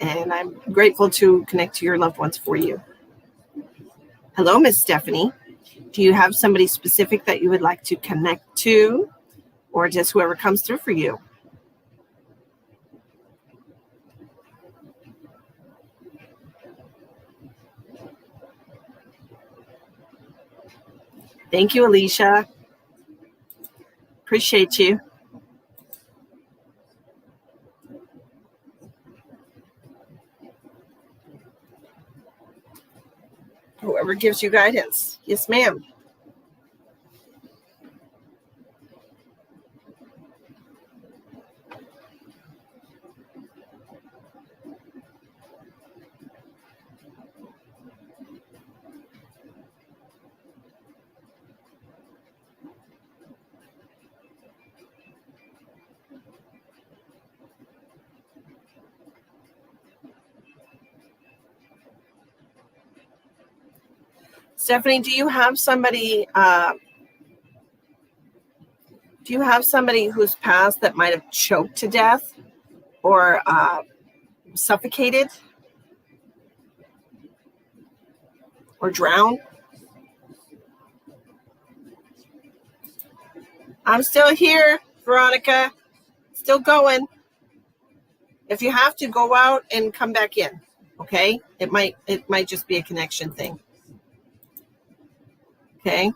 and I'm grateful to connect to your loved ones for you. Hello, Miss Stephanie. Do you have somebody specific that you would like to connect to, or just whoever comes through for you? Thank you, Alicia. Appreciate you. Whoever gives you guidance. Yes, ma'am. Stephanie, do you have somebody who's passed that might have choked to death or suffocated or drowned? I'm still here, Veronica. Still going. If you have to, go out and come back in. Okay? It might just be a connection thing. Okay?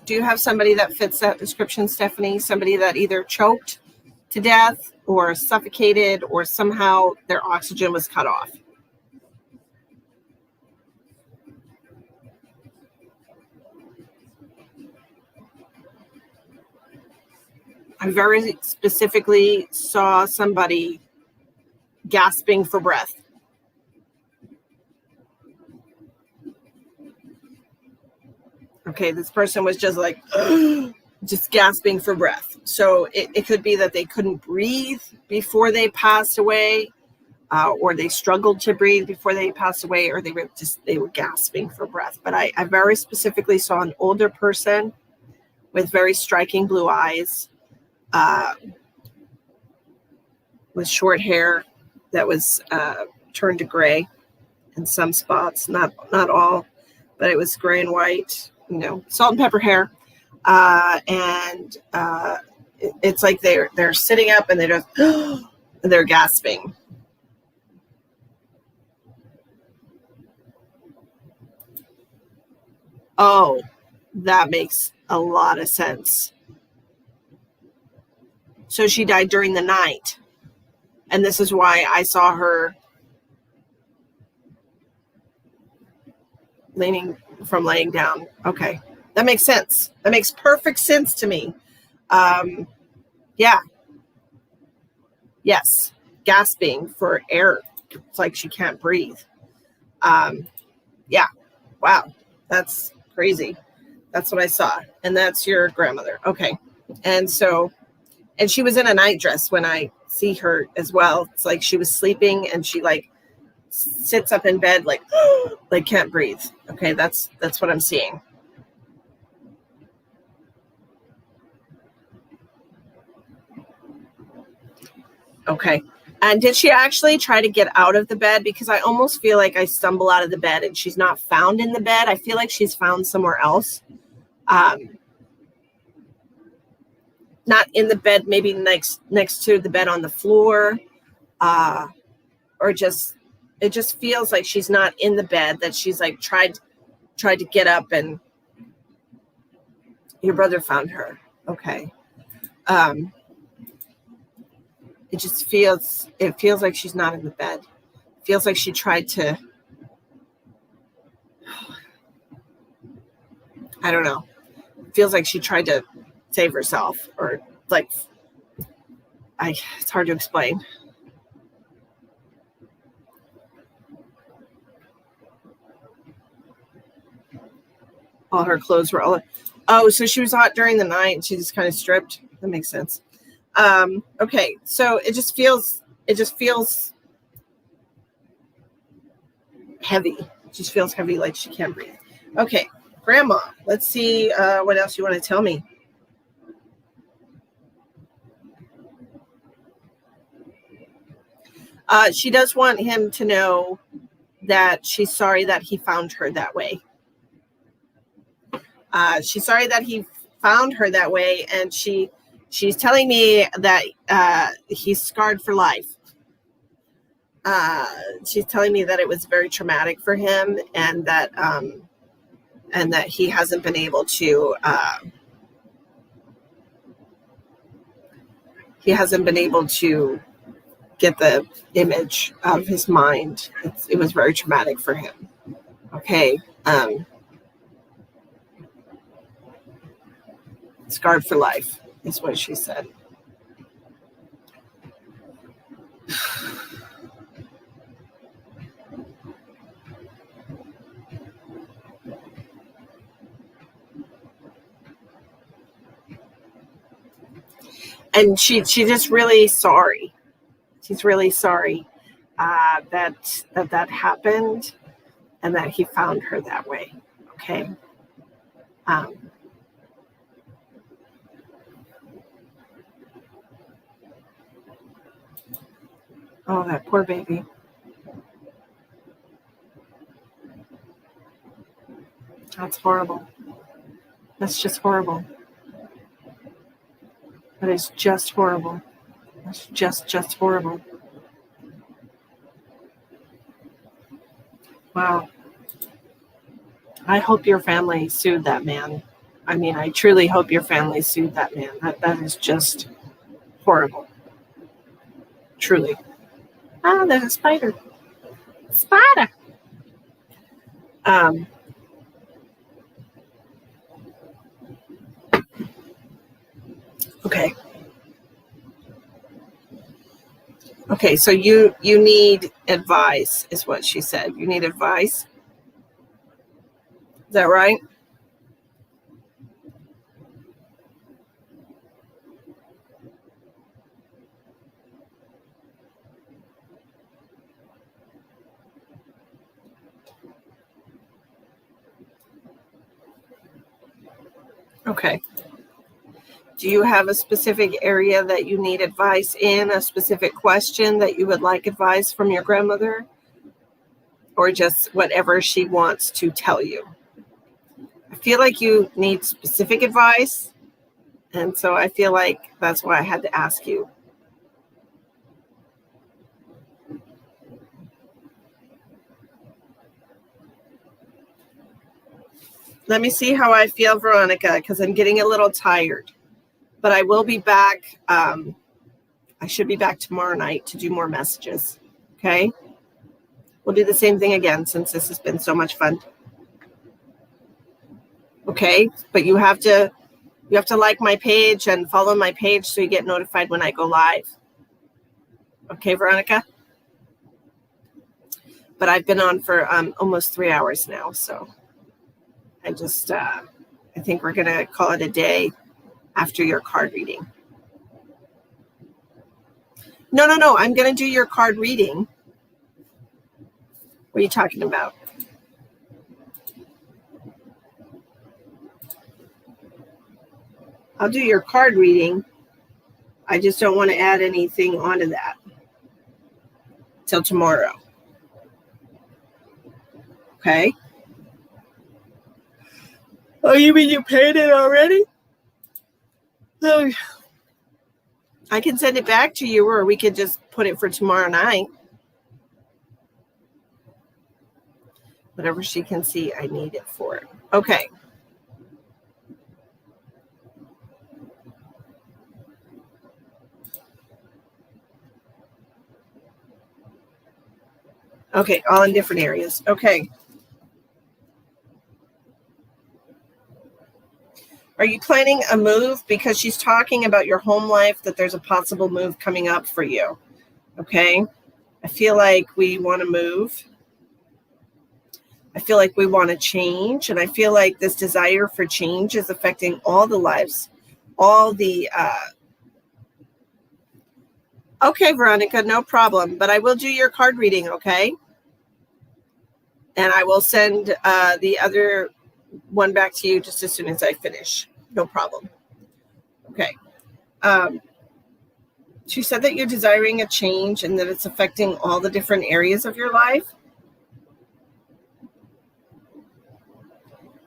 Do you have somebody that fits that description, Stephanie? Somebody that either choked to death or suffocated or somehow their oxygen was cut off? I very specifically saw somebody gasping for breath. Okay, this person was just like, just gasping for breath. So it could be that they couldn't breathe before they passed away, or they struggled to breathe before they passed away, or they were gasping for breath. But I very specifically saw an older person with very striking blue eyes, with short hair that was turned to gray in some spots, not all, but it was gray and white. Salt and pepper hair, and it's like they're sitting up and they're gasping. Oh, that makes a lot of sense. So she died during the night, and this is why I saw her laying down. Okay, that makes sense. That makes perfect sense to me. Yeah. Yes. Gasping for air. It's like she can't breathe. Yeah. Wow. That's crazy. That's what I saw. And that's your grandmother. Okay. And she was in a night dress when I see her as well. It's like she was sleeping and she like sits up in bed like like can't breathe. Okay, that's what I'm seeing. Okay. And did she actually try to get out of the bed? Because I almost feel like I stumble out of the bed and she's not found in the bed. I feel like she's found somewhere else. Not in the bed, maybe next to the bed on the floor. Or just it just feels like she's not in the bed, that she's like tried to get up and your brother found her. Okay. It feels like she's not in the bed. It feels like she tried to, I don't know. It feels like she tried to save herself, or like it's hard to explain. All her clothes were all. Oh, so she was hot during the night and she just kind of stripped. That makes sense. Okay, so it just feels heavy. It just feels heavy, like she can't breathe. Okay, Grandma, let's see what else you want to tell me. She does want him to know that she's sorry that he found her that way. She's sorry that he found her that way, and she's telling me that he's scarred for life. She's telling me that it was very traumatic for him, and that he hasn't been able to get the image out of his mind. It was very traumatic for him. Okay. Scarred for life is what she said. And she's just really sorry. She's really sorry that happened, and that he found her that way. Okay. Oh, that poor baby. That's horrible. That's just horrible. That is just horrible. That's just horrible. Wow. I hope your family sued that man. I mean, I truly hope your family sued that man. That is just horrible. Truly. Ah, there's a spider. Spider. Okay. Okay, so you need advice, is what she said. You need advice. Is that right? Okay. Do you have a specific area that you need advice in, a specific question that you would like advice from your grandmother? Or just whatever she wants to tell you? I feel like you need specific advice, and so I feel like that's why I had to ask you. Let me see how I feel, Veronica, because I'm getting a little tired. But I will be back. I should be back tomorrow night to do more messages. Okay? We'll do the same thing again, since this has been so much fun. Okay? But you have to You have to like my page and follow my page so you get notified when I go live. Okay, Veronica? But I've been on for almost 3 hours now, so I think we're going to call it a day after your card reading. No, I'm going to do your card reading. What are you talking about? I'll do your card reading. I just don't want to add anything onto that till tomorrow. Okay? Oh, you mean you paid it already? Oh, I can send it back to you, or we could just put it for tomorrow night. Whatever she can see, I need it for. Okay. Okay, all in different areas. Okay. Are you planning a move? Because she's talking about your home life, that there's a possible move coming up for you. Okay. I feel like we want to move. I feel like we want to change. And I feel like this desire for change is affecting all the lives, all the, okay, Veronica, no problem. But I will do your card reading, okay? And I will send the other one back to you just as soon as I finish. No problem. Okay. She said that you're desiring a change and that it's affecting all the different areas of your life.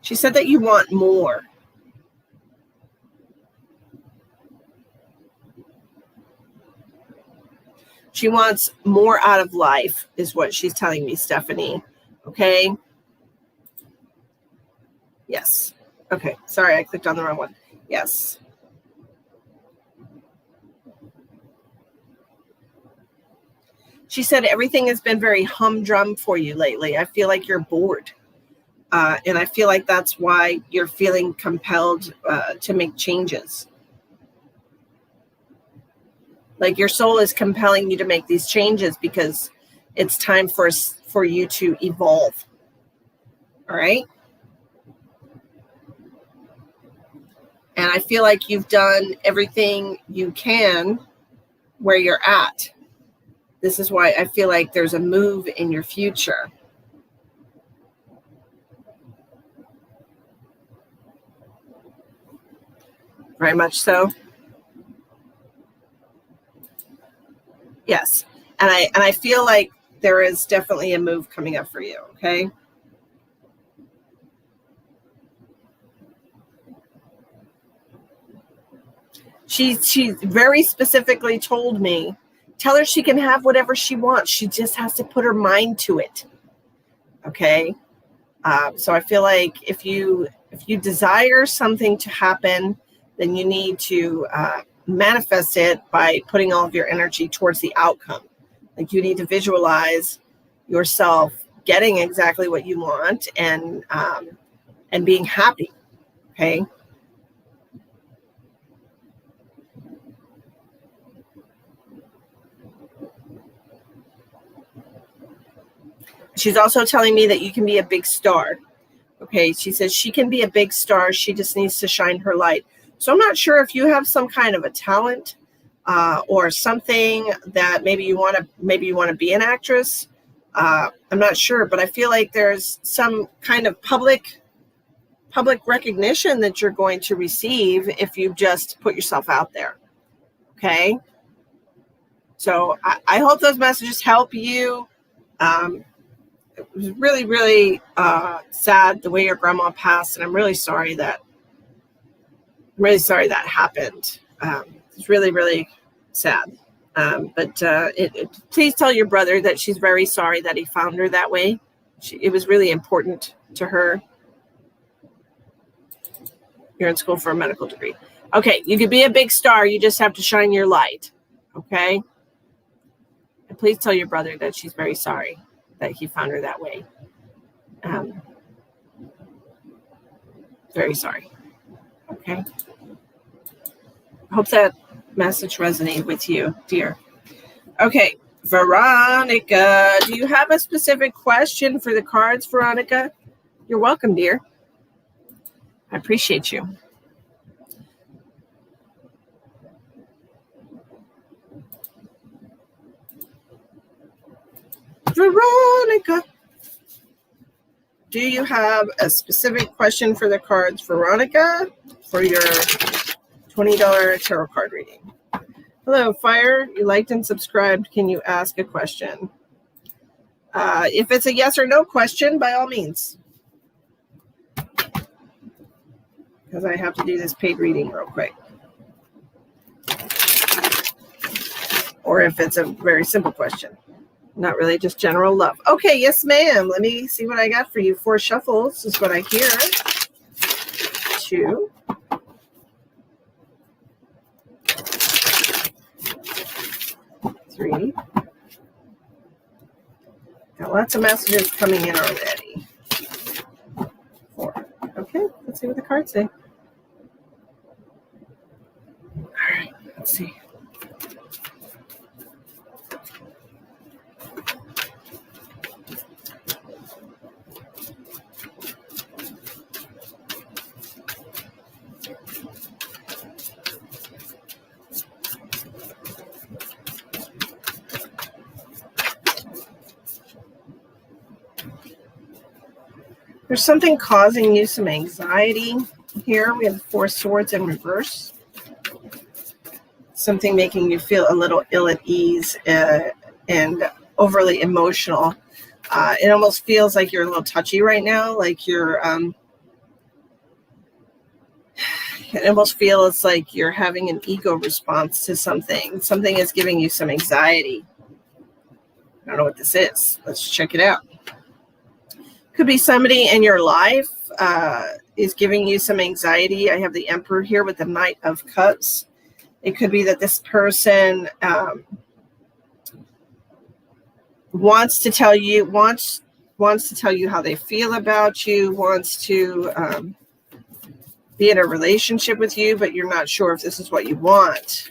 She said that you want more. She wants more out of life, is what she's telling me, Stephanie. Okay. Yes. Okay. Sorry, I clicked on the wrong one. Yes. She said everything has been very humdrum for you lately. I feel like you're bored. And I feel like that's why you're feeling compelled to make changes. Like your soul is compelling you to make these changes because it's time for you to evolve. All right. And I feel like you've done everything you can where you're at. This is why I feel like there's a move in your future. Very much so. Yes. And I feel like there is definitely a move coming up for you, okay? She very specifically told me, tell her she can have whatever she wants. She just has to put her mind to it. Okay. So I feel like if you desire something to happen, then you need to manifest it by putting all of your energy towards the outcome. Like you need to visualize yourself getting exactly what you want and being happy. Okay. She's also telling me that you can be a big star. Okay. She says she can be a big star. She just needs to shine her light. So I'm not sure if you have some kind of a talent or something that maybe you want to be an actress. I'm not sure, but I feel like there's some kind of public recognition that you're going to receive if you just put yourself out there. Okay. So I hope those messages help you. It was really, really sad the way your grandma passed, and I'm really sorry that happened. It's really, really sad. But please tell your brother that she's very sorry that he found her that way. It was really important to her. You're in school for a medical degree. Okay, you could be a big star. You just have to shine your light. Okay? And please tell your brother that she's very sorry that he found her that way. Very sorry. Okay? Hope that message resonated with you, dear. Okay, Veronica, do you have a specific question for the cards, Veronica? You're welcome, dear. I appreciate you. Veronica, do you have a specific question for the cards, Veronica, for your $20 tarot card reading? Hello, Fire. You liked and subscribed. Can you ask a question? If it's a yes or no question, by all means. Because I have to do this paid reading real quick. Or if it's a very simple question. Not really, just general love. Okay, yes, ma'am. Let me see what I got for you. 4 shuffles is what I hear. 2. 3. Got lots of messages coming in already. 4. Okay, let's see what the cards say. All right, let's see. There's something causing you some anxiety here. We have 4 swords in reverse. Something making you feel a little ill at ease and overly emotional. It almost feels like you're a little touchy right now, like you're, it almost feels like you're having an ego response to something. Something is giving you some anxiety. I don't know what this is. Let's check it out. Could be somebody in your life is giving you some anxiety. I have the Emperor here with the Knight of Cups. It could be that this person wants to tell you how they feel about you, wants to be in a relationship with you, but you're not sure if this is what you want.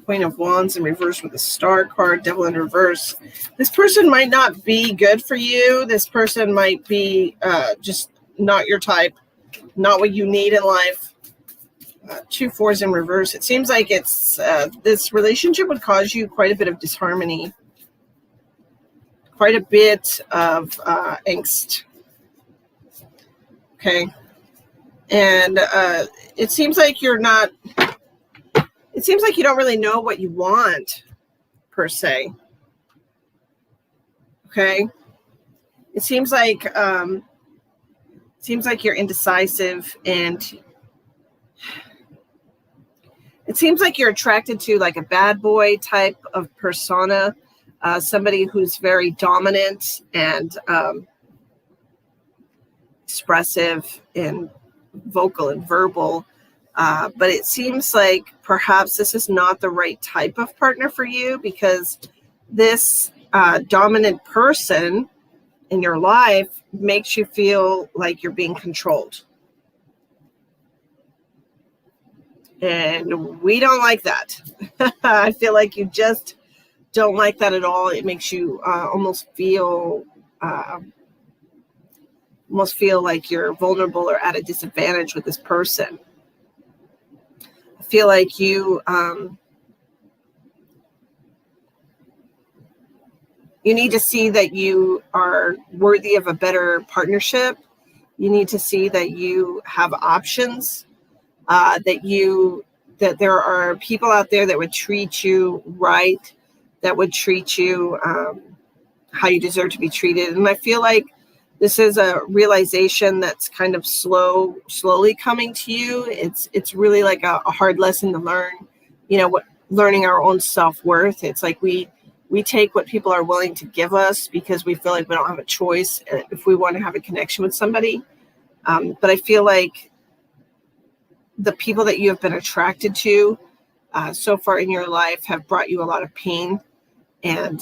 Queen of Wands in reverse with the Star card, Devil in reverse. This person might not be good for you. This person might be just not your type, not what you need in life. 2 4s in reverse. It seems like it's this relationship would cause you quite a bit of disharmony, quite a bit of angst. Okay. And it seems like you're not, it seems like you don't really know what you want, per se. Okay. It seems like you're indecisive, and it seems like you're attracted to like a bad boy type of persona, somebody who's very dominant and expressive and vocal and verbal. But it seems like perhaps this is not the right type of partner for you, because this dominant person in your life makes you feel like you're being controlled. And we don't like that. I feel like you just don't like that at all. It makes you almost feel like you're vulnerable or at a disadvantage with this person. I feel like you need to see that you are worthy of a better partnership. You need to see that you have options, that there are people out there that would treat you right, that would treat you how you deserve to be treated. And I feel like this is a realization that's kind of slowly coming to you. It's really like a hard lesson to learn, learning our own self-worth. It's like we take what people are willing to give us because we feel like we don't have a choice if we want to have a connection with somebody. But I feel like the people that you have been attracted to so far in your life have brought you a lot of pain and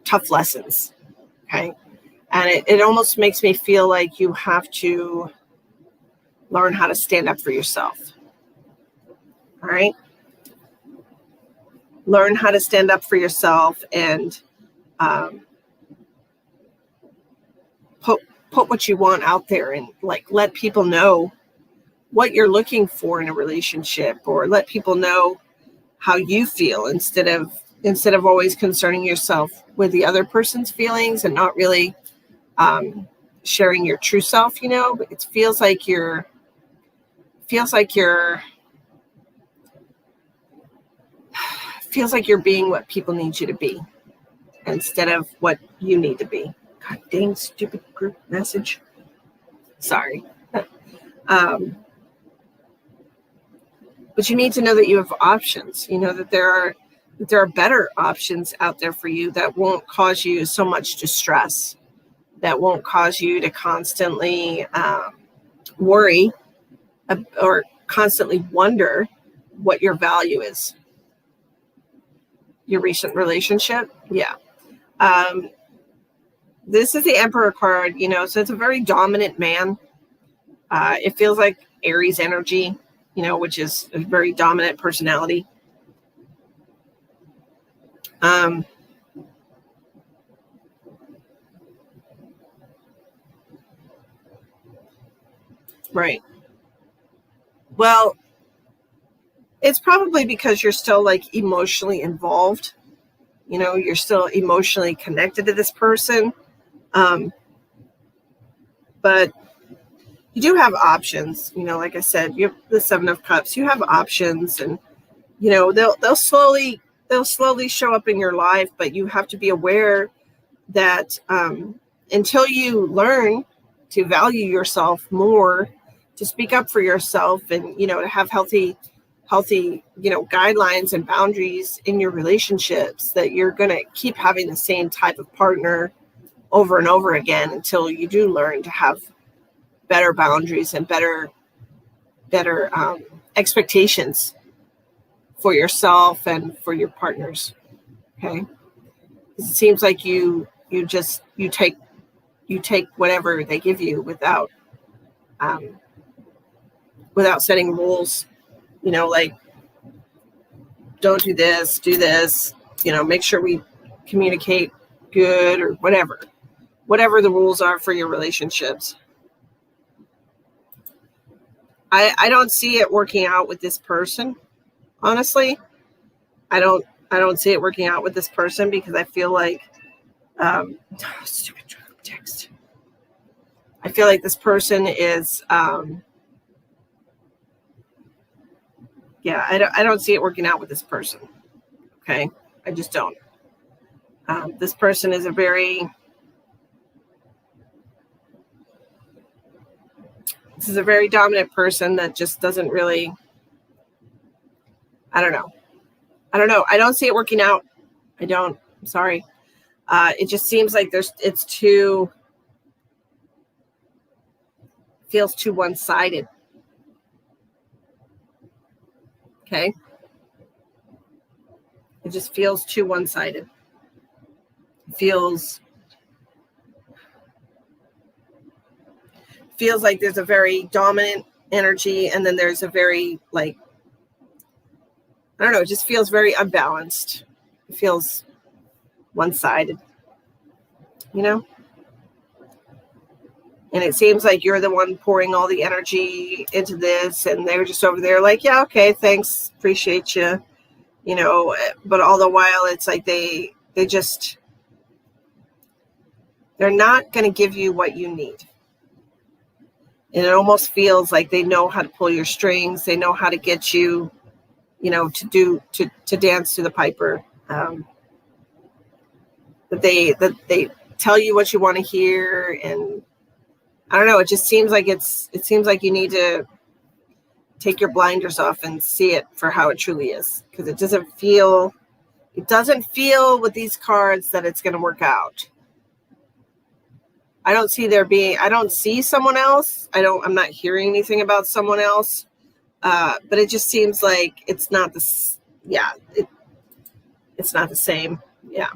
tough lessons. Okay. And it almost makes me feel like you have to learn how to stand up for yourself. All right. Learn how to stand up for yourself and put what you want out there, and like let people know what you're looking for in a relationship, or let people know how you feel instead of always concerning yourself with the other person's feelings and not really sharing your true self. It feels like you're being what people need you to be instead of what you need to be. God dang, stupid group message. Sorry. But you need to know that you have options. That there are better options out there for you that won't cause you so much distress, that won't cause you to constantly worry or constantly wonder what your value is. Your recent relationship, yeah. This is the Emperor card, so it's a very dominant man. It feels like Aries energy, which is a very dominant personality. Right. Well, it's probably because you're still like emotionally involved. You're still emotionally connected to this person. But you do have options. Like I said, you have the Seven of Cups. You have options, and they'll slowly show up in your life. But you have to be aware that until you learn to value yourself more, to speak up for yourself, and to have healthy guidelines and boundaries in your relationships, that you're going to keep having the same type of partner over and over again until you do learn to have better boundaries and better expectations for yourself and for your partners. Okay. It seems like you take whatever they give you without setting rules, like don't do this, do this, make sure we communicate good, or whatever the rules are for your relationships. I don't see it working out with this person. Honestly, I don't see it working out with this person, because I feel like stupid text. I feel like this person is I don't see it working out with this person. Okay, I just don't. This person is a very dominant person that just doesn't really, I don't know. I don't see it working out. I don't. I'm sorry. It just seems like feels too one-sided. Okay. It just feels too one-sided. Feels like there's a very dominant energy, and then there's a very, like, I don't know, it just feels very unbalanced. It feels one-sided, and it seems like you're the one pouring all the energy into this, and they're just over there like, yeah, okay, thanks, appreciate you, but all the while it's like they're not going to give you what you need. And it almost feels like they know how to pull your strings. They know how to get you, to dance to the piper. That they tell you what you want to hear, and I don't know. It just seems like you need to take your blinders off and see it for how it truly is, because it doesn't feel with these cards that it's going to work out. I don't see someone else. I'm not hearing anything about someone else. But it just seems like it's not it's not the same. Yeah.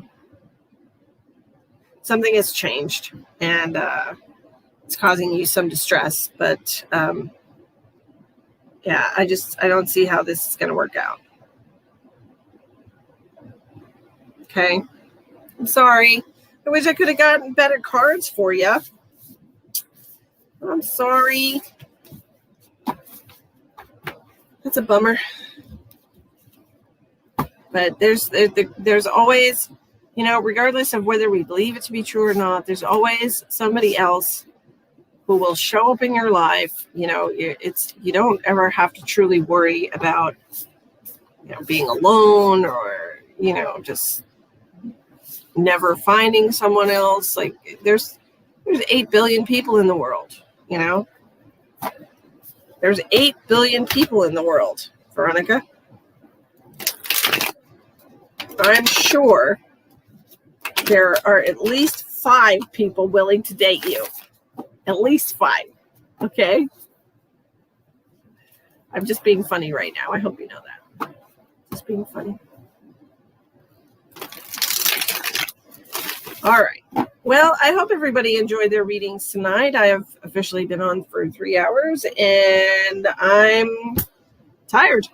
Something has changed, and it's causing you some distress, but Yeah, I don't see how this is going to work out. Okay. I'm sorry. I wish I could have gotten better cards for you. I'm sorry. That's a bummer. But there's always, regardless of whether we believe it to be true or not, there's always somebody else who will show up in your life. You don't ever have to truly worry about, being alone or, just never finding someone else. Like there's 8 billion people in the world, There's 8 billion people in the world, Veronica. I'm sure there are at least 5 people willing to date you. At least 5. Okay? I'm just being funny right now. I hope you know that. Just being funny. All right. Well, I hope everybody enjoyed their readings tonight. I have officially been on for 3 hours and I'm tired.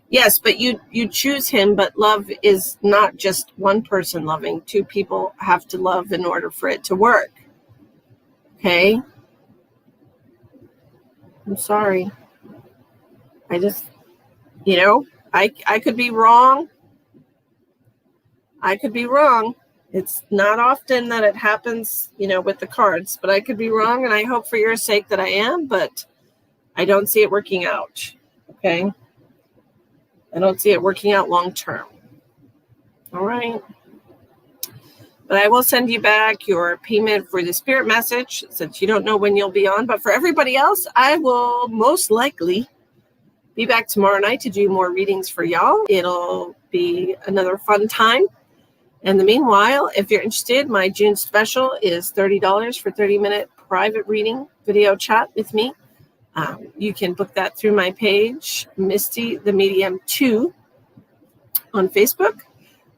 Yes, but you choose him, but love is not just one person loving. 2 people have to love in order for it to work. Okay? I'm sorry. I just, I could be wrong. I could be wrong. It's not often that it happens, with the cards, but I could be wrong, and I hope for your sake that I am, but I don't see it working out. Okay? I don't see it working out long term. All right. But I will send you back your payment for the spirit message since you don't know when you'll be on. But for everybody else, I will most likely be back tomorrow night to do more readings for y'all. It'll be another fun time. In the meanwhile, if you're interested, my June special is $30 for 30-minute private reading video chat with me. You can book that through my page, Misty the Medium 2 on Facebook.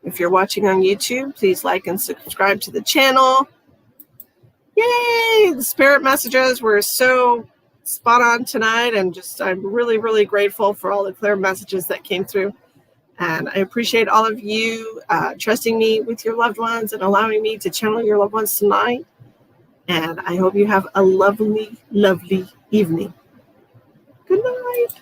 If you're watching on YouTube, please like and subscribe to the channel. Yay! The spirit messages were so spot on tonight, and I'm really, really grateful for all the clear messages that came through. And I appreciate all of you trusting me with your loved ones and allowing me to channel your loved ones tonight. And I hope you have a lovely, lovely evening. Good night.